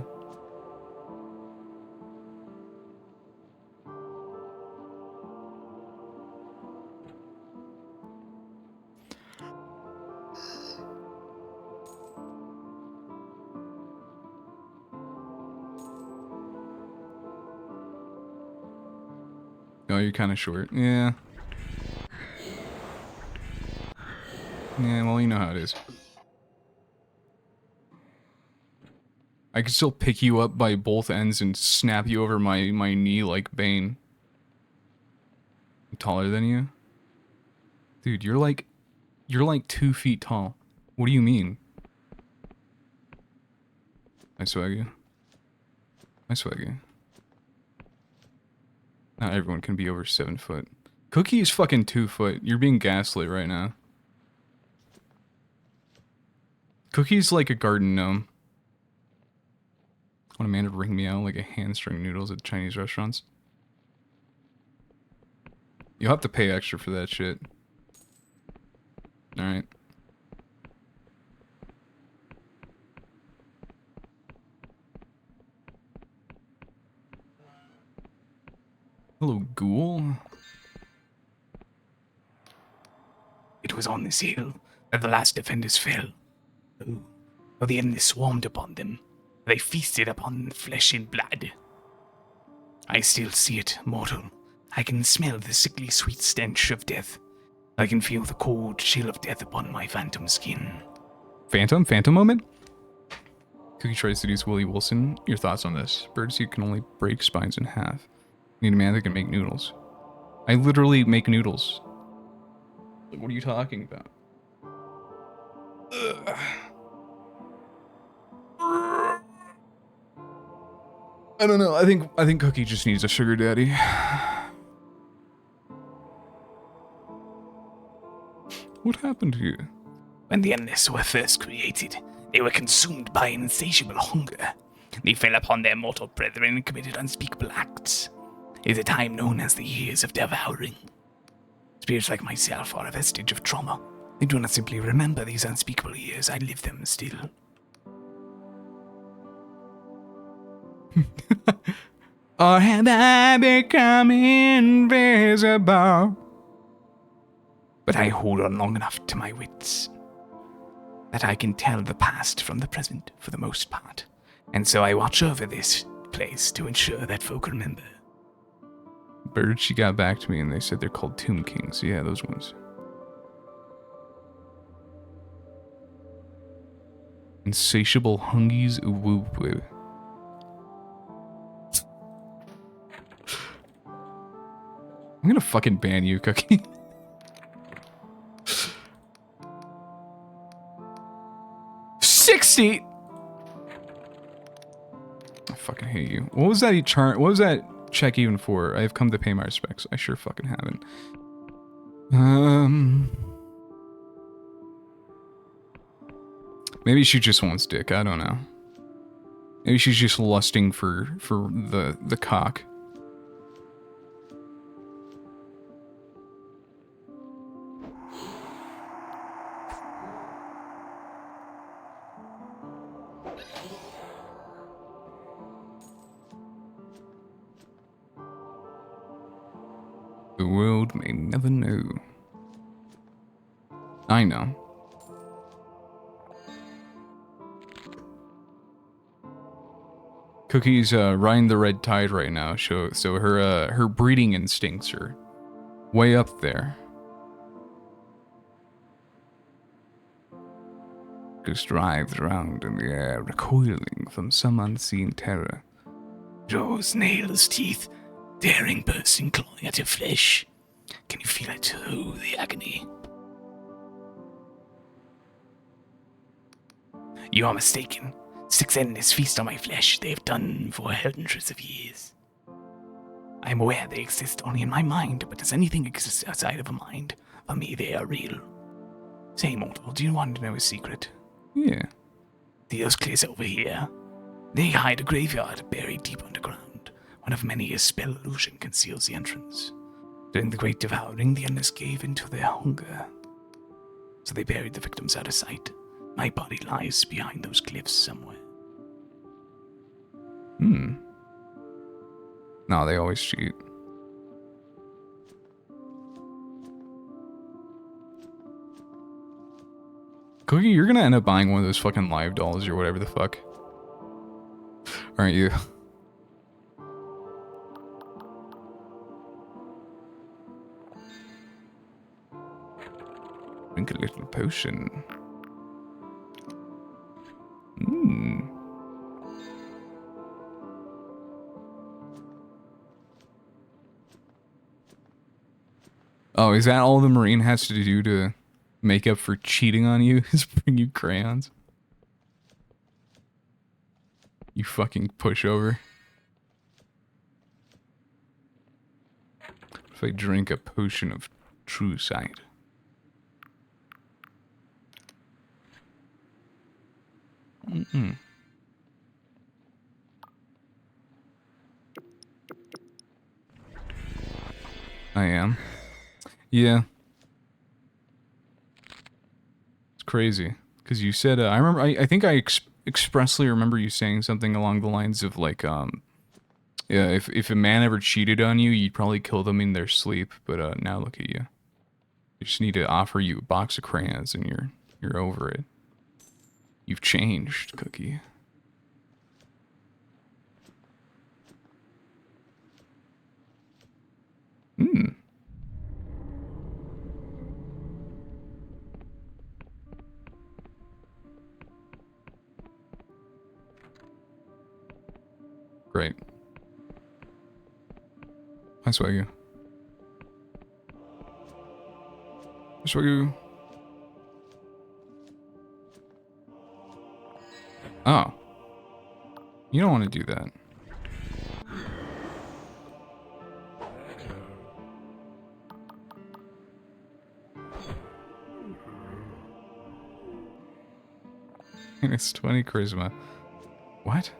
Oh, you're kind of short. Yeah. Yeah, well, you know how it is. I could still pick you up by both ends and snap you over my knee like Bane. I'm taller than you? Dude, you're like 2 feet tall. What do you mean? I swag you. I swag you. Not everyone can be over 7 foot. Cookie is fucking 2 foot. You're being gaslit right now. Cookie's like a garden gnome. I want a man to ring me out like a hand-strung noodles at Chinese restaurants. You'll have to pay extra for that shit. Alright. Hello, ghoul. It was on this hill that the last defenders fell. Oh, for the enemy swarmed upon them. They feasted upon flesh and blood. I still see it, mortal. I can smell the sickly sweet stench of death. I can feel the cold chill of death upon my phantom skin. Phantom moment? Cookie tries to seduce Willie Wilson. Your thoughts on this? Birdseed can only break spines in half. Need a man that can make noodles. I literally make noodles. What are you talking about? Ugh. I don't know. I think Cookie just needs a sugar daddy. What happened to you? When the endless were first created, they were consumed by an insatiable hunger. They fell upon their mortal brethren and committed unspeakable acts. It is a time known as the years of devouring. Spirits like myself are a vestige of trauma. I do not simply remember these unspeakable years, I live them still. Or have I become invisible? But I hold on long enough to my wits that I can tell the past from the present for the most part. And so I watch over this place to ensure that folk remember. Bird, she got back to me and they said they're called Tomb Kings. Yeah, those ones. Insatiable hungies whoop whoop. I'm gonna fucking ban you, Cookie. $60! I fucking hate you. What was that what was that check even for? I have come to pay my respects. I sure fucking haven't. Maybe she just wants dick, I don't know. Maybe she's just lusting for the cock. The world may never know. I know. Cookie's riding the red tide right now, so her breeding instincts are way up there. Just writhes around in the air, recoiling from some unseen terror. Jaws, nails, teeth, daring person clawing at your flesh. Can you feel it? Oh, the agony. You are mistaken. Six endless feast on my flesh they have done for hundreds of years. I am aware they exist only in my mind, but does anything exist outside of a mind? For me, they are real. Say, mortal, do you want to know a secret? Yeah. See those cliffs over here? They hide a graveyard buried deep underground. One of many a spell illusion conceals the entrance. During the Great Devouring, the endless gave into their hunger. So they buried the victims out of sight. My body lies behind those cliffs somewhere. No, they always cheat. Cookie, you're gonna end up buying one of those fucking live dolls or whatever the fuck. Aren't you? Drink a little potion. Mmm. Oh, is that all the Marine has to do to make up for cheating on you? Is bring you crayons? You fucking pushover. If I drink a potion of true sight. Mm-mm. I am. Yeah. It's crazy. Because you said, I remember, I think I expressly remember you saying something along the lines of like, yeah, if a man ever cheated on you, you'd probably kill them in their sleep. But now look at you. They just need to offer you a box of crayons and you're over it. You've changed, Cookie. Hmm. Great. I swear you. I swear you. Oh. You don't want to do that. It's 20 charisma. What?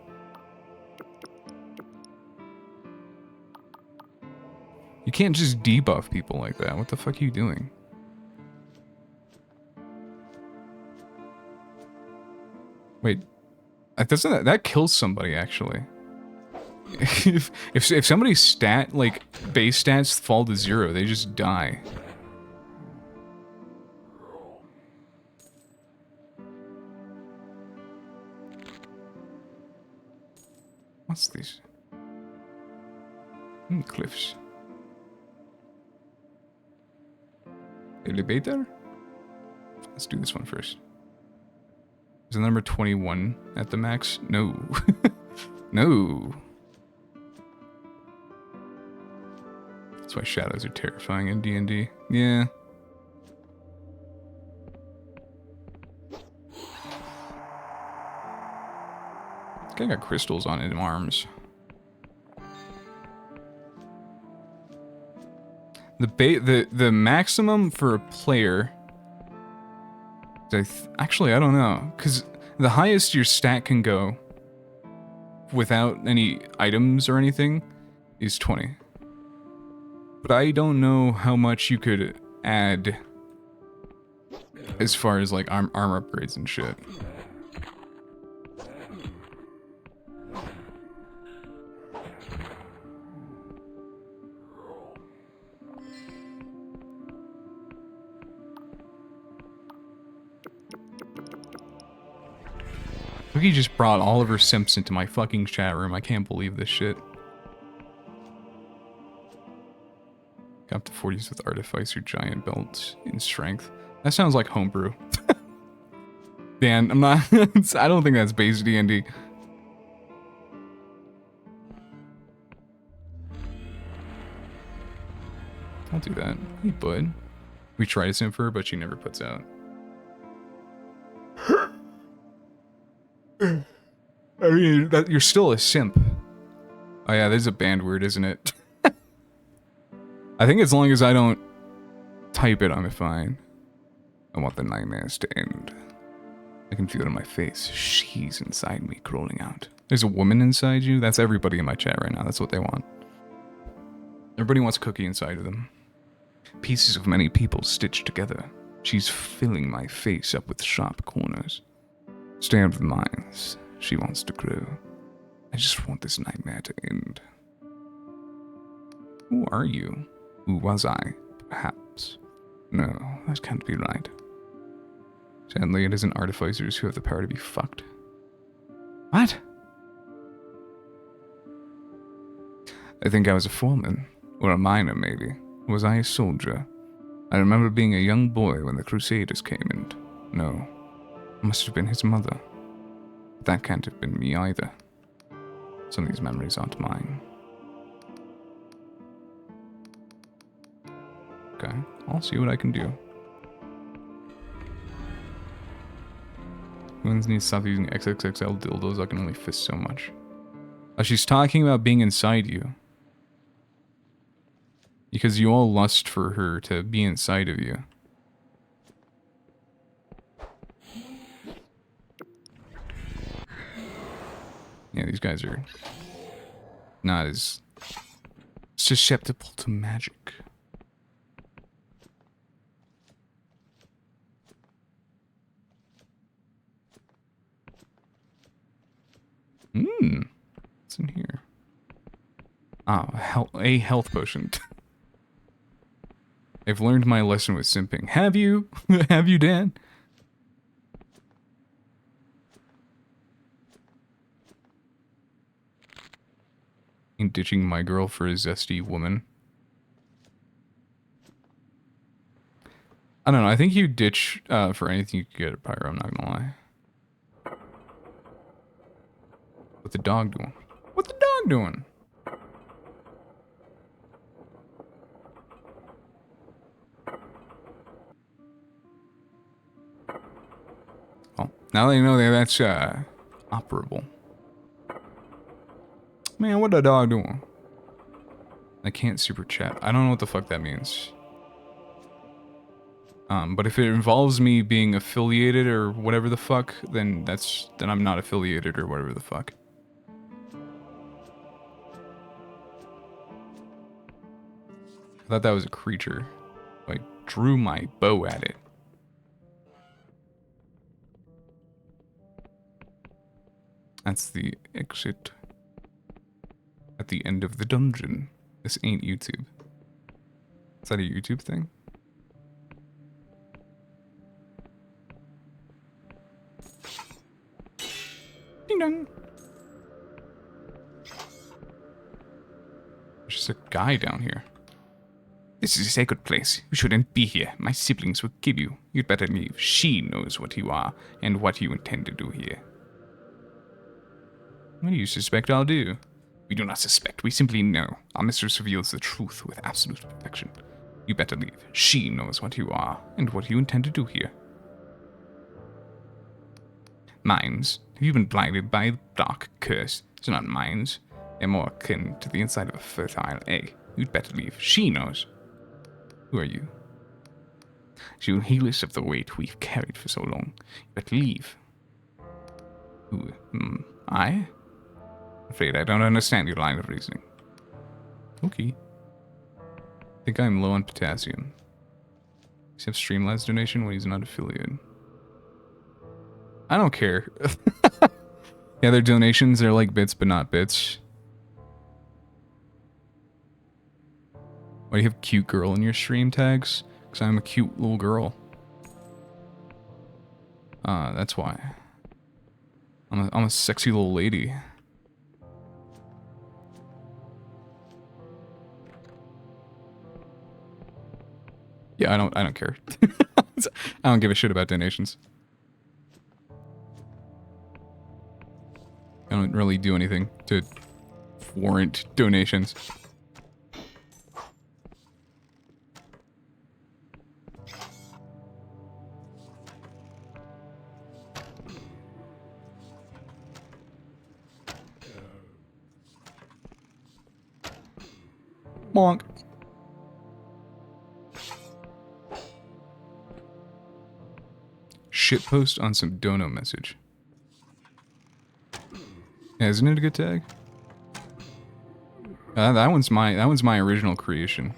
You can't just debuff people like that. What the fuck are you doing? Wait. Doesn't that kills somebody actually? if somebody's stat like base stats fall to 0, they just die. What's this? Cliffs. Elevator? Let's do this one first. Is the number 21 at the max? No. No. That's why shadows are terrifying in D&D. Yeah. This guy got crystals on his arms. The maximum for a player. Actually, I don't know, because the highest your stat can go without any items or anything is 20. But I don't know how much you could add as far as like armor upgrades and shit. Cookie just brought Oliver Simpson to my fucking chat room. I can't believe this shit. Got up to 40s with Artificer Giant Belts in Strength. That sounds like homebrew. Dan, I'm not... I don't think that's base D&D. I'll do that. Hey, bud. We try to simp her, but she never puts out. I mean, you're still a simp. Oh yeah, there's a band word, isn't it? I think as long as I don't type it, I'm fine. I want the nightmares to end. I can feel it in my face. She's inside me, crawling out. There's a woman inside you? That's everybody in my chat right now. That's what they want. Everybody wants Cookie inside of them. Pieces of many people stitched together. She's filling my face up with sharp corners. Stay out of the mines. She wants to grow. I just want this nightmare to end. Who are you? Who was I? Perhaps. No, that can't be right. Sadly, it isn't artificers who have the power to be fucked. What? I think I was a foreman. Or a miner, maybe. Was I a soldier? I remember being a young boy when the Crusaders came and... No. It must have been his mother. But that can't have been me either. Some of these memories aren't mine. Okay, I'll see what I can do. Humans need to stop using XXXL dildos. I can only fist so much. Oh, she's talking about being inside you. Because you all lust for her to be inside of you. Yeah, these guys are not as susceptible to magic. What's in here? Ah, a health potion. I've learned my lesson with simping. Have you? Have you, Dan? In ditching my girl for a zesty woman. I don't know. I think you ditch for anything you could get at Pyro. I'm not gonna lie. What the dog doing? What the dog doing? Well, now that you know that that's operable. Man, what the dog doing? I can't super chat. I don't know what the fuck that means. But if it involves me being affiliated or whatever the fuck, then I'm not affiliated or whatever the fuck. I thought that was a creature. I drew my bow at it. That's the exit at the end of the dungeon. This ain't YouTube. Is that a YouTube thing? Ding dong. There's just a guy down here. This is a sacred place. You shouldn't be here. My siblings will kill you. You'd better leave. She knows what you are and what you intend to do here. What do you suspect I'll do? We do not suspect. We simply know. Our mistress reveals the truth with absolute perfection. You better leave. She knows what you are and what you intend to do here. Mines. Have you been blinded by the dark curse? These are not mines. They're more akin to the inside of a fertile egg. You'd better leave. She knows. Who are you? She will heal us of the weight we've carried for so long. You better leave. Who? I? I'm afraid I don't understand your line of reasoning. Okay. I think I'm low on potassium. Does he have Streamlabs donation when he's not affiliated? I don't care. Yeah, their donations are like bits but not bits. Why do you have cute girl in your stream tags? Because I'm a cute little girl. That's why. I'm a sexy little lady. Yeah, I don't care. I don't give a shit about donations. I don't really do anything to warrant donations. Bonk. Shitpost on some dono message. Yeah, isn't it a good tag? That one's my original creation.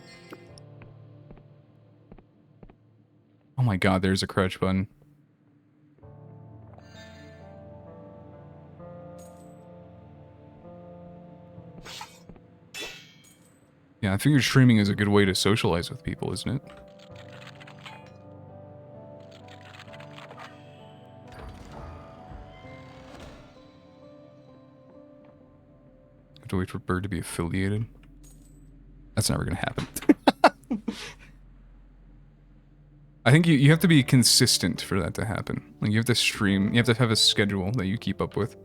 Oh my god, there's a crouch button. Yeah, I figured streaming is a good way to socialize with people, isn't it? Have to wait for Bird to be affiliated. That's never gonna happen. I think you have to be consistent for that to happen. Like, you have to stream, you have to have a schedule that you keep up with.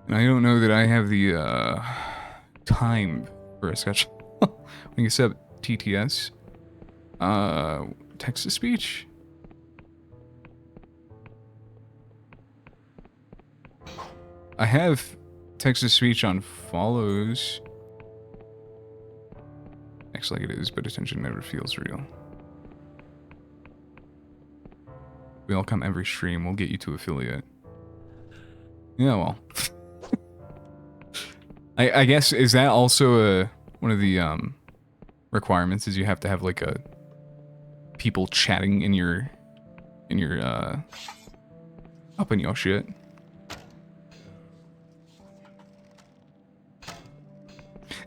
And I don't know that I have the time for a schedule. When you set up TTS, text to speech. I have text to speech on follows. Acts like it is, but attention never feels real. We all come every stream. We'll get you to affiliate. Yeah, well. I guess, is that also one of the requirements is you have to have like a people chatting in your up in your shit.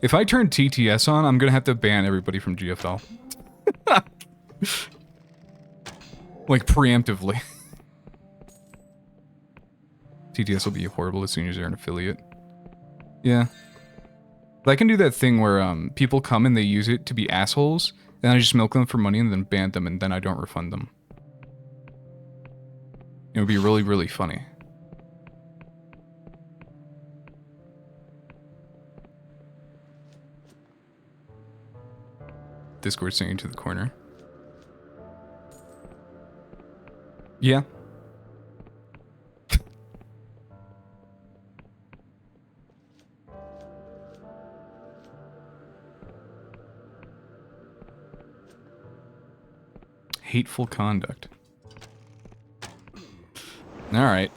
If I turn TTS on, I'm gonna have to ban everybody from GFL. Like, preemptively. TTS will be horrible as soon as you're an affiliate. Yeah. But I can do that thing where people come and they use it to be assholes, and I just milk them for money and then ban them, and then I don't refund them. It would be really, really funny. Discord singing to the corner. Yeah. Hateful conduct. Alright.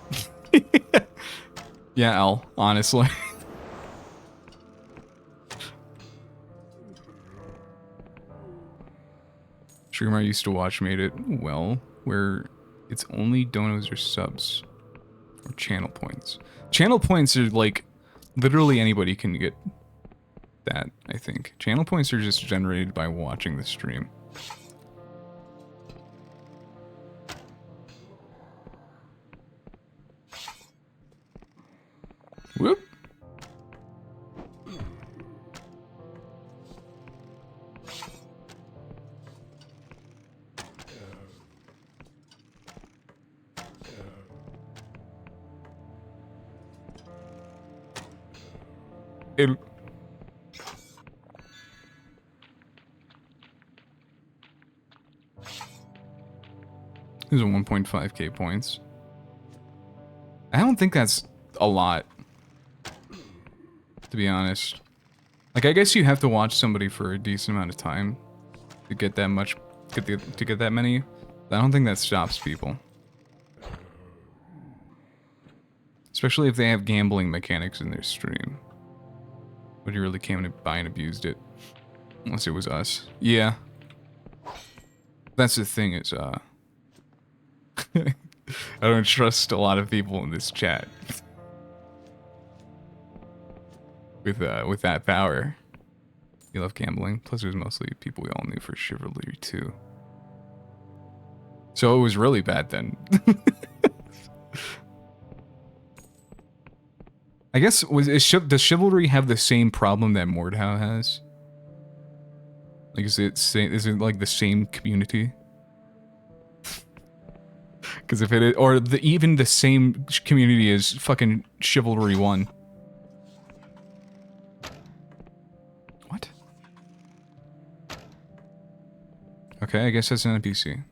Yeah, L, honestly. Streamer I used to watch made it well, where it's only donos or subs. Or channel points. Channel points are like, literally anybody can get that, I think. Channel points are just generated by watching the stream. Whoop. It... These are 1.5k points. I don't think that's a lot, to be honest. Like, I guess you have to watch somebody for a decent amount of time to get that much, to get that many. But I don't think that stops people. Especially if they have gambling mechanics in their stream. But you really came to buy and abused it. Unless it was us. Yeah. That's the thing is, I don't trust a lot of people in this chat. With that power. You love gambling. Plus it was mostly people we all knew for chivalry too. So it was really bad then. I guess, does chivalry have the same problem that Mordhau has? Like, is it like the same community? Because if it is, or even the same community as fucking Chivalry 1. What? Okay, I guess that's an NPC.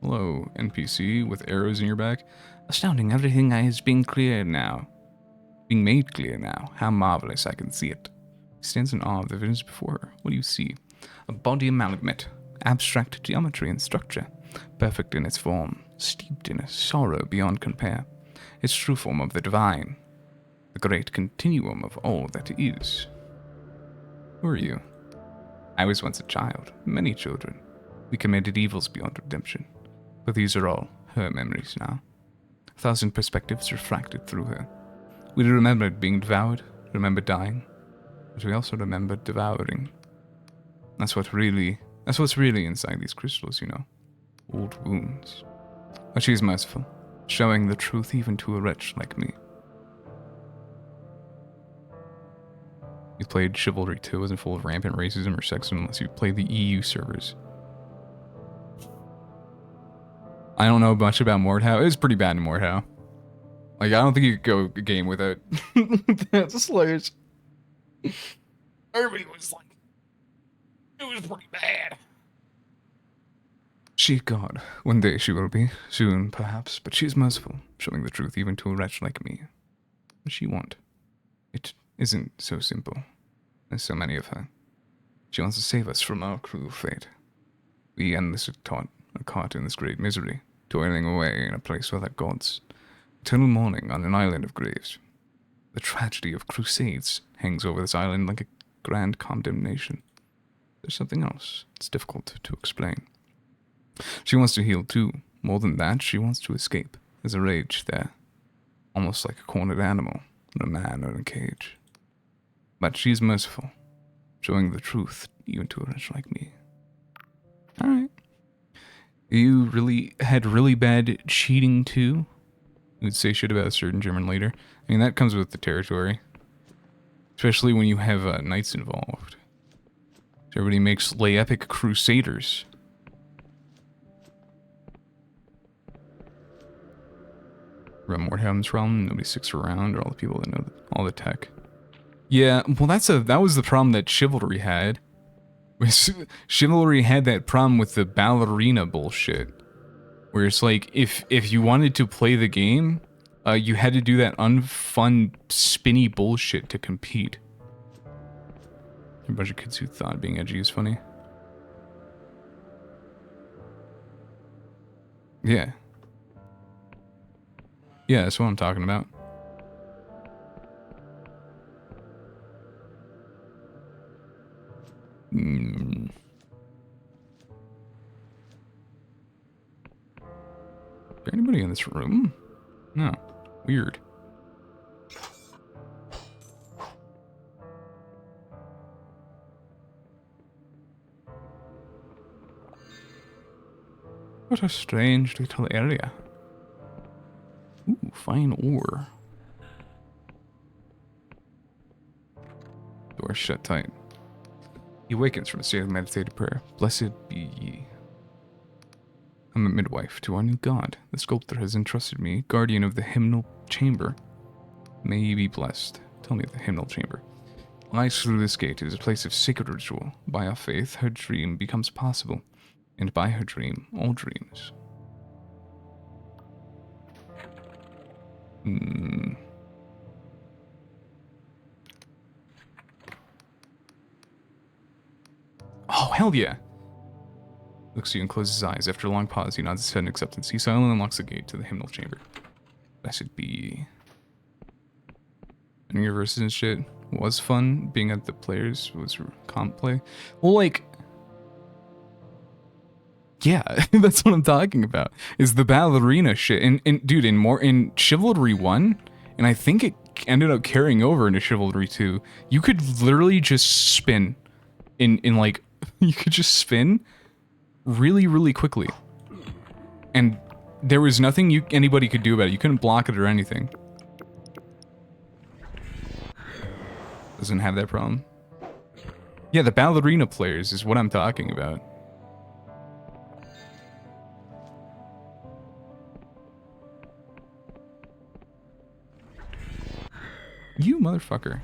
Hello, NPC with arrows in your back. Astounding, everything is being clear now. Being made clear now. How marvelous I can see it. He stands in awe of the visions before her. What do you see? A body amalgamate. Abstract geometry and structure. Perfect in its form. Steeped in a sorrow beyond compare. Its true form of the divine. The great continuum of all that is. Who are you? I was once a child. Many children. We committed evils beyond redemption. But these are all her memories now. 1,000 perspectives refracted through her. We remembered being devoured, remembered dying, but we also remembered devouring. That's what's really inside these crystals, you know. Old wounds. But she's merciful, showing the truth even to a wretch like me. You played Chivalry 2 isn't full of rampant racism or sexism unless you play the EU servers. I don't know much about Mordhau. It was pretty bad in Mordhau. Like, I don't think you could go a game without the slurs. Everybody was like, it was pretty bad. She God. One day she will be. Soon, perhaps. But she is merciful, showing the truth even to a wretch like me. What does she want? It isn't so simple. There's so many of her. She wants to save us from our cruel fate. We endlessly are caught in this great misery, toiling away in a place without gods. Eternal mourning on an island of graves. The tragedy of crusades hangs over this island like a grand condemnation. There's something else. It's difficult to explain. She wants to heal too. More than that, she wants to escape. There's a rage there. Almost like a cornered animal, in a man or in a cage. But she's merciful, showing the truth even to a wretch like me. Alright. You really had really bad cheating too? You would say shit about a certain German leader. I mean, that comes with the territory. Especially when you have knights involved. So everybody makes lay epic crusaders. Around Mordhaven's realm, nobody sticks around, or all the people that know all the tech. Yeah, well that was the problem that Chivalry had. Chivalry had that problem with the ballerina bullshit. Where it's like, if you wanted to play the game, you had to do that unfun, spinny bullshit to compete. A bunch of kids who thought being edgy is funny. Yeah. Yeah, that's what I'm talking about. Is there anybody in this room? No. Weird. What a strange little area. Ooh, fine ore. Door shut tight. He awakens from a state of meditative prayer. Blessed be ye. I'm a midwife to our new god. The sculptor has entrusted me, guardian of the hymnal chamber. May ye be blessed. Tell me of the hymnal chamber. Lies through this gate is a place of sacred ritual. By our faith, her dream becomes possible. And by her dream, all dreams. Oh, hell yeah. Looks at you and closes his eyes. After a long pause, he nods his head in acceptance. He silently unlocks the gate to the hymnal chamber. Blessed be. And your verses and shit was fun. Being at the players was comp play. Well, like, yeah, that's what I'm talking about. Is the ballerina shit. And dude, in Chivalry 1, and I think it ended up carrying over into Chivalry 2, you could literally just spin in like, you could just spin really, really quickly. And there was nothing anybody could do about it. You couldn't block it or anything. Doesn't have that problem. Yeah, the ballerina players is what I'm talking about. You motherfucker.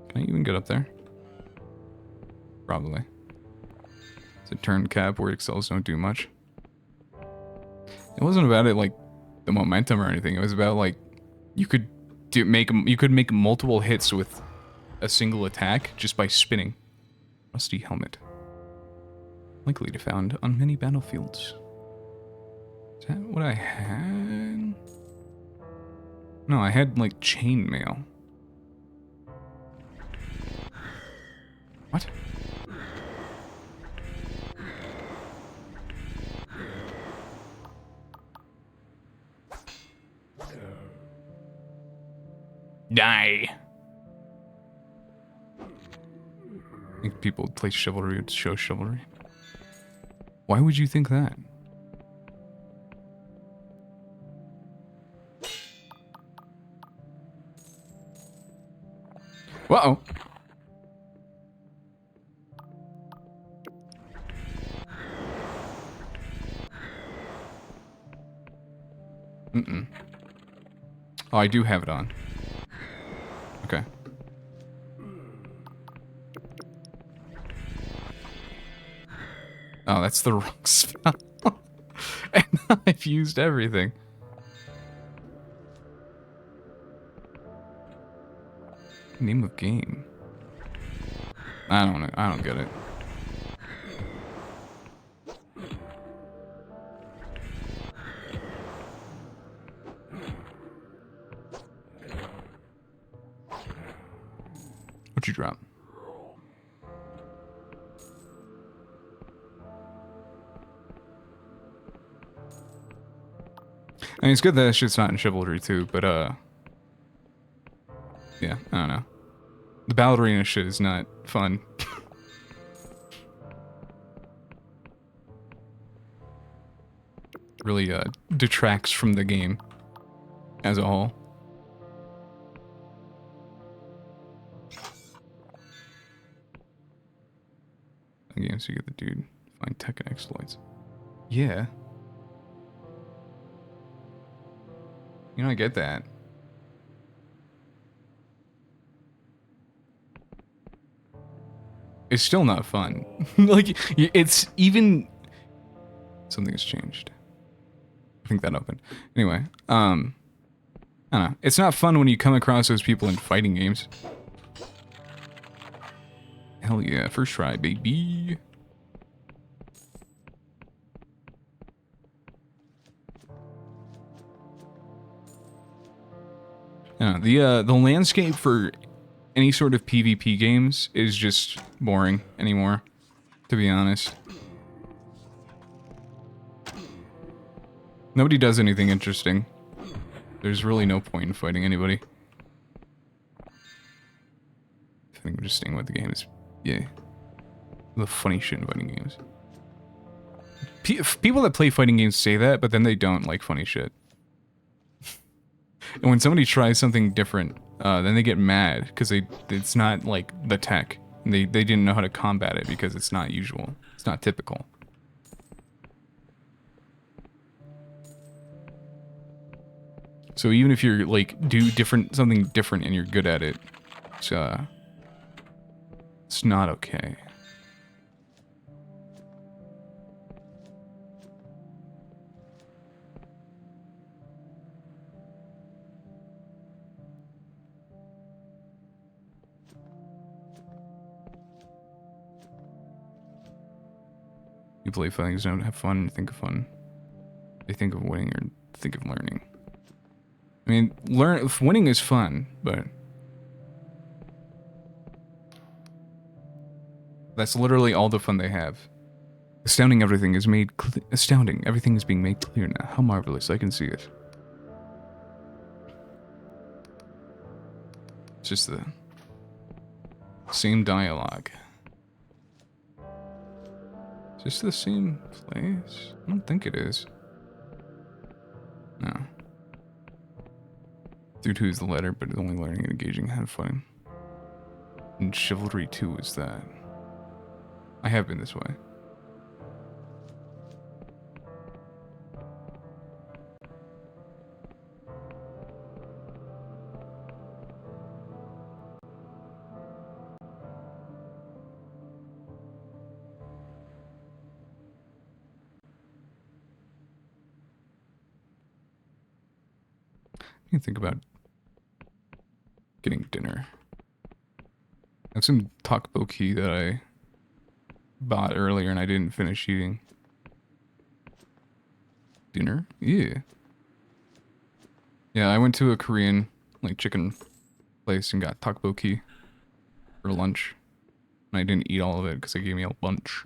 Can I even get up there? Probably. It's a turn cap where excels don't do much. It wasn't about it like the momentum or anything. It was about like you could make multiple hits with a single attack just by spinning. Rusty helmet. Likely to found on many battlefields. Is that what I had? No, I had like chainmail. What? Die. I think people play Chivalry to show chivalry. Why would you think that? Uh-oh. Mm-mm. Oh, I do have it on. Okay. Oh, that's the wrong spell. And I've used everything. Name of game. I don't know. I don't get it. What'd you drop? I mean, it's good that that shit's not in Chivalry too, but yeah, I don't know. The ballerina shit is not fun. Really detracts from the game as a whole. Again, so you get the dude. Find tech and exploits. Yeah. You know, I get that. It's still not fun. Like, it's even... Something has changed. I think that opened. Anyway, I don't know. It's not fun when you come across those people in fighting games. Hell yeah, first try, baby. Yeah, the landscape for any sort of PvP games is just boring anymore, to be honest. Nobody does anything interesting. There's really no point in fighting anybody. I think I'm just staying with the games. Yeah. The funny shit in fighting games. People that play fighting games say that, but then they don't like funny shit. And when somebody tries something different, then they get mad because it's not like the tech. They didn't know how to combat it because it's not usual. It's not typical. So even if you're like do something different and you're good at it, it's not okay. You play things, don't have fun, think of fun. They think of winning or think of learning. I mean, winning is fun, but that's literally all the fun they have. Astounding everything is being made clear now. How marvelous, I can see it. It's just the same dialogue. Is this the same place? I don't think it is. No. Through 2 is the letter, but it's only learning and engaging, have fun. And Chivalry 2 is that. I have been this way. I think about getting dinner. I have some tteokbokki that I bought earlier and I didn't finish eating. Dinner? Yeah. Yeah, I went to a Korean, like, chicken place and got tteokbokki for lunch. And I didn't eat all of it because they gave me a bunch.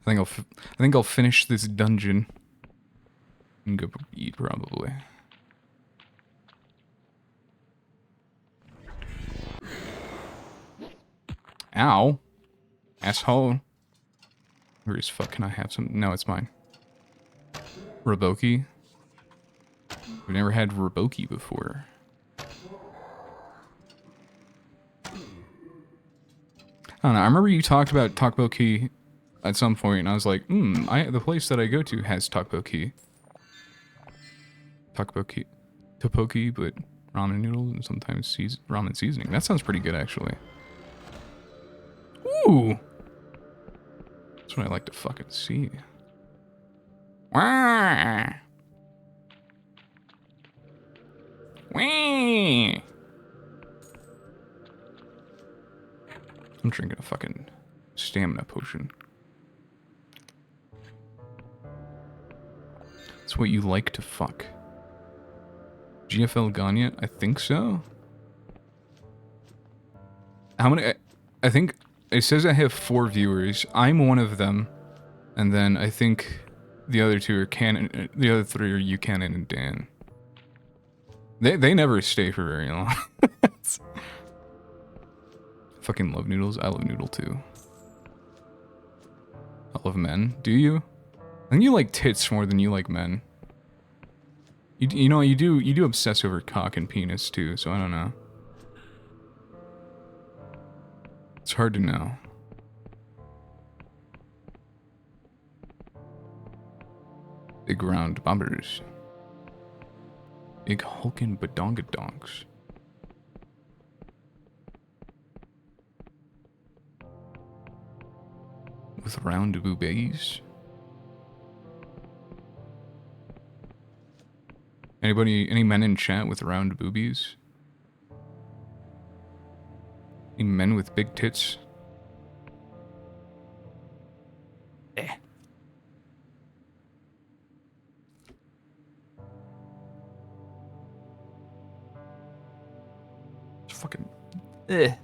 I think I'll finish this dungeon and go eat, probably. Ow. Asshole. Where as fuck can I have some? No, it's mine. Raboki. We've never had Raboki before. I don't know. I remember you talked about tteokbokki at some point, and I was like, the place that I go to has tteokbokki. Tteokbokki. Tteokbokki, but ramen noodles and sometimes ramen seasoning. That sounds pretty good, actually. Ooh! That's what I like to fucking see. Wah! Wah! I'm drinking a fucking stamina potion. That's what you like to fuck. GFL Ganya? I think so. How many? I think it says I have 4 viewers. I'm one of them, and then I think the other 2 are Canon. The other 3 are you, Canon, and Dan. They never stay for very long. Fucking love noodles. I love noodle too. I love men. Do you? I think you like tits more than you like men. You know you do obsess over cock and penis too. So I don't know. It's hard to know. Big round bombers. Big hulking badongadonks. With round boobies. Any men in chat with round boobies? Any men with big tits? Eh. It's fucking... Eh.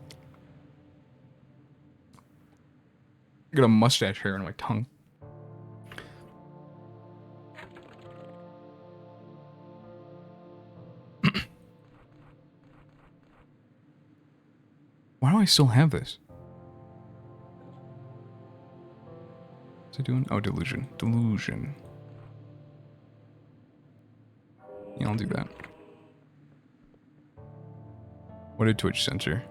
I got a mustache hair on my tongue. Why do I still have this? What's it doing? Oh, Delusion. Delusion. Yeah, I'll do that. What did Twitch censor?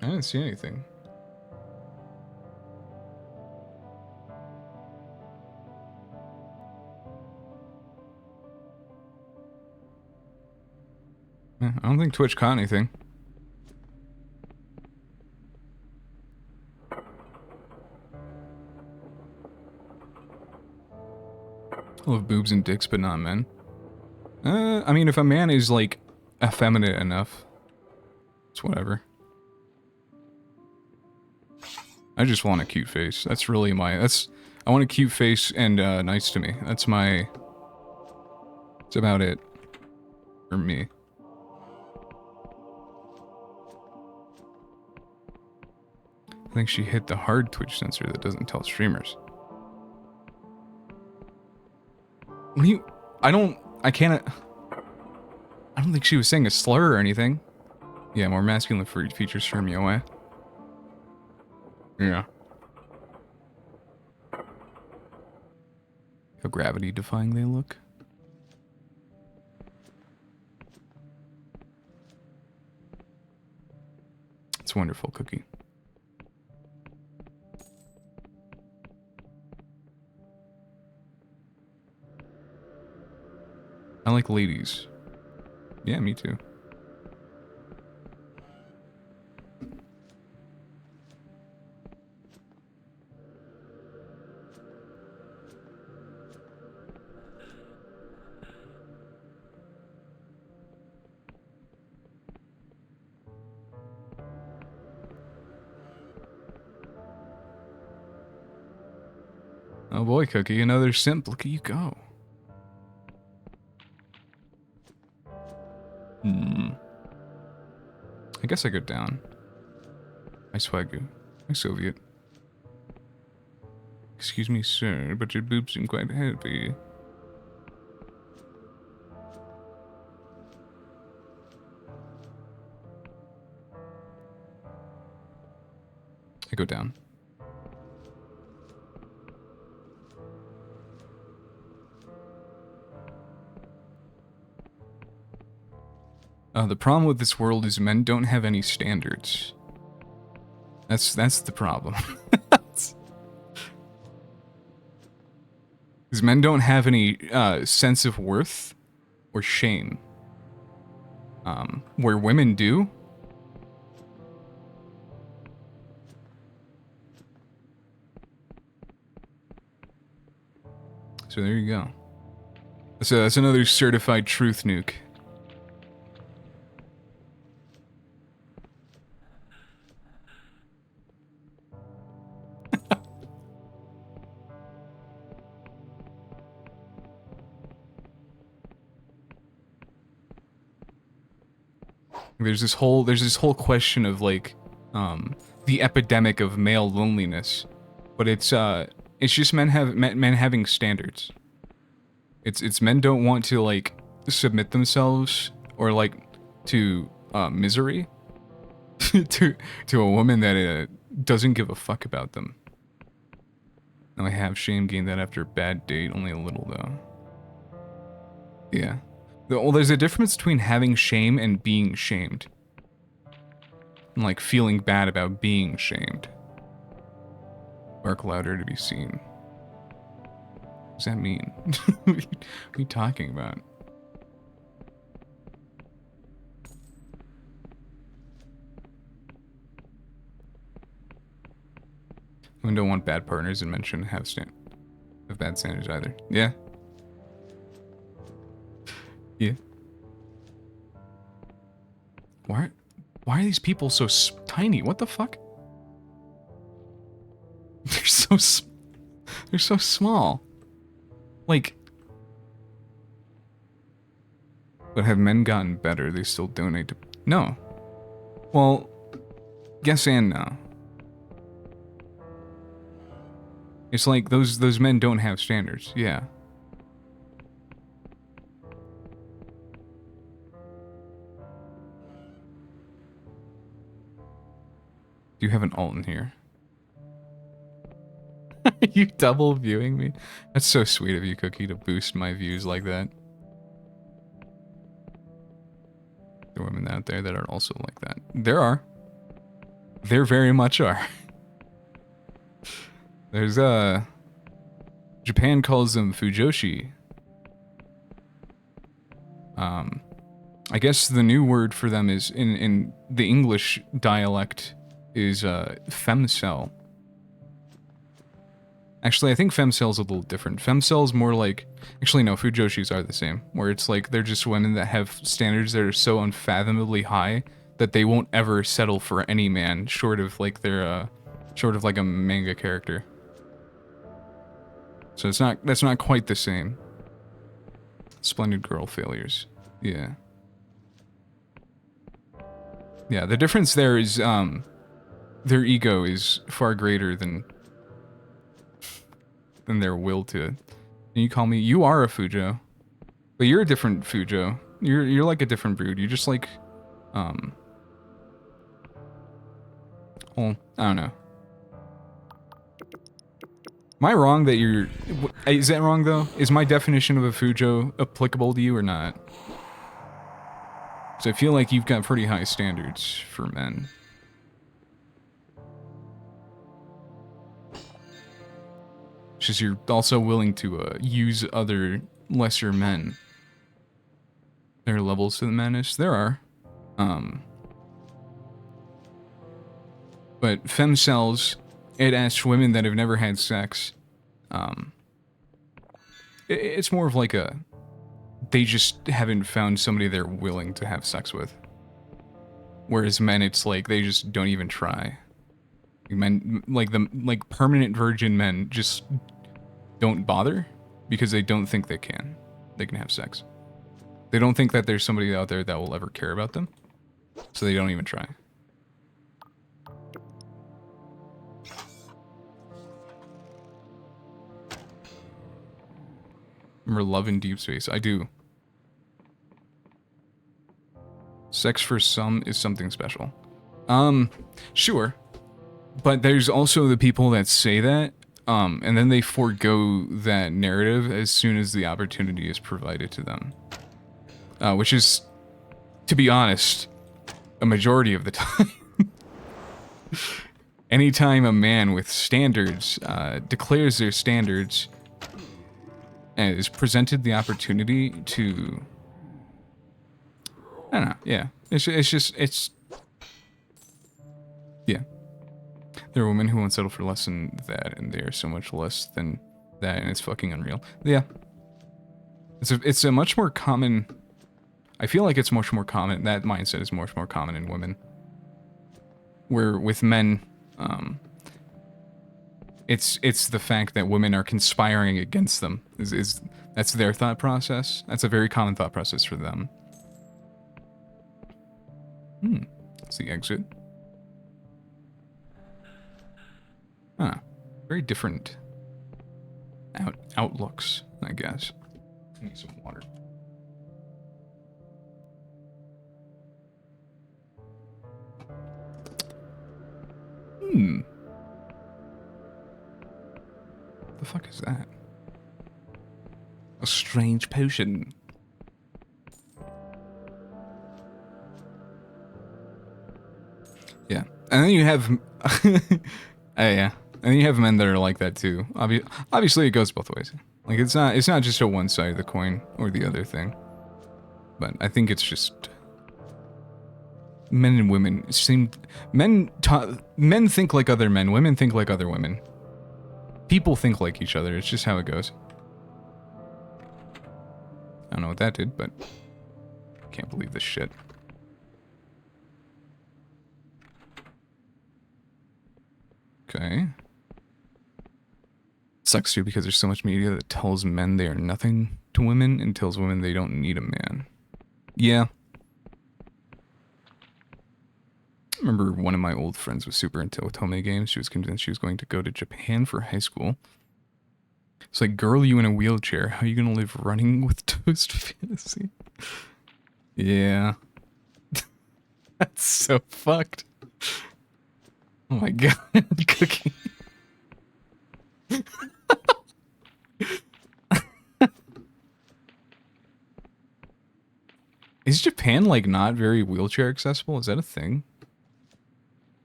I didn't see anything. Yeah, I don't think Twitch caught anything. I love boobs and dicks, but not men. I mean, if a man is, like, effeminate enough, it's whatever. I just want a cute face. That's really my... I want a cute face and, nice to me. That's my... That's about it. For me. I think she hit the hard Twitch censor that doesn't tell streamers. What do you... I can't... I don't think she was saying a slur or anything. Yeah, more masculine features turn me away. Yeah. How gravity-defying they look. It's wonderful, Cookie. I like ladies. Yeah, me too. Oh boy, Cookie, another simp. Look at you go. I guess I go down. My swagoo. My Soviet. Excuse me, sir, but your boobs seem quite heavy. I go down. The problem with this world is men don't have any standards. That's the problem. Because men don't have any sense of worth or shame. Where women do. So there you go. So that's another certified truth nuke. There's this whole question of like the epidemic of male loneliness, but it's just men having standards. It's men don't want to like submit themselves or like to misery to a woman that doesn't give a fuck about them. Now I have shame, gained that after a bad date, only a little though. Yeah. Well, there's a difference between having shame and being shamed. And like feeling bad about being shamed. Bark louder to be seen. What does that mean? What are you talking about? Women don't want bad partners, and men shouldn't have bad standards either. Yeah. Yeah. Why are these people so tiny? What the fuck? They're so small. Like, but have men gotten better? They still donate to... No. Well, yes and no. It's like those men don't have standards. Yeah. Do you have an alt in here? Are you double viewing me? That's so sweet of you, Cookie, to boost my views like that. There are women out there that are also like that. There are. There very much are. There's Japan calls them fujoshi. I guess the new word for them is in the English dialect is femcel. Actually, I think femcel's a little different. Femcel's more like... Actually, no, fujoshis are the same. Where it's like, they're just women that have standards that are so unfathomably high that they won't ever settle for any man short of like their... short of like a manga character. So that's not quite the same. Splendid girl failures. Yeah. Yeah, the difference there is, their ego is far greater than their will to. And you call me, you are a Fujo. But you're a different Fujo. You're like a different brood. You're just like, well, I don't know. Am I wrong that you're... Is that wrong, though? Is my definition of a Fujo applicable to you or not? So I feel like you've got pretty high standards for men. It's just you're also willing to use other lesser men. There are levels to the madness. There are. But femcells, it asks women that have never had sex. It's more of like a... They just haven't found somebody they're willing to have sex with. Whereas men, it's like they just don't even try. Men, like permanent virgin men, just don't bother because they don't think they can have sex. They don't think that there's somebody out there that will ever care about them, so they don't even try. Remember Love in Deep Space? I do. Sex for some is something special. Sure. But there's also the people that say that, and then they forego that narrative as soon as the opportunity is provided to them. Which is to be honest, a majority of the time, anytime a man with standards declares their standards and is presented the opportunity to, I don't know, yeah, it's yeah. There are women who won't settle for less than that, and they are so much less than that, and it's fucking unreal. Yeah. It's a much more common, I feel like it's much more common, that mindset is much more common in women. Where with men, it's the fact that women are conspiring against them. That's their thought process. That's a very common thought process for them. That's the exit. Huh. Very different outlooks, I guess. I need some water. The fuck is that? A strange potion. Yeah. And then you have yeah. And then you have men that are like that too. Obviously it goes both ways. Like it's not just a one side of the coin or the other thing. But I think it's just men and women seem men think like other men, women think like other women. People think like each other. It's just how it goes. I don't know what that did, but I can't believe this shit. Okay. Sucks too because there's so much media that tells men they are nothing to women and tells women they don't need a man. Yeah. I remember one of my old friends was super into otome games. She was convinced she was going to go to Japan for high school. It's like, girl, you in a wheelchair. How are you going to live running with Toast Fantasy? Yeah. That's so fucked. Oh my god, Cookie. Is Japan, like, not very wheelchair accessible? Is that a thing?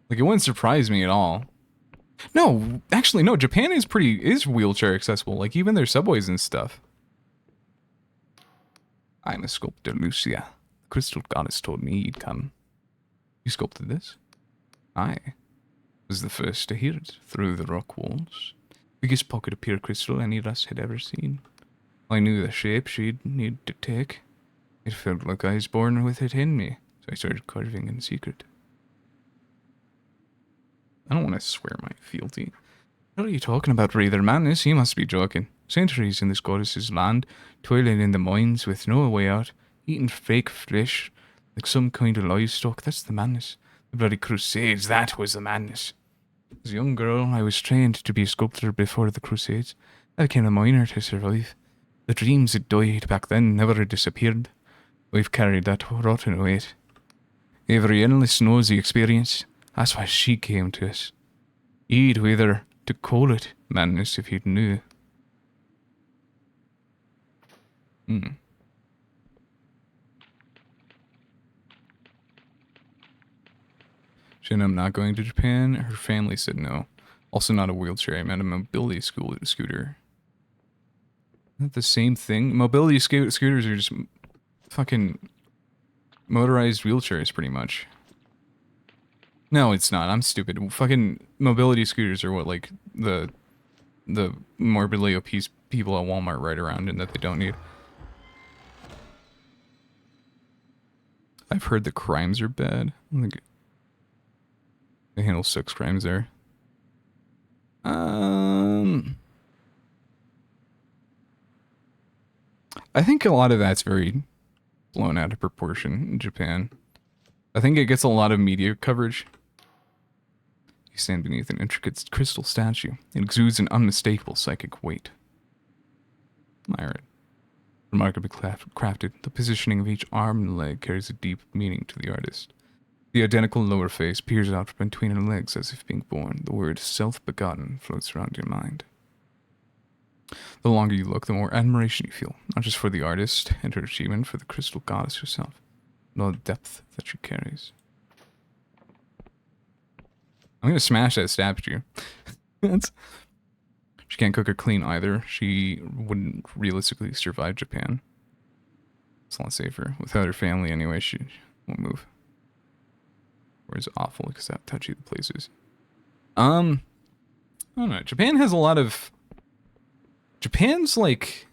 Like, it wouldn't surprise me at all. No, actually, no, Japan is wheelchair accessible. Like, even their subways and stuff. I'm a sculptor, Lucia. The crystal goddess told me you'd come. You sculpted this? I was the first to hear it through the rock walls. Biggest pocket of pure crystal any of us had ever seen. I knew the shape she'd need to take. It felt like I was born with it in me, so I started carving in secret. I don't want to swear my fealty. What are you talking about, Breather Madness? You must be joking. Centuries in this goddess's land, toiling in the mines with no way out, eating fake flesh like some kind of livestock. That's the madness. The bloody crusades, that was the madness. As a young girl, I was trained to be a sculptor before the crusades. I became a miner to survive. The dreams that died back then never disappeared. We've carried that rotten weight. Every endless knows the experience. That's why she came to us. You'd whether to call it madness if you knew. Shin, I'm not going to Japan. Her family said no. Also not a wheelchair. I meant a mobility scooter. Isn't that the same thing? Mobility scooters are just fucking motorized wheelchairs, pretty much. No, it's not. I'm stupid. Fucking mobility scooters are what, like, the morbidly obese people at Walmart ride around in that they don't need. I've heard the crimes are bad. I think they handle 6 crimes there. I think a lot of that's very blown out of proportion in Japan. I think it gets a lot of media coverage. You stand beneath an intricate crystal statue. It exudes an unmistakable psychic weight. Alright. Remarkably crafted, the positioning of each arm and leg carries a deep meaning to the artist. The identical lower face peers out from between her legs as if being born. The word self-begotten floats around your mind. The longer you look, the more admiration you feel, not just for the artist and her achievement, for the crystal goddess herself. No depth that she carries. I'm gonna smash that statue. That's, she can't cook or clean either. She wouldn't realistically survive Japan. It's a lot safer. Without her family anyway, she won't move. Whereas awful because how touchy the place is. I don't know. Japan has a lot of... Japan's like...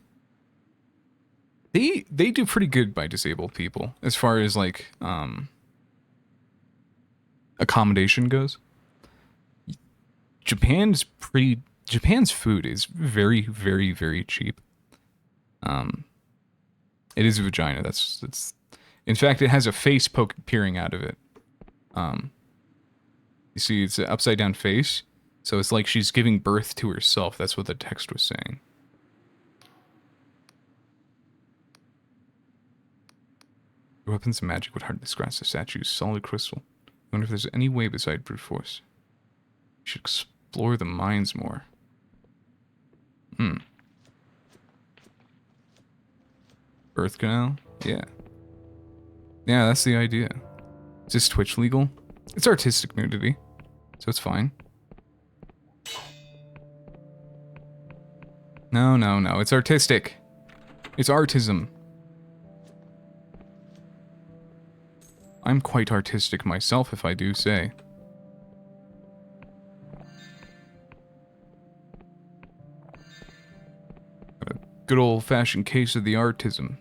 They do pretty good by disabled people as far as like accommodation goes. Japan's food is very, very, very cheap. It is a vagina. That's. In fact, it has a face peering out of it. You see, it's an upside down face, so it's like she's giving birth to herself. That's what the text was saying. Your weapons of magic would hardly scratch the statue's solid crystal. I wonder if there's any way beside brute force. You should explore the mines more. Birth canal? Yeah. Yeah, that's the idea. Is this Twitch legal? It's artistic nudity, so it's fine. No, it's artistic. It's artism. I'm quite artistic myself, if I do say. Got a good old-fashioned case of the artism.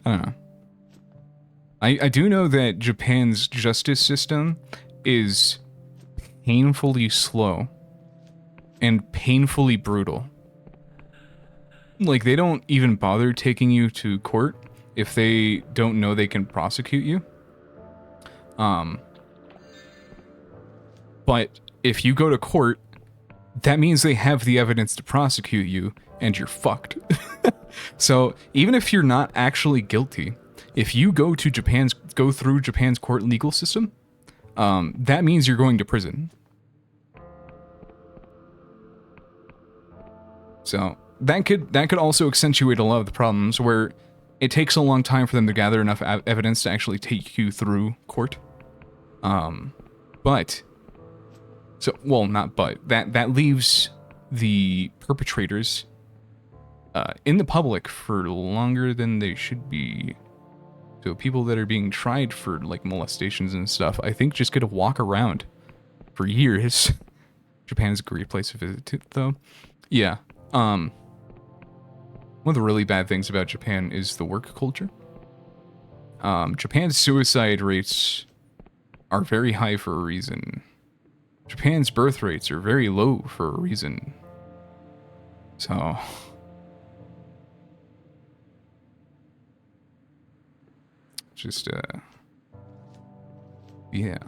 I don't know. I do know that Japan's justice system is painfully slow and painfully brutal. Like, they don't even bother taking you to court if they don't know they can prosecute you. But if you go to court, that means they have the evidence to prosecute you, and you're fucked. So, even if you're not actually guilty, if you go through Japan's court legal system, that means you're going to prison. So that could also accentuate a lot of the problems where it takes a long time for them to gather enough evidence to actually take you through court. That leaves the perpetrators in the public for longer than they should be. So people that are being tried for like molestations and stuff, I think just get to walk around for years. Japan's a great place to visit though. Yeah. One of the really bad things about Japan is the work culture. Japan's suicide rates are very high for a reason. Japan's birth rates are very low for a reason. So... just, yeah.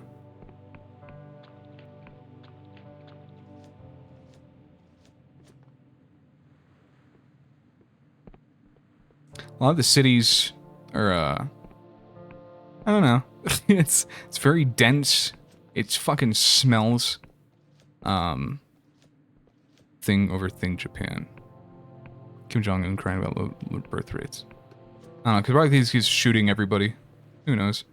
A lot of the cities are, I don't know. It's very dense. It fucking smells. Thing over thing Japan. Kim Jong-un crying about low birth rates. I don't know, because probably he's shooting everybody. Who knows?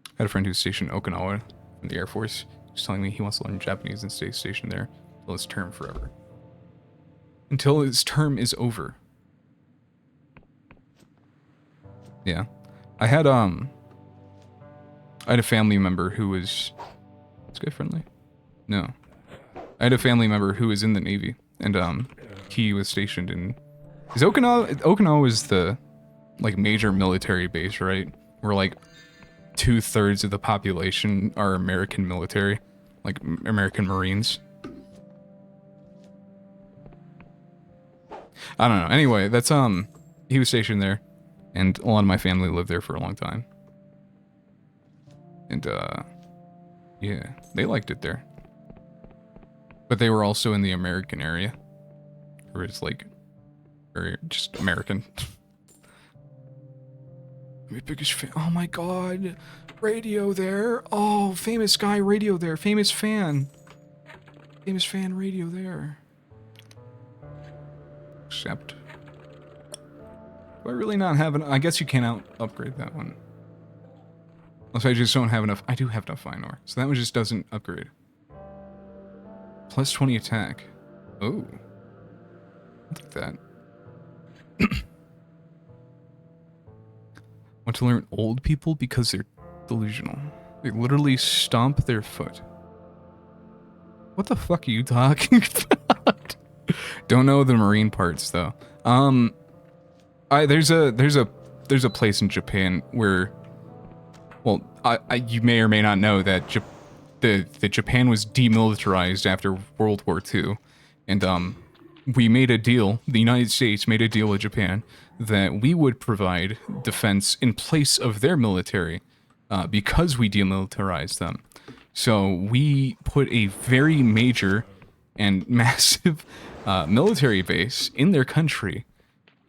I had a friend who's stationed in Okinawa in the Air Force. He's telling me he wants to learn Japanese and stay stationed there until his term forever. Until his term is over. Yeah. I had a family member who was... Is guy friendly? No. I had a family member who was in the Navy, and he was stationed in... Is Okinawa is the, like, major military base, right? Where, like, 2/3 of the population are American military. Like, American Marines. I don't know. Anyway, that's, he was stationed there. And a lot of my family lived there for a long time. And, yeah, they liked it there. But they were also in the American area. Where it's, like... just American. My biggest fan. Oh my god. Radio there. Oh, famous guy radio there. Famous fan. Famous fan radio there. Except, do I really not have an? I guess you can't upgrade that one. Unless I just don't have enough. I do have enough fine ore, so that one just doesn't upgrade. Plus 20 attack. Oh, I'll take that. Want to learn old people because they're delusional. They literally stomp their foot. What the fuck are you talking about? Don't know the marine parts though. There's a place in Japan where, well, you may or may not know that Japan was demilitarized after World War II, and we made a deal. The United States made a deal with Japan that we would provide defense in place of their military, because we demilitarized them. So we put a very major and massive military base in their country,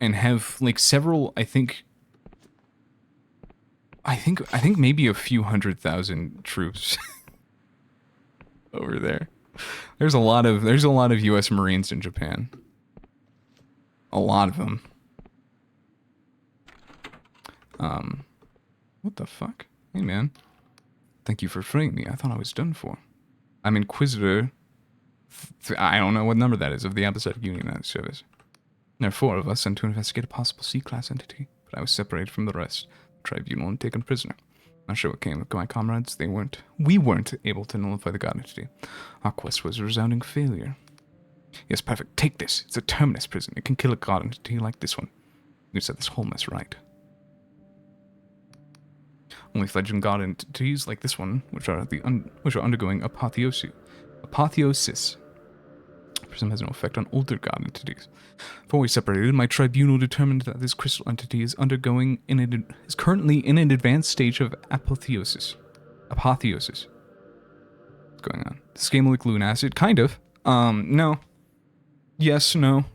and have like several. I think maybe a few 100,000 troops over there. There's a lot of U.S. Marines in Japan. A lot of them. What the fuck? Hey man. Thank you for freeing me. I thought I was done for. I'm Inquisitor. I don't know what number that is of the Apostolic Union Service. There are 4 of us sent to investigate a possible C-class entity, but I was separated from the rest. The tribunal and taken prisoner. Not sure what came of my comrades. We weren't able to nullify the god entity. Our quest was a resounding failure. Yes, perfect. Take this. It's a terminus prison. It can kill a god entity like this one. You set this whole mess right. Only fledgling god entities like this one, which are undergoing apotheosis. Prism has no effect on older god entities. Before we separated, my tribunal determined that this crystal entity is currently in an advanced stage of apotheosis. What's going on? This game like Lunacid? Kind of. No. Yes, no.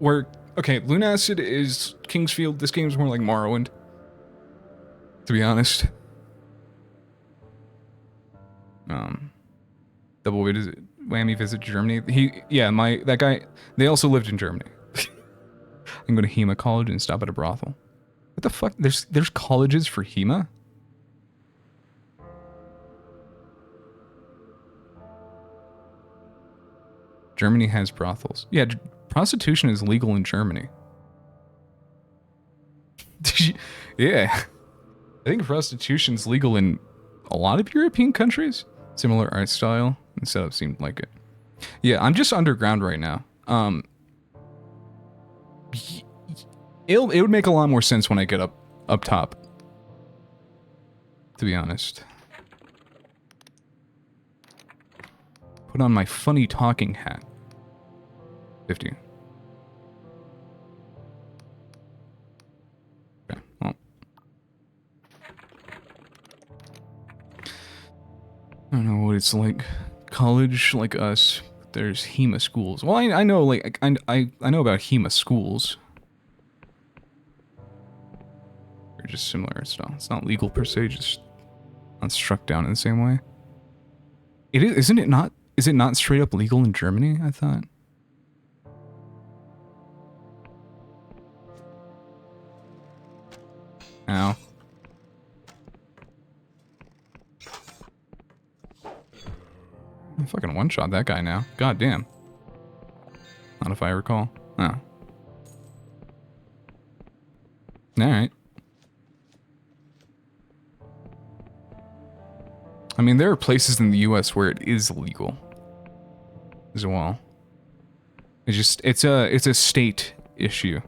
Okay, Lunacid is Kingsfield. This game's more like Morrowind, to be honest. Double whammy visit Germany. That guy, they also lived in Germany. I can go to HEMA college and stop at a brothel. What the fuck? There's colleges for HEMA? Germany has brothels. Yeah, prostitution is legal in Germany. Yeah. I think prostitution's legal in a lot of European countries. Similar art style and setup seemed like it. Yeah, I'm just underground right now. It would make a lot more sense when I get up top, to be honest. Put on my funny talking hat. 50. Okay, well. I don't know what it's like. College like us, there's HEMA schools. Well, I know, like, I know about HEMA schools. They're just similar style. It's not legal per se, just not struck down in the same way. Is it not straight up legal in Germany, I thought? Ow. I fucking one-shot that guy now. God damn. Not if I recall. Oh. Alright. I mean, there are places in the US where it is legal as well. It's a state issue.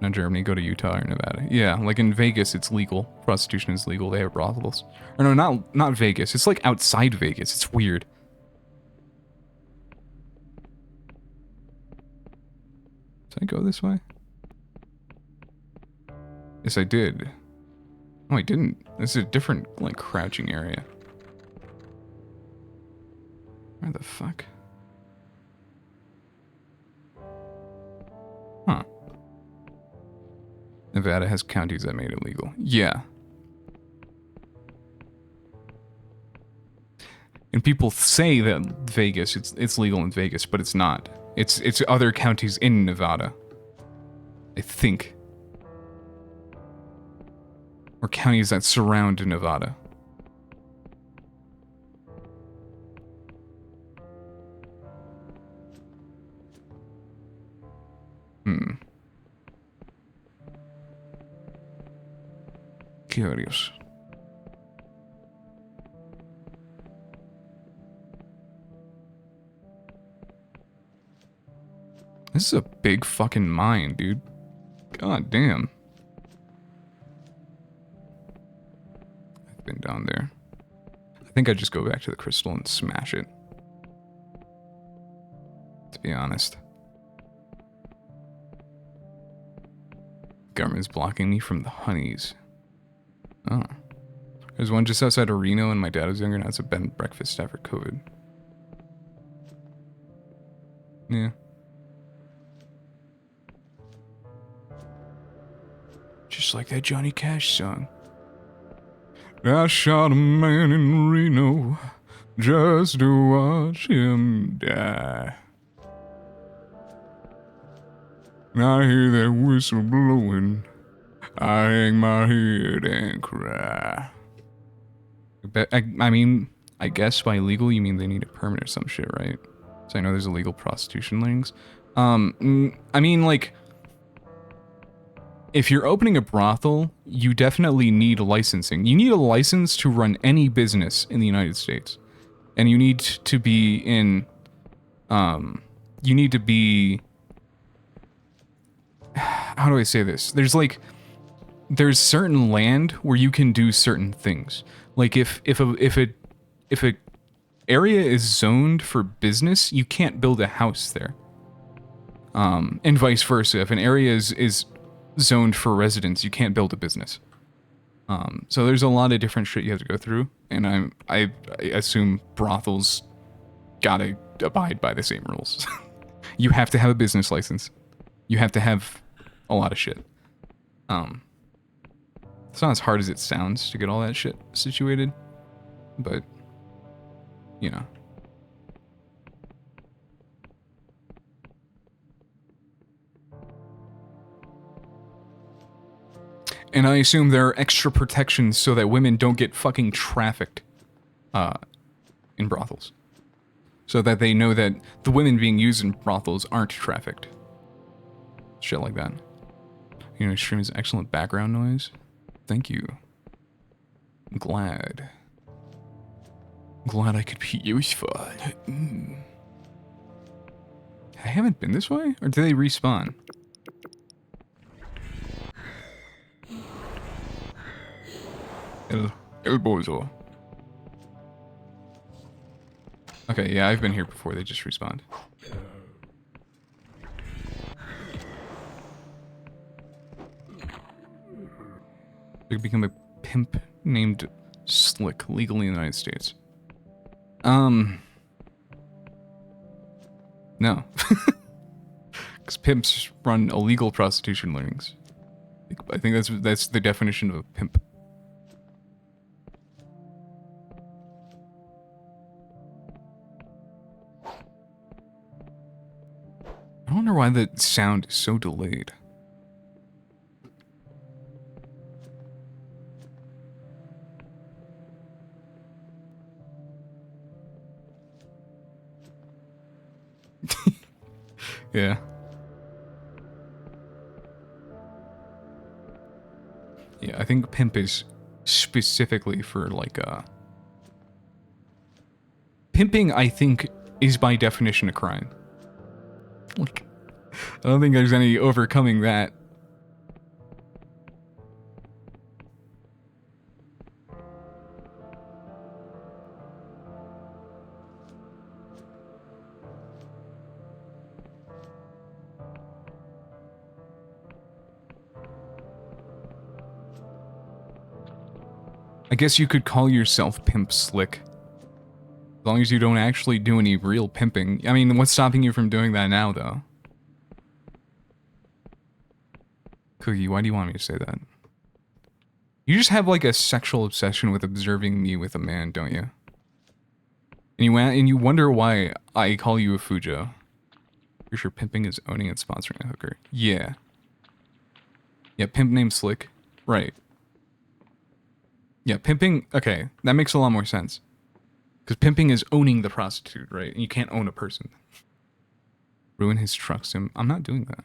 Not Germany, go to Utah or Nevada. Yeah, like in Vegas, it's legal. Prostitution is legal. They have brothels. Or no, not Vegas. It's like outside Vegas. It's weird. Did I go this way? Yes, I did. Oh, I didn't. This is a different, like, crouching area. Where the fuck? Huh. Nevada has counties that made it legal. Yeah. And people say that Vegas, it's legal in Vegas, but it's not. It's other counties in Nevada. I think. Or counties that surround Nevada. Curious. This is a big fucking mine, dude. God damn. I've been down there. I think I'd just go back to the crystal and smash it. To be honest. Government's blocking me from the honeys. Oh. There's one just outside of Reno when my dad was younger. Now it's a bed and breakfast after COVID. Yeah. Just like that Johnny Cash song. I shot a man in Reno just to watch him die. I hear that whistle blowing. I hang my head and cry. I mean, I guess by legal you mean they need a permit or some shit, right? So I know there's illegal prostitution links. I mean, like, if you're opening a brothel, you definitely need licensing. You need a license to run any business in the United States. And you need to be in, you need to be, how do I say this? There's certain land where you can do certain things. Like if a area is zoned for business, you can't build a house there. And vice versa. If an area is zoned for residence, you can't build a business. So there's a lot of different shit you have to go through, and I assume brothels gotta abide by the same rules. You have to have a business license. You have to have a lot of shit. It's not as hard as it sounds to get all that shit situated, but you know. And I assume there are extra protections so that women don't get fucking trafficked in brothels. So that they know that the women being used in brothels aren't trafficked. Shit like that. You know, stream is excellent background noise. Thank you. I'm glad. Glad I could be useful. I haven't been this way? Or do they respawn? El Bozo. Okay, yeah, I've been here before. They just respawned. I could become a pimp named Slick legally in the United States. No. Because pimps run illegal prostitution rings. I think that's the definition of a pimp. I wonder why the sound is so delayed. Yeah. Yeah, I think pimp is specifically for like pimping, I think, is by definition a crime. Like, I don't think there's any overcoming that. I guess you could call yourself Pimp Slick. As long as you don't actually do any real pimping. I mean, what's stopping you from doing that now, though? Cookie, why do you want me to say that? You just have like a sexual obsession with observing me with a man, don't you? And you wonder why I call you a Fujo. You're sure pimping is owning and sponsoring a hooker. Yeah. Yeah, pimp named Slick. Right. Yeah, pimping, okay, that makes a lot more sense. Because pimping is owning the prostitute, right? And you can't own a person. Ruin his truck sim. I'm not doing that.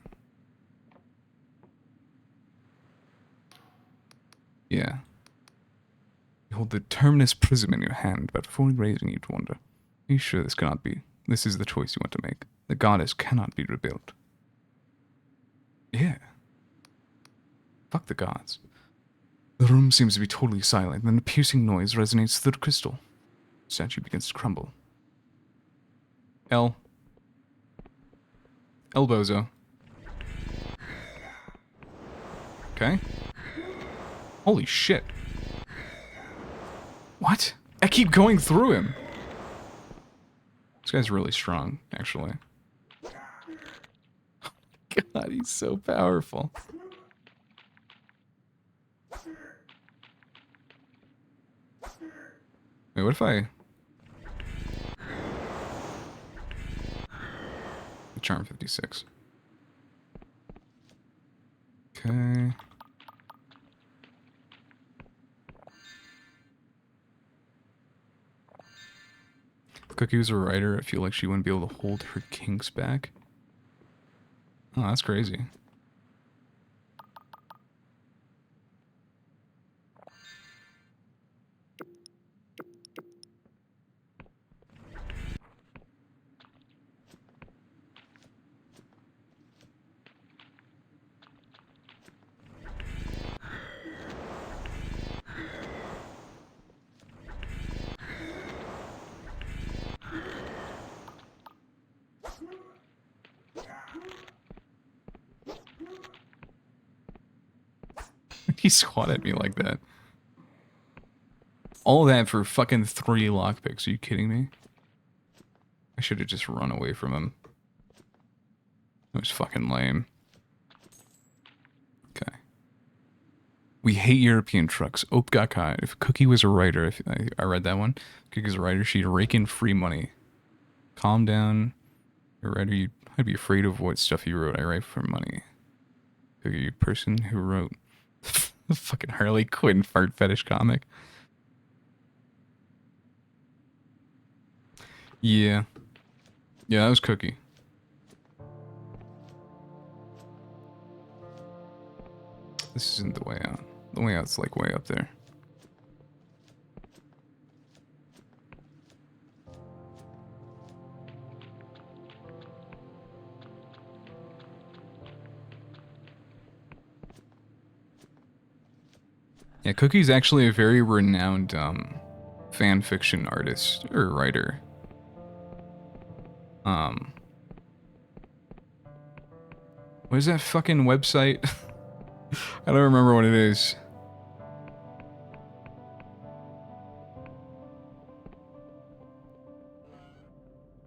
Yeah. You hold the terminus prism in your hand, but fully raising you to wonder. Are you sure this cannot be? This is the choice you want to make. The goddess cannot be rebuilt. Yeah. Fuck the gods. The room seems to be totally silent, then a piercing noise resonates through the crystal. The statue begins to crumble. El Bozo. Okay. Holy shit. What? I keep going through him. This guy's really strong, actually. God, he's so powerful. Wait, what if I... Charm 56. Okay. If Cookie was a writer, I feel like she wouldn't be able to hold her kinks back. Oh, that's crazy. He swat at me like that. All that for fucking 3 lockpicks. Are you kidding me? I should have just run away from him. It was fucking lame. Okay. We hate European trucks. Opgaka. If Cookie was a writer, if I read that one. Cookie was a writer, she'd rake in free money. Calm down. You're a writer, I'd be afraid of what stuff you wrote. I write for money. Cookie, person who wrote the fucking Harley Quinn fart fetish comic. Yeah. Yeah, that was Cookie. This isn't the way out. The way out's like way up there. Yeah, Cookie's actually a very renowned fan fiction artist or writer. What is that fucking website? I don't remember what it is.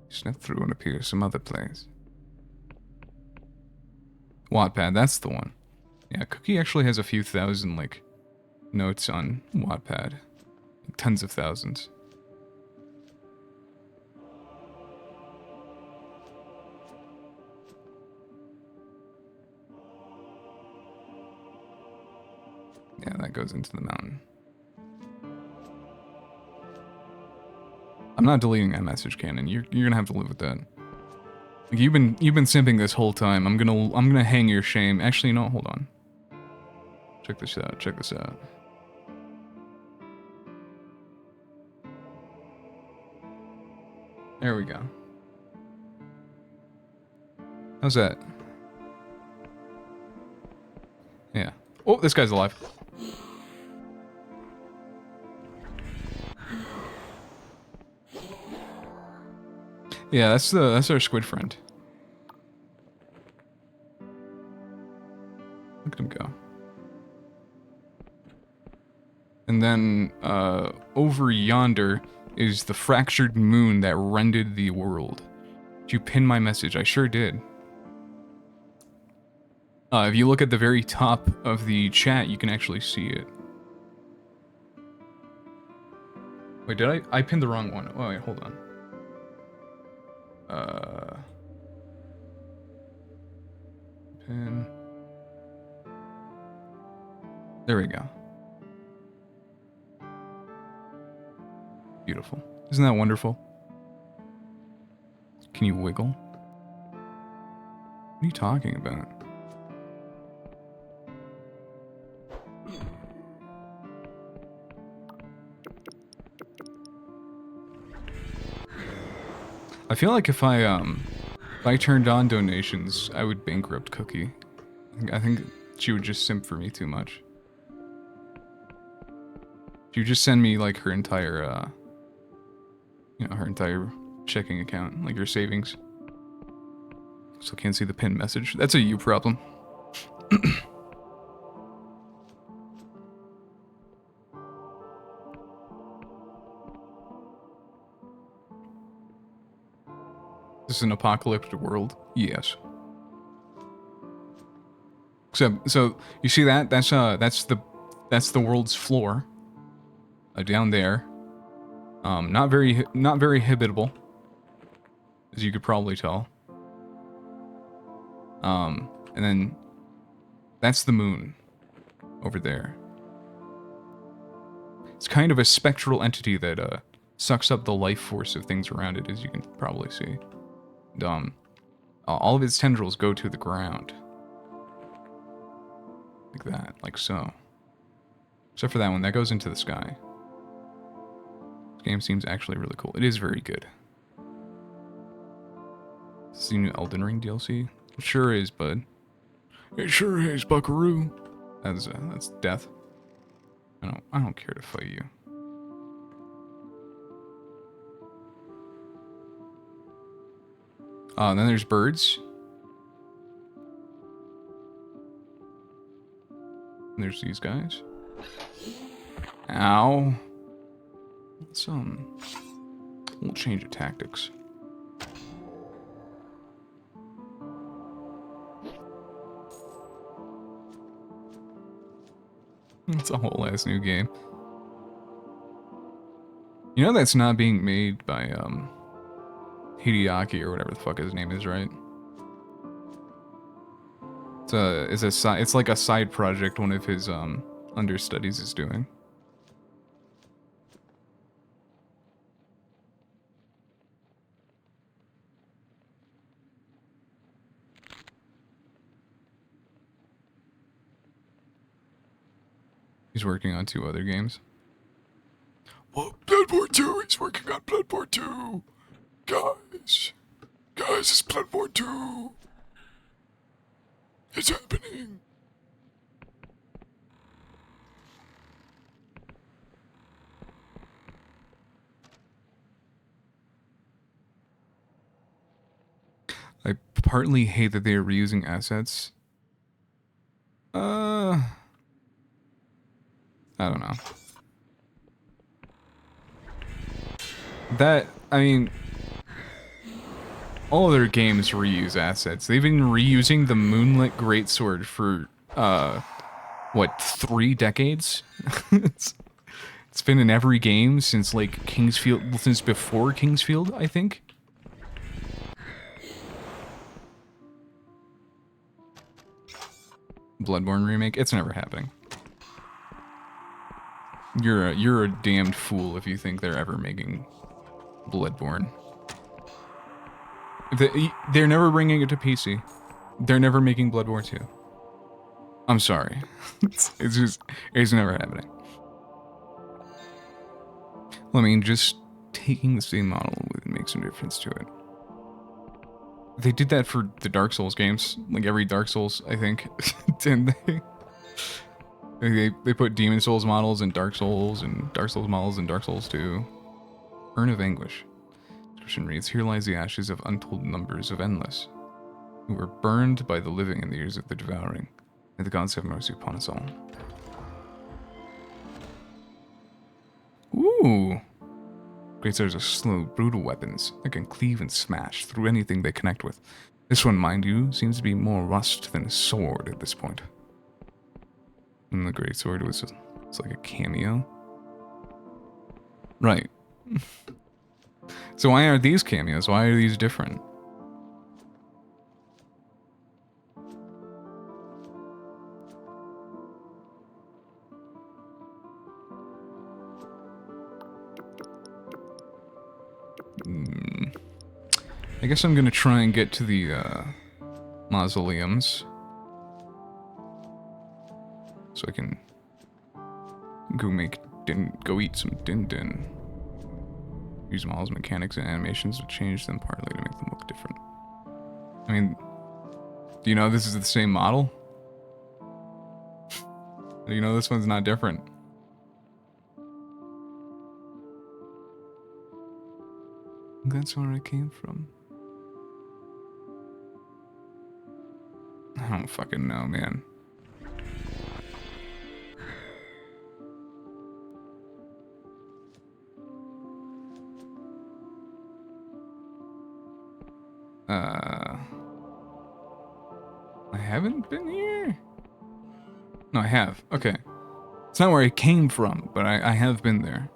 Sniff through and appear some other place. Wattpad, that's the one. Yeah, Cookie actually has a few thousand, like, notes on Wattpad. Tens of thousands. Yeah, that goes into the mountain. I'm not deleting that message, Cannon. You're gonna have to live with that. Like, you've been simping this whole time. I'm gonna hang your shame. Actually, no, hold on. Check this out. Check this out. There we go. How's that? Yeah. Oh, this guy's alive. Yeah, that's our squid friend. Look at him go. And then over yonder is the fractured moon that rended the world. Did you pin my message? I sure did. If you look at the very top of the chat, you can actually see it. Wait, did I pinned the wrong one. Oh, wait, hold on. Pin. There we go. Beautiful. Isn't that wonderful? Can you wiggle? What are you talking about? I feel like if I turned on donations, I would bankrupt Cookie. I think she would just simp for me too much. She would just send me like her entire, her entire checking account, like her savings. So can't see the pinned message. That's a you problem. This is an apocalyptic world. Yes. So you see that? That's the world's floor. Down there. Not very habitable, as you could probably tell. And then that's the moon over there. It's kind of a spectral entity that sucks up the life force of things around it, as you can probably see. And, all of its tendrils go to the ground. Like that, like so. Except for that one, that goes into the sky. This game seems actually really cool. It is very good. Is this the new Elden Ring DLC? It sure is, bud. It sure is, buckaroo. That's death. I don't care to fight you. And then there's birds. And there's these guys. Ow. We'll change of tactics. It's a whole ass new game. You know that's not being made by Hideaki or whatever the fuck his name is, right? It's like a side project one of his understudies is doing. He's working on 2 other games. Well, Bloodborne 2! He's working on Bloodborne 2! Guys, it's Bloodborne 2! It's happening! I partly hate that they are reusing assets. I don't know. I mean, all their games reuse assets. They've been reusing the Moonlit Greatsword for, what, 3 decades? It's been in every game since, like, Kingsfield, since before Kingsfield, I think. Bloodborne remake? It's never happening. You're a damned fool if you think they're ever making Bloodborne. They're never bringing it to PC. They're never making Bloodborne 2. I'm sorry. It's never happening. Well, I mean, just taking the same model would make some difference to it. They did that for the Dark Souls games, like every Dark Souls, I think, didn't they? They put Demon Souls models in Dark Souls, and Dark Souls models in Dark Souls 2. Urn of Anguish. Description reads, here lies the ashes of untold numbers of endless, who were burned by the living in the years of the devouring. May the gods have mercy upon us all. Ooh! Great swords are slow, brutal weapons that can cleave and smash through anything they connect with. This one, mind you, seems to be more rust than a sword at this point. And the great sword it's like a cameo. Right. So why are these cameos? Why are these different? I guess I'm gonna try and get to the mausoleums so I can go eat some din. Use models, mechanics, and animations to change them partly to make them look different. I mean, do you know this is the same model? Do you know this one's not different? That's where I came from. I don't fucking know, man. I haven't been here? No, I have. Okay. It's not where I came from, but I have been there.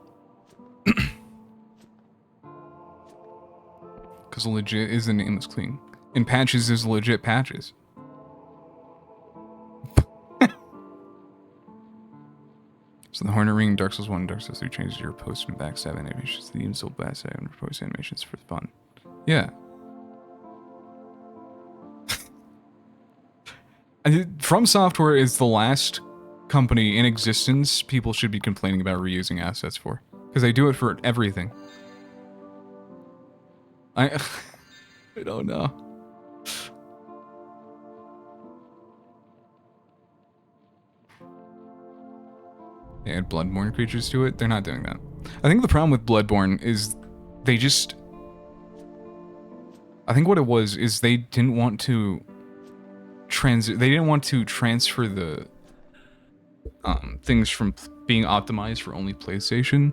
Because legit is the name is clean. And Patches is legit Patches. So the Hornet Ring, Dark Souls 1, Dark Souls 3 changes your post and backstab animations. The even still backstab and post animations for fun. Yeah. From Software is the last company in existence people should be complaining about reusing assets for. Because they do it for everything. I don't know. They add Bloodborne creatures to it. They're not doing that. I think the problem with Bloodborne is they just... I think what it was is they didn't want to transfer the things from being optimized for only PlayStation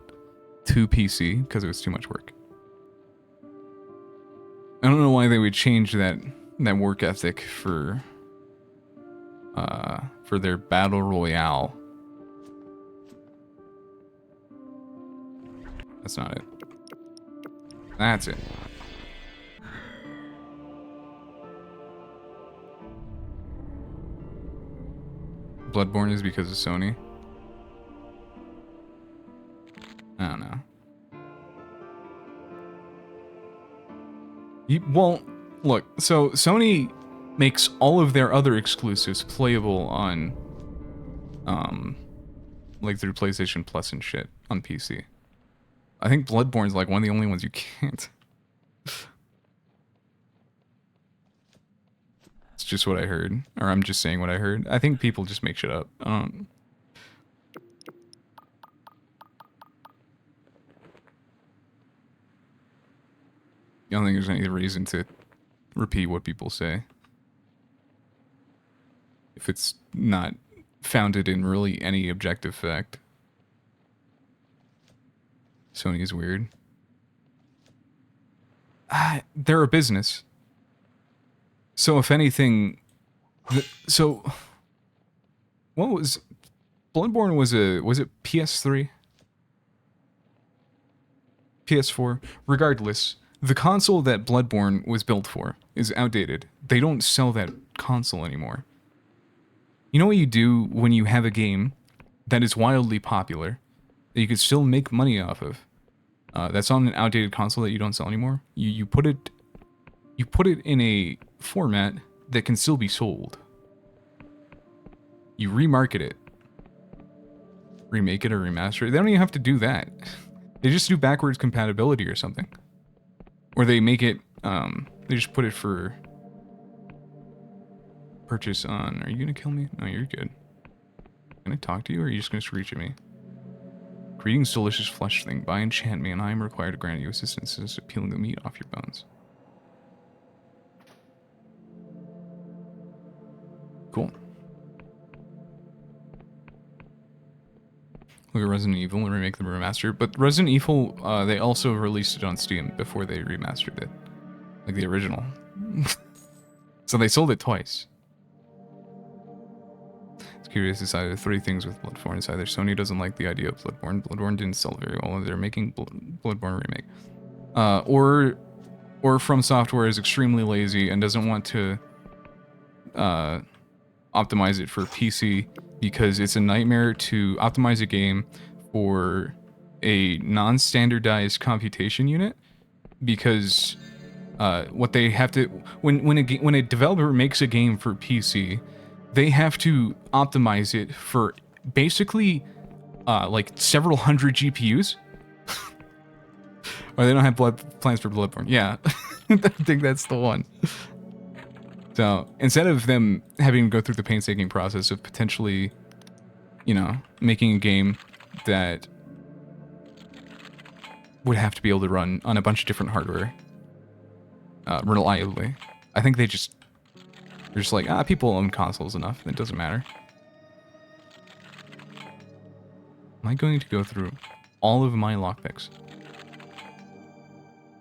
to PC because it was too much work. I don't know why they would change that work ethic for their battle royale. That's not it. That's it. Bloodborne is because of Sony. I don't know. Well, look, so Sony makes all of their other exclusives playable on, like through PlayStation Plus and shit on PC. I think Bloodborne's like one of the only ones you can't. It's just what I heard, or I'm just saying what I heard. I think people just make shit up. I don't think there's any reason to repeat what people say if it's not founded in really any objective fact. Sony is weird. They're a business. So if anything, what was Bloodborne was it PS3? PS4? Regardless, the console that Bloodborne was built for is outdated. They don't sell that console anymore. You know what you do when you have a game that is wildly popular, that you could still make money off of, that's on an outdated console that you don't sell anymore? You put it in a format that can still be sold. You remarket it. Remake it or remaster it. They don't even have to do that. They just do backwards compatibility or something. Or they make it, they just put it for purchase on... Are you gonna kill me? No, you're good. Can I talk to you or are you just gonna screech at me? Greetings, delicious flesh thing. By enchantment, I am required to grant you assistance in peeling the meat off your bones. Cool. Look at Resident Evil and remake the remaster. But Resident Evil, they also released it on Steam before they remastered it. Like the original. So they sold it twice. It's curious, it's either three things with Bloodborne. It's either Sony doesn't like the idea of Bloodborne. Bloodborne didn't sell very well. They're making Bloodborne remake. Or From Software is extremely lazy and doesn't want to optimize it for PC because it's a nightmare to optimize a game for a non-standardized computation unit, because what they have to when a developer makes a game for PC, they have to optimize it for basically like several hundred GPUs. Or they don't have plans for Bloodborne. Yeah, I think that's the one. So instead of them having to go through the painstaking process of potentially, you know, making a game that would have to be able to run on a bunch of different hardware reliably, I think they're just like, people own consoles enough, it doesn't matter. Am I going to go through all of my lockpicks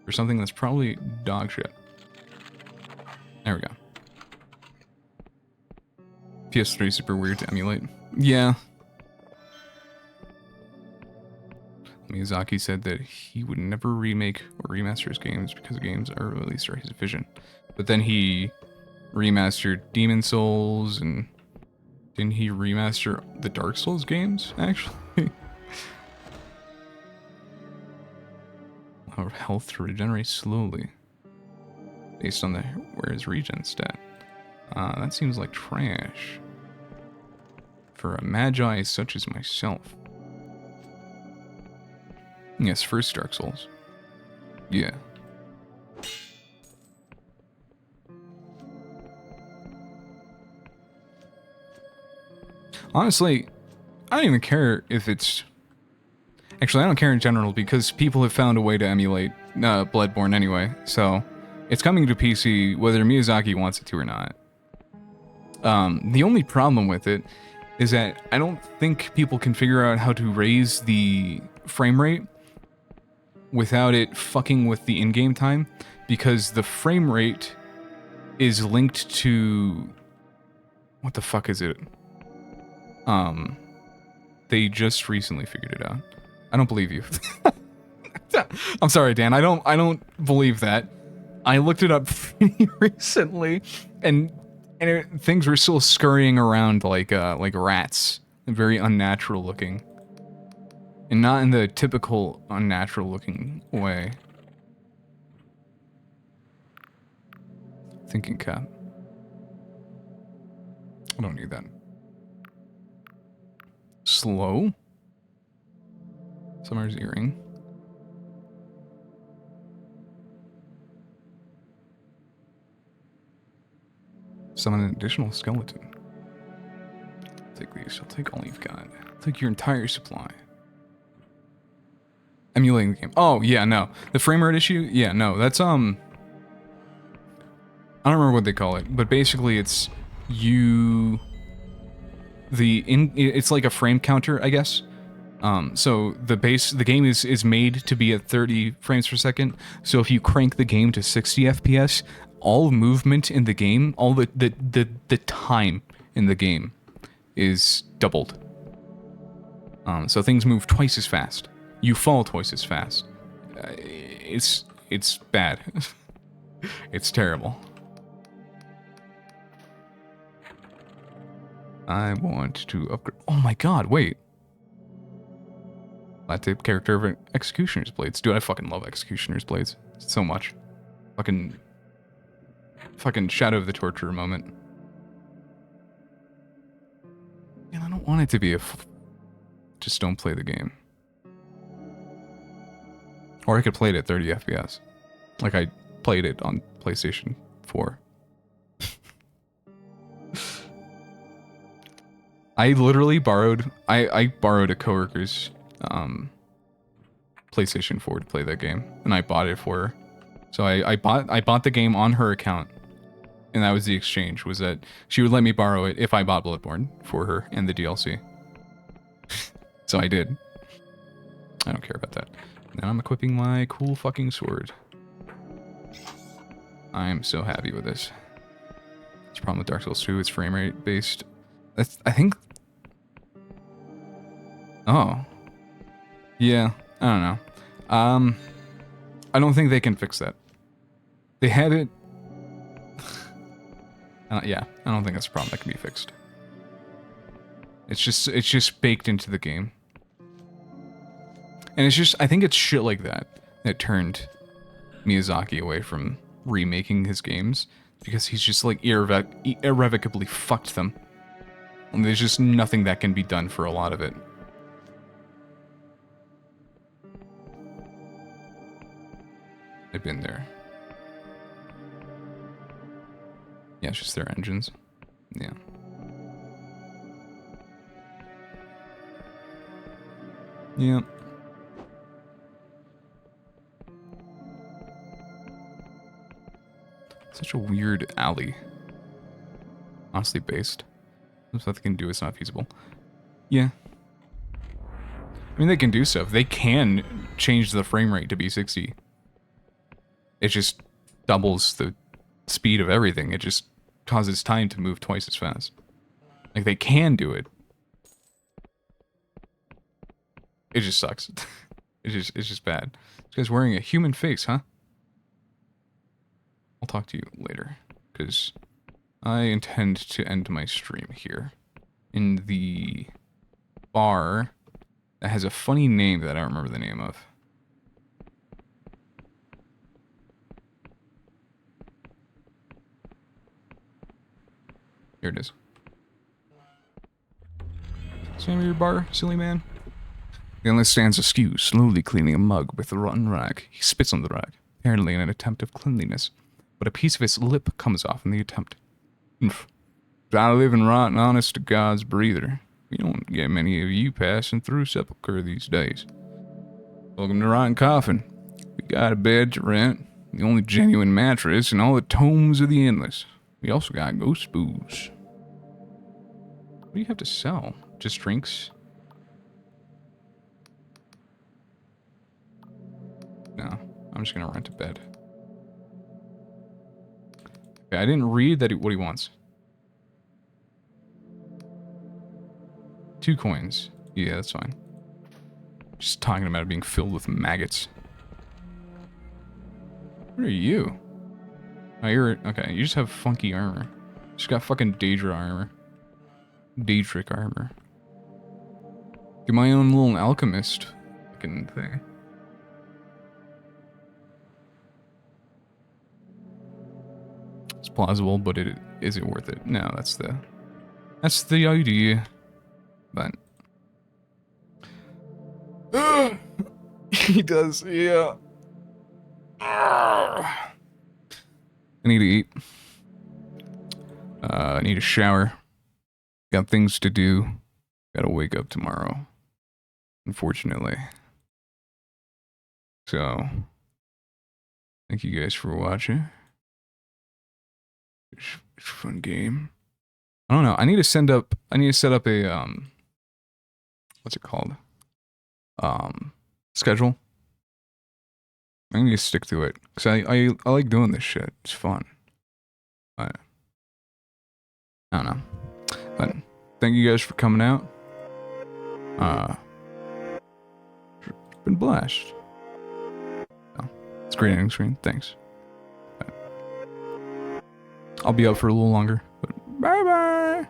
for something that's probably dog shit? There we go. PS3 is super weird to emulate. Yeah. Miyazaki said that he would never remake or remaster his games because the games are released are his vision. But then he remastered Demon Souls, and didn't he remaster the Dark Souls games, actually? Our health regenerates slowly based on where his regen stat. That seems like trash for a magi such as myself. Yes, first Dark Souls. Yeah. Honestly, I don't even care if it's... Actually, I don't care in general because people have found a way to emulate Bloodborne anyway, so it's coming to PC whether Miyazaki wants it to or not. The only problem with it is that I don't think people can figure out how to raise the frame rate without it fucking with the in-game time, because the frame rate is linked to... What the fuck is it? They just recently figured it out. I don't believe you. I'm sorry, Dan. I don't believe that. I looked it up pretty recently, and things were still scurrying around like rats, very unnatural looking, and not in the typical unnatural looking way. Thinking cap. I don't need that. Slow. Summer's earring. Summon an additional skeleton. Take these. I'll take all you've got. I'll take your entire supply. Emulating the game. Oh, yeah, no. The frame rate issue? Yeah, no. That's, I don't remember what they call it, but basically it's it's like a frame counter, I guess. So the game is made to be at 30 frames per second. So if you crank the game to 60 FPS, all movement in the game, all the time in the game is doubled. So things move twice as fast. You fall twice as fast. It's bad. It's terrible. I want to upgrade. Oh my god, wait. Latte character of Executioner's Blades. Dude, I fucking love Executioner's Blades so much. Fucking Shadow of the Torturer moment. Man, I don't want it to be just don't play the game. Or I could play it at 30 FPS. Like I played it on PlayStation 4. I literally borrowed a coworker's PlayStation 4 to play that game, and I bought it for her. So I bought the game on her account, and that was the exchange, was that she would let me borrow it if I bought Bloodborne for her and the DLC. So I did. I don't care about that. Now I'm equipping my cool fucking sword. I'm so happy with this. It's a problem with Dark Souls 2, it's frame rate based. I think... Oh. Yeah, I don't know. I don't think they can fix that. They have it. Yeah, I don't think that's a problem that can be fixed. It's just baked into the game. And it's just, I think it's shit like that that turned Miyazaki away from remaking his games, because he's just like irrevocably fucked them. And there's just nothing that can be done for a lot of it. I've been there. Yeah, it's just their engines. Yeah. Yeah. Such a weird alley. Honestly based. There's nothing they can do, it's not feasible. Yeah. I mean, they can do stuff. They can change the frame rate to be 60. It just doubles the speed of everything. It just causes time to move twice as fast. Like, they can do it. It just sucks. It's just bad. This guy's wearing a human face, huh? I'll talk to you later, because I intend to end my stream here in the bar that has a funny name that I don't remember the name of. Here it is. Same your bar, silly man. The endless stands askew, slowly cleaning a mug with a rotten rag. He spits on the rag, apparently in an attempt of cleanliness, but a piece of his lip comes off in the attempt. Try living right and honest to God's breather. We don't get many of you passing through Sepulchre these days. Welcome to Rotten Coffin. We got a bed to rent, the only genuine mattress, and all the tomes of the endless. We also got ghost booze. What do you have to sell? Just drinks? No, I'm just gonna rent a bed. Okay, I didn't read that what he wants. 2 coins. Yeah, that's fine. Just talking about it being filled with maggots. What are you? Oh, you're... Okay, you just have funky armor. You just got fucking Daedra armor. Daedric armor. Get my own little alchemist fucking thing. It's plausible, but is it worth it? No, that's the idea. But he does, yeah. I need to eat. I need a shower. Got things to do. Gotta wake up tomorrow, unfortunately. So, thank you guys for watching. It's a fun game. I don't know. I need to set up a what's it called? Schedule. I need to stick to it, cause I like doing this shit. It's fun. But I don't know. But thank you guys for coming out. It's been blessed. Oh, it's a great ending screen. Thanks. But I'll be up for a little longer. But bye bye.